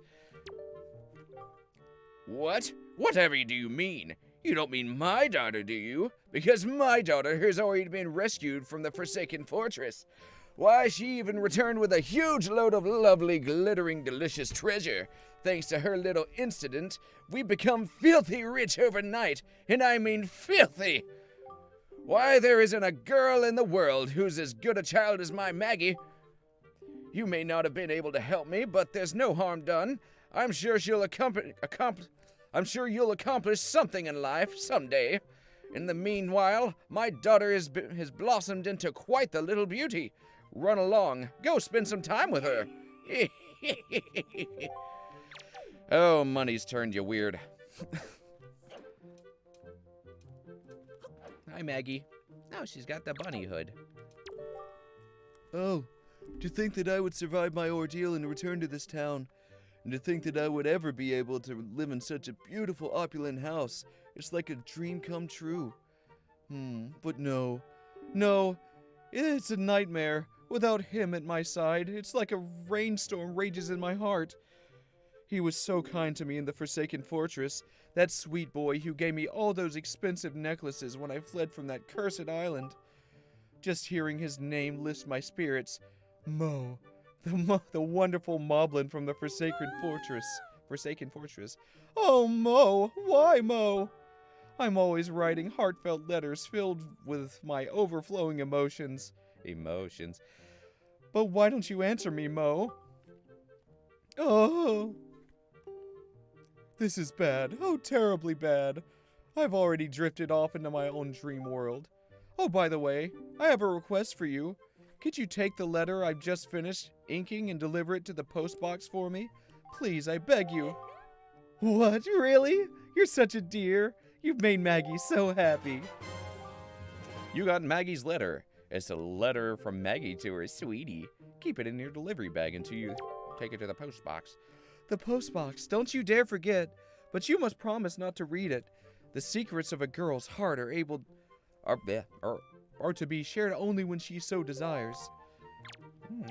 What? Whatever do you mean? You don't mean my daughter, do you? Because my daughter has already been rescued from the Forsaken Fortress. Why, she even returned with a huge load of lovely, glittering, delicious treasure. Thanks to her little incident, we become filthy rich overnight, and I mean filthy. Why, there isn't a girl in the world who's as good a child as my Maggie. You may not have been able to help me, but there's no harm done. I'm sure you'll accomplish something in life someday. In the meanwhile, my daughter has blossomed into quite the little beauty. Run along. Go spend some time with her. Oh, money's turned you weird. Hi, Maggie. Oh, she's got the bunny hood. Oh, to think that I would survive my ordeal and return to this town. And to think that I would ever be able to live in such a beautiful, opulent house. It's like a dream come true. But no. No, it's a nightmare. Without him at my side, it's like a rainstorm rages in my heart. He was so kind to me in the Forsaken Fortress. That sweet boy who gave me all those expensive necklaces when I fled from that cursed island. Just hearing his name lifts my spirits. Mo. The wonderful Moblin from the Forsaken Fortress. Oh, Mo. Why, Mo? I'm always writing heartfelt letters filled with my overflowing emotions. Emotions. But why don't you answer me, Mo? Oh. This is bad. Oh, terribly bad. I've already drifted off into my own dream world. Oh, by the way, I have a request for you. Could you take the letter I've just finished inking and deliver it to the post box for me? Please, I beg you. What? Really? You're such a dear. You've made Maggie so happy. You got Maggie's letter. It's a letter from Maggie to her sweetie. Keep it in your delivery bag until you take it to the post box. The post box. Don't you dare forget. But you must promise not to read it. The secrets of a girl's heart are to be shared only when she so desires.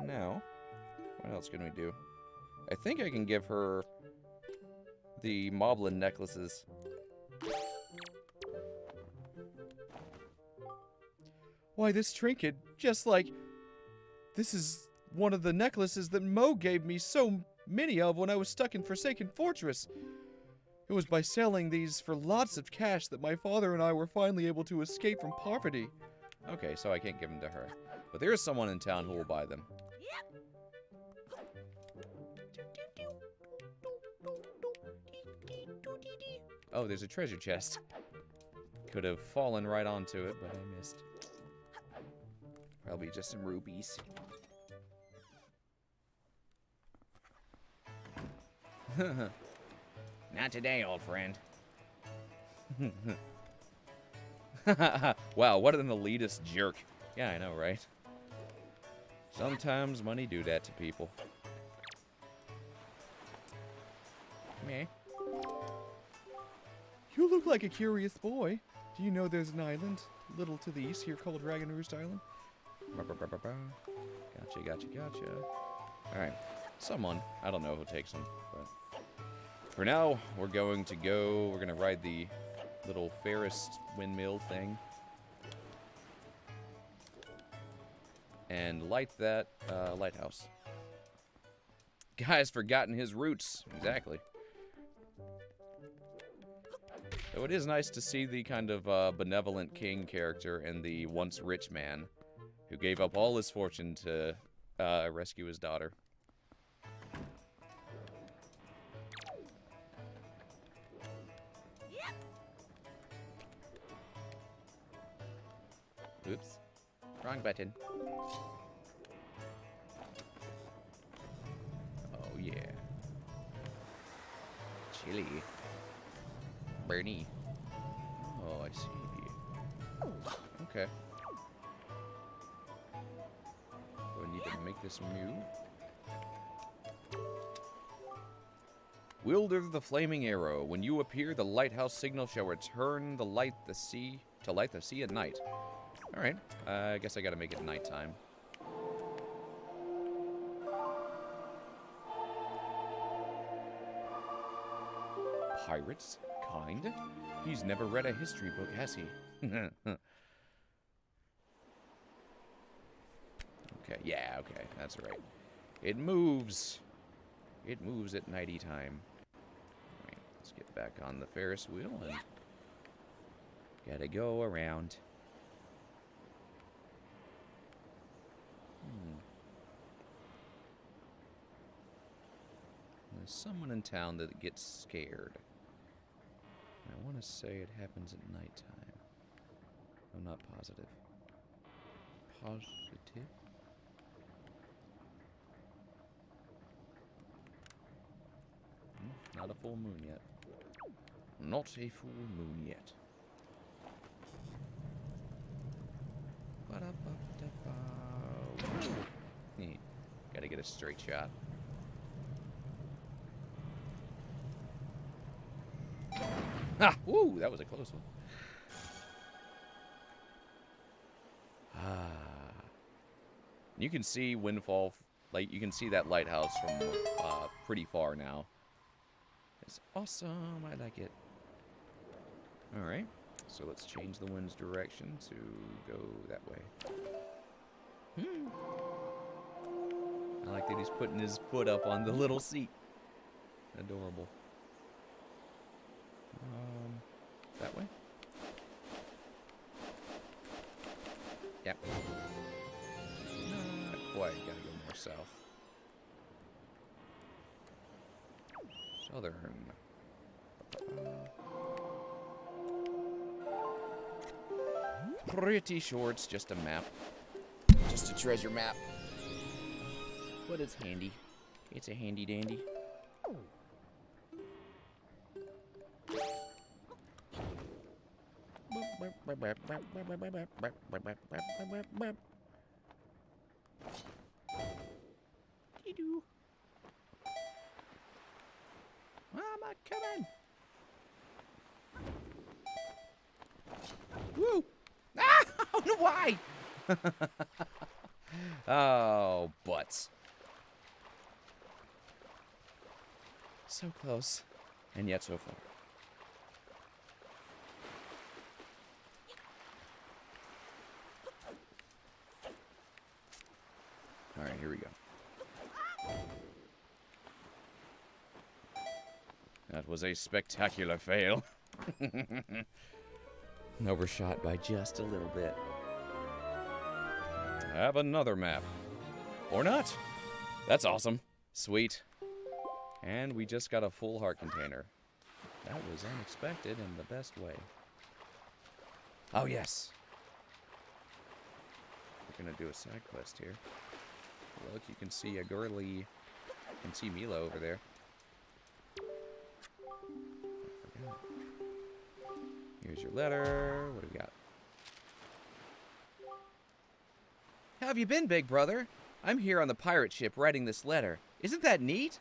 Now, what else can we do? I think I can give her the Moblin necklaces. Why, this trinket, just like... This is one of the necklaces that Mo gave me so many of when I was stuck in Forsaken Fortress. It was by selling these for lots of cash that my father and I were finally able to escape from poverty. Okay, so I can't give them to her. But there is someone in town who will buy them. Oh, there's a treasure chest. Could have fallen right onto it, but I missed. Probably just some rubies. Not today, old friend. Wow, what an elitist jerk. Yeah, I know, right? Sometimes money do that to people. Meh. You look like a curious boy. Do you know there's an island a little to the east here called Dragon Roost Island? Gotcha. Alright, someone. I don't know who takes them, but... For now, we're going to ride the little Ferris windmill thing. And light that lighthouse. Guy's forgotten his roots. Exactly. Though it is nice to see the kind of benevolent king character and the once rich man who gave up all his fortune to rescue his daughter. Oops. Wrong button. Oh, yeah. Chili. Bernie. Oh, I see. Okay. Do I need to make this move? Wielder the Flaming Arrow. When you appear, the lighthouse signal shall return to light the sea at night. Alright, I guess I gotta make it nighttime. Pirates? Kind? He's never read a history book, has he? Okay, yeah, okay, that's right. It moves. It moves at nighty time. Alright, let's get back on the Ferris wheel and gotta go around. There's someone in town that gets scared. I want to say it happens at nighttime. I'm not positive. Positive? Not a full moon yet. Not a full moon yet. Gotta get a straight shot. Ha! Woo! That was a close one. You can see Windfall, like, you can see that lighthouse from pretty far now. It's awesome. I like it. Alright. So let's change the wind's direction to go that way. I like that he's putting his foot up on the little seat. Adorable. That way? Yep. Not quite. Gotta go more south. Southern. Pretty sure it's just a map. Just a treasure map. But it's handy. It's a handy dandy. Mama, coming! Woo! Ah! Why? Oh, butts. So close, and yet so far. All right, here we go. That was a spectacular fail. Overshot by just a little bit. Have another map. Or not. That's awesome. Sweet. And we just got a full heart container. That was unexpected in the best way. Oh, yes. We're going to do a side quest here. Look, you can see a girly. You can see Mila over there. I forgot. Here's your letter. What do we got? How have you been, big brother? I'm here on the pirate ship writing this letter. Isn't that neat?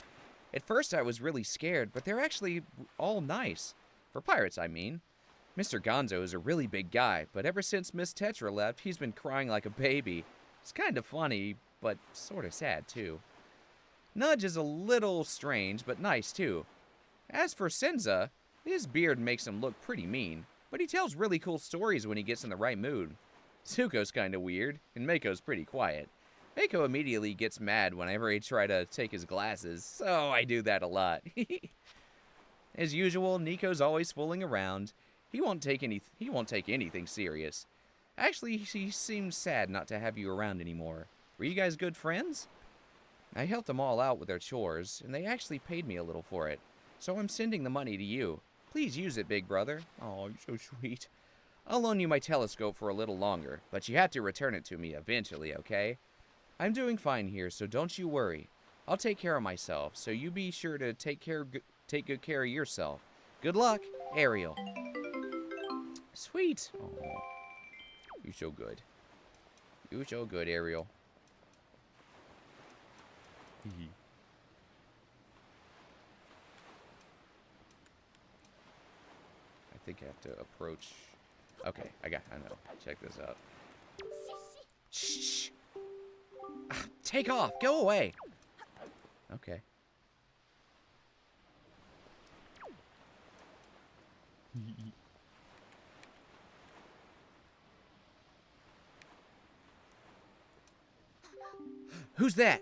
At first I was really scared, but they're actually all nice. For pirates, I mean. Mr. Gonzo is a really big guy, but ever since Miss Tetra left, he's been crying like a baby. It's kind of funny, but sort of sad, too. Nudge is a little strange, but nice, too. As for Senza, his beard makes him look pretty mean, but he tells really cool stories when he gets in the right mood. Zuko's kind of weird, and Mako's pretty quiet. Mako immediately gets mad whenever I try to take his glasses, so I do that a lot. As usual, Nico's always fooling around. He won't take anything serious. Actually, he seems sad not to have you around anymore. Were you guys good friends? I helped them all out with their chores, and they actually paid me a little for it. So I'm sending the money to you. Please use it, big brother. Oh, you're so sweet. I'll loan you my telescope for a little longer, but you have to return it to me eventually, okay? I'm doing fine here, so don't you worry. I'll take care of myself, so you be sure to take good care of yourself. Good luck, Ariel. Sweet. Oh, you're so good. You're so good, Ariel. I think I have to approach. Okay, I know. Check this out. Shh. Take off. Go away. Okay. Who's that?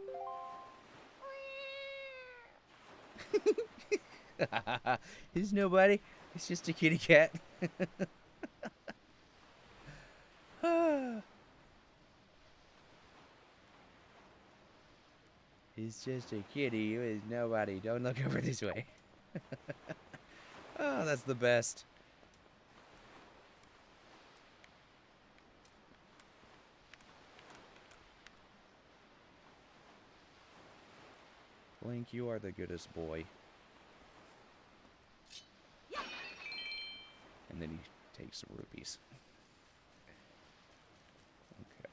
It's nobody. It's just a kitty cat. It's just a kitty. It's nobody. Don't look over this way. Oh, that's the best. Link, you are the goodest boy. And then he takes some rupees. Okay.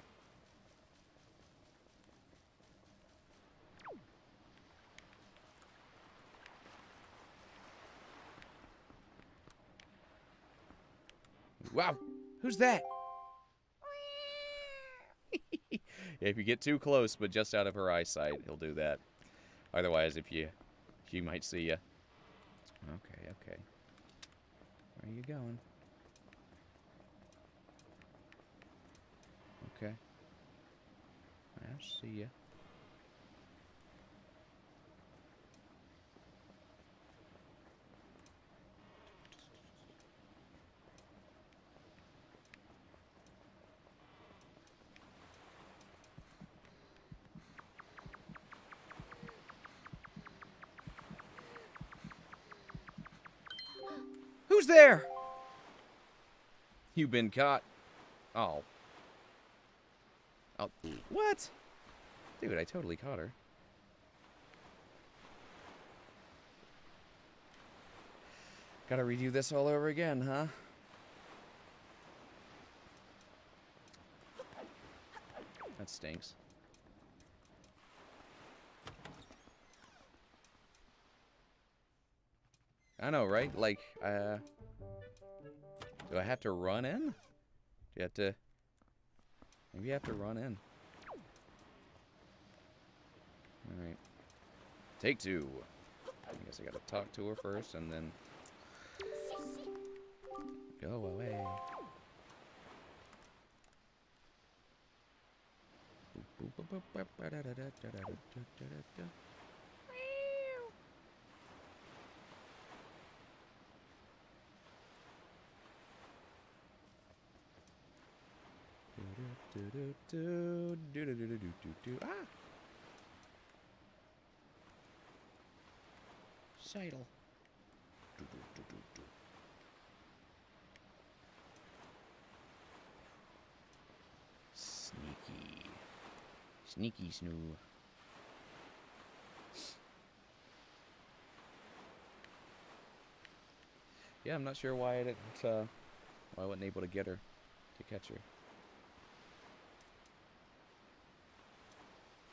Wow, who's that? Yeah, if you get too close, but just out of her eyesight, he'll do that. Otherwise, she might see you. Okay, okay. Where are you going? Okay. I see you. Who's there? You've been caught. Oh. Oh, what? Dude, I totally caught her. Gotta redo this all over again, huh? That stinks. I know, right? Like, do I have to run in? Do you have to... Maybe you have to run in. Alright. Take 2. I guess I gotta talk to her first and then... Go away. Ah! Seidel. Sneaky. Sneaky snoo. Yeah, I'm not sure why I didn't, why I wasn't able to get her, to catch her.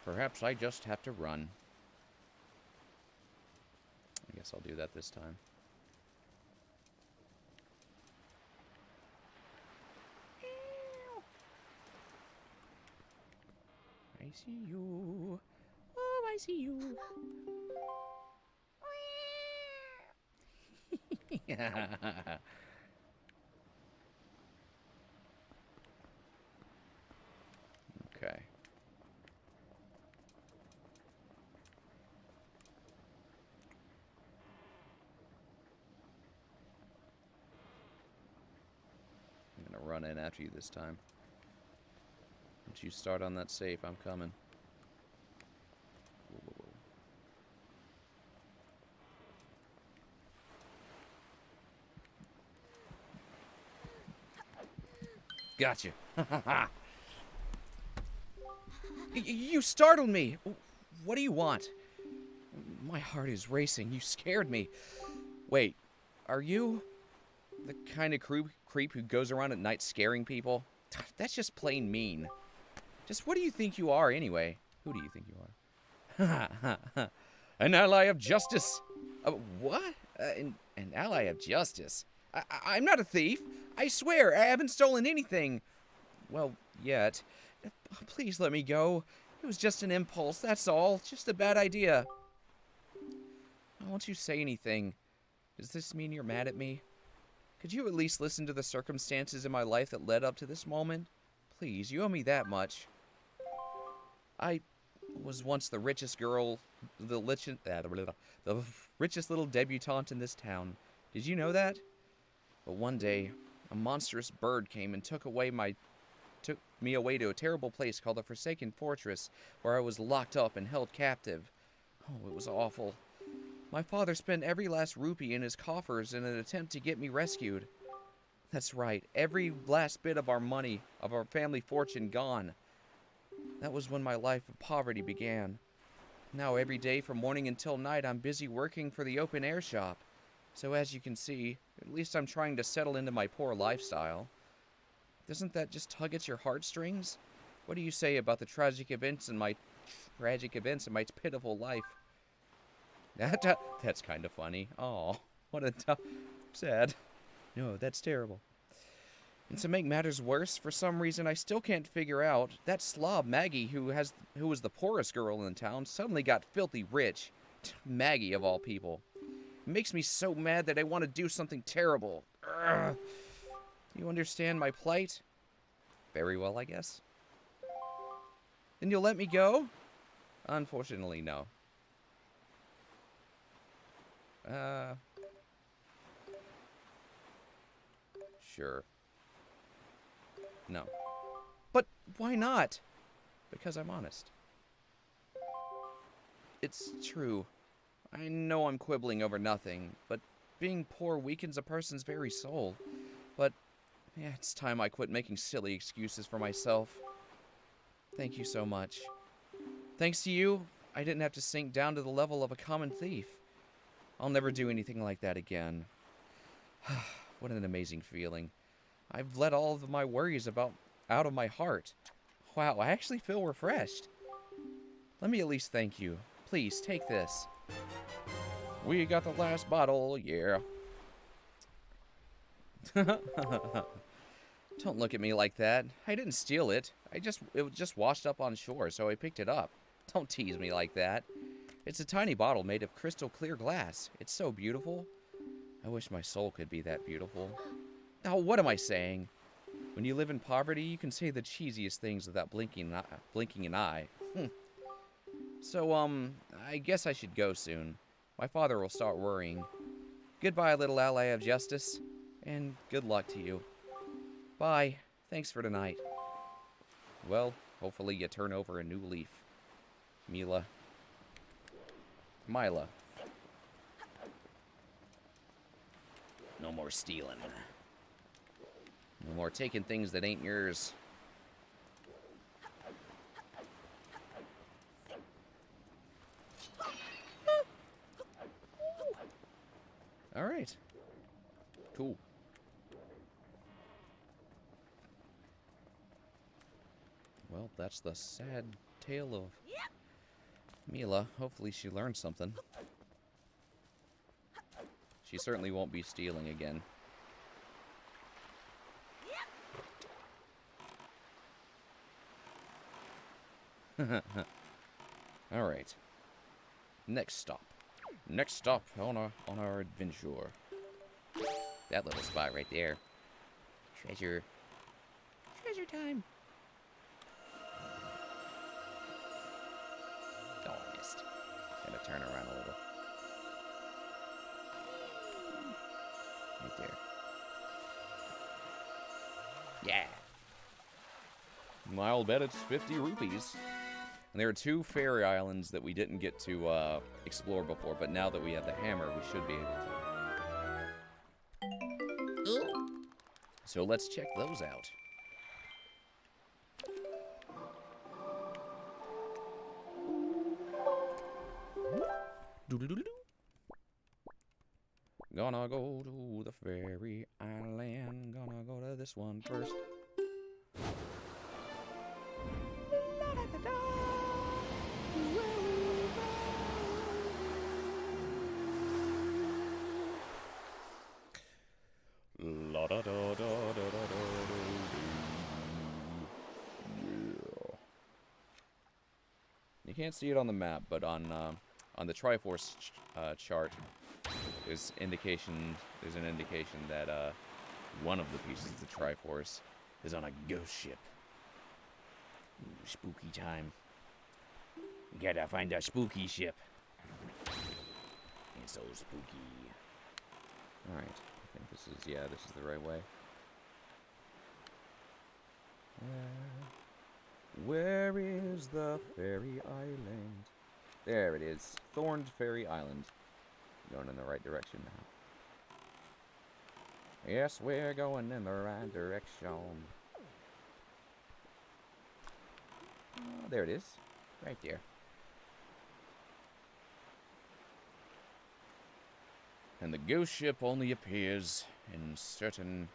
Perhaps I just have to run. I guess I'll do that this time. I see you. Oh, I see you. Okay. I'm gonna run in after you this time. Once you start on that safe, I'm coming. Whoa, whoa, whoa. Gotcha. You startled me. What do you want? My heart is racing. You scared me. Wait, are you the kind of creep who goes around at night scaring people? That's just plain mean. Just what do you think you are anyway? Who do you think you are? An ally of justice. What? An ally of justice? I'm not a thief. I swear, I haven't stolen anything. Well, yet. Please let me go. It was just an impulse, that's all. Just a bad idea. Won't you say anything? Does this mean you're mad at me? Could you at least listen to the circumstances in my life that led up to this moment? Please, you owe me that much. I was once the richest girl, the richest little debutante in this town. Did you know that? But one day, a monstrous bird came and took me away to a terrible place called the Forsaken Fortress, where I was locked up and held captive. Oh, it was awful. My father spent every last rupee in his coffers in an attempt to get me rescued. That's right, every last bit of our money, of our family fortune gone. That was when my life of poverty began. Now every day from morning until night I'm busy working for the open air shop. So as you can see, at least I'm trying to settle into my poor lifestyle. Doesn't that just tug at your heartstrings? What do you say about the tragic events in my pitiful life? That's kind of funny. Oh, what a sad. No, that's terrible. And to make matters worse, for some reason I still can't figure out, that slob Maggie, who was the poorest girl in town, suddenly got filthy rich. Maggie, of all people. It makes me so mad that I want to do something terrible. Urgh. You understand my plight? Very well, I guess. Then you'll let me go? Unfortunately, no. Sure. No. But why not? Because I'm honest. It's true. I know I'm quibbling over nothing, but being poor weakens a person's very soul. But, yeah, it's time I quit making silly excuses for myself. Thank you so much. Thanks to you, I didn't have to sink down to the level of a common thief. I'll never do anything like that again. What an amazing feeling. I've let all of my worries out of my heart. Wow, I actually feel refreshed. Let me at least thank you. Please, take this. We got the last bottle, yeah. Don't look at me like that. I didn't steal it. It was just washed up on shore, so I picked it up. Don't tease me like that. It's a tiny bottle made of crystal clear glass. It's so beautiful. I wish my soul could be that beautiful. Oh, what am I saying? When you live in poverty, you can say the cheesiest things without blinking an eye. So, I guess I should go soon. My father will start worrying. Goodbye, little ally of justice, and good luck to you. Bye. Thanks for tonight. Well, hopefully you turn over a new leaf. Mila. Mila. No more stealing. No more taking things that ain't yours. All right. Cool. Well, that's the sad tale of Mila. Hopefully she learned something. She certainly won't be stealing again. All right. Next stop. Next stop on our adventure. That little spot right there. Treasure time. Oh, I missed. Gotta turn around a little. Right there. Yeah. I'll bet it's 50 rupees. And there are 2 fairy islands that we didn't get to explore before, but now that we have the hammer, we should be able to. Ooh. So let's check those out. Doo-doo-doo-doo. Gonna go to the fairy island. Gonna go to this one first. La da da da da da da. Yeah. You can't see it on the map, but on the Triforce chart, there's an indication that one of the pieces of the Triforce is on a ghost ship. Ooh, spooky time. We gotta find a spooky ship. It's so spooky. Alright, I think this is the right way. Where is the fairy island? There it is. Thorned Fairy Island. Going in the right direction now. Yes, we're going in the right direction. Oh, there it is. Right there. And the ghost ship only appears in certain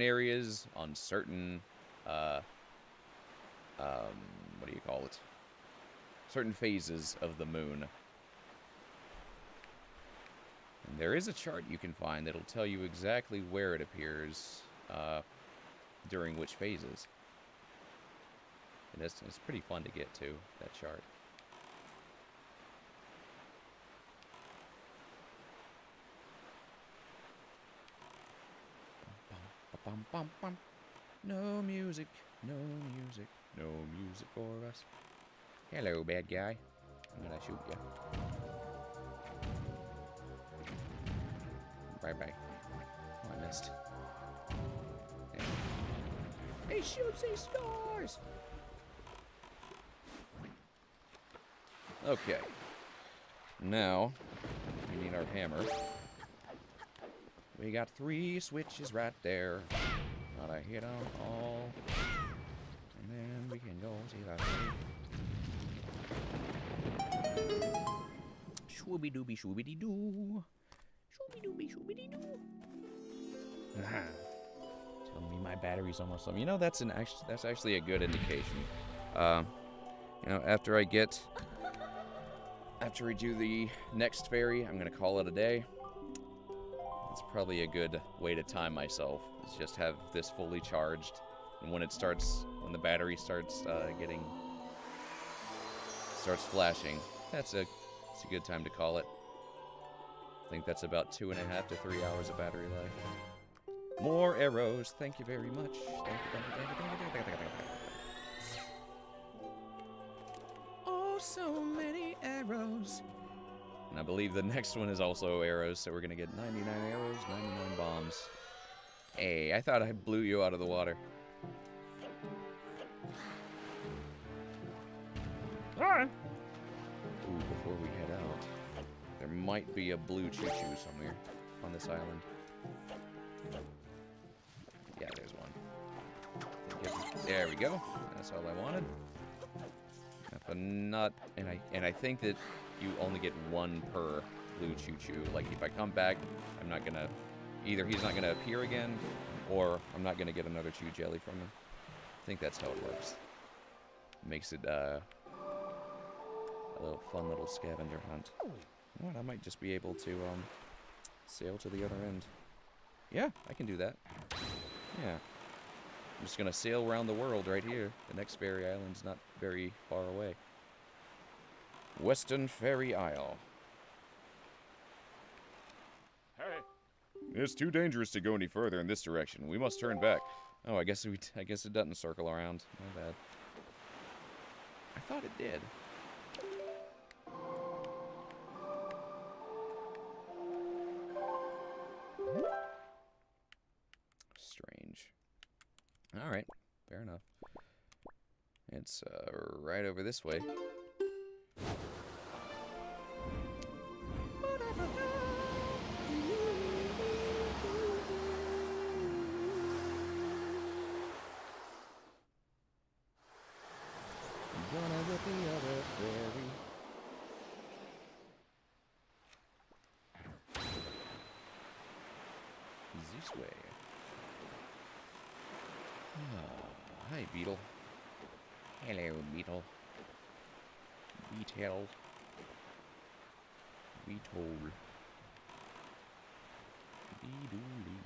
areas on certain what do you call it? Certain phases of the moon. And there is a chart you can find that'll tell you exactly where it appears during which phases. And it's pretty fun to get to, that chart. Bum, bum, bum. No music, no music, no music for us. Hello, bad guy. I'm gonna shoot you. Bye-bye. Oh, I missed. Yeah. He shoots these stars! Okay. Now, we need our hammer. We got 3 switches right there. Gotta hit them all. And then we can go see that. Shooby dooby shooby doo. Shooby dooby shooby doo. Telling me my battery's almost low. You know, that's actually a good indication. You know, after we do the next ferry, I'm gonna call it a day. It's probably a good way to time myself. Is just have this fully charged, and when the battery starts flashing, it's a good time to call it. I think that's about 2.5 to 3 hours of battery life. More arrows. Thank you very much. Thank you. Oh, so many arrows. And I believe the next one is also arrows, so we're gonna get 99 arrows, 99 bombs. Hey, I thought I blew you out of the water. Alright. Ooh, before we head out, there might be a blue choo-choo somewhere on this island. Yeah, there's one. There we go. That's all I wanted. But not, and I think that you only get 1 per blue choo-choo. Like if I come back, I'm not gonna, either he's not gonna appear again, or I'm not gonna get another chew jelly from him. I think that's how it works. Makes it a little fun little scavenger hunt. You know what? I might just be able to sail to the other end. Yeah, I can do that. Yeah. I'm just gonna sail around the world right here. The next ferry island's not very far away. Western Ferry Isle. Hey. It's too dangerous to go any further in this direction. We must turn back. Oh, I guess it doesn't circle around. My bad. I thought it did. Strange. All right, fair enough. It's right over this way. Gonna get the other ferry. This way. Hi, Beetle. Hello, Beetle. Beetle. Beetle. Beedooly.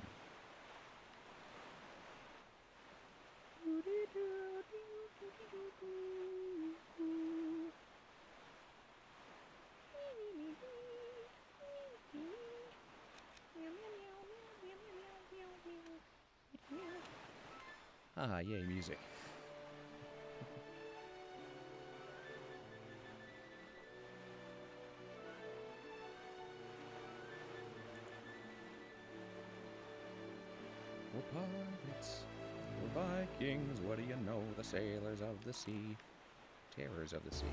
Ah, yay, music. We're pirates, we're Vikings, what do you know? The sailors of the sea, terrors of the sea.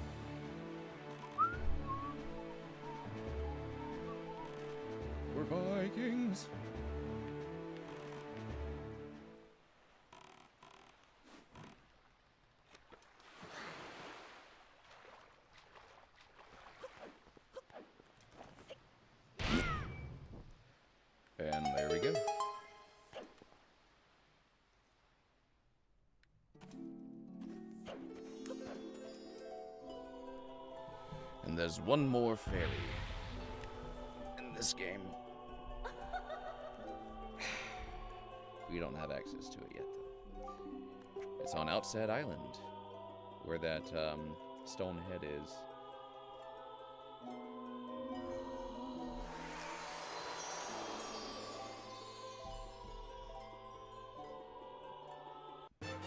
We're Vikings. And there we go. And there's one more ferry in this game. We don't have access to it yet, though. It's on Outset Island, where that stone head is.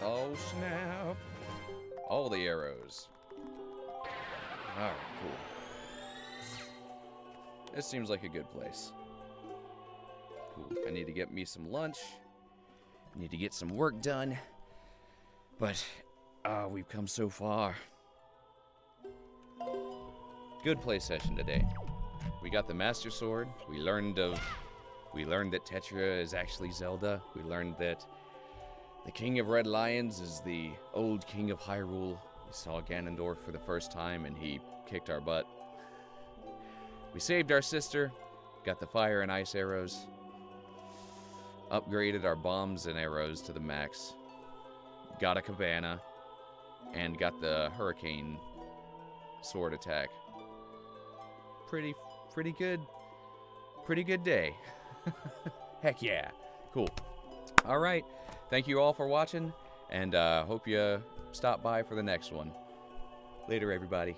Oh, snap. All the arrows. Alright, cool. This seems like a good place. Cool. I need to get me some lunch. I need to get some work done. But, we've come so far. Good play session today. We got the Master Sword. We learned that Tetra is actually Zelda. We learned that the King of Red Lions is the old King of Hyrule. We saw Ganondorf for the first time, and he kicked our butt. We saved our sister, got the fire and ice arrows, upgraded our bombs and arrows to the max, got a cabana, and got the hurricane sword attack. Pretty good day. Heck yeah. Cool. All right. Thank you all for watching, and hope you stop by for the next one. Later, everybody.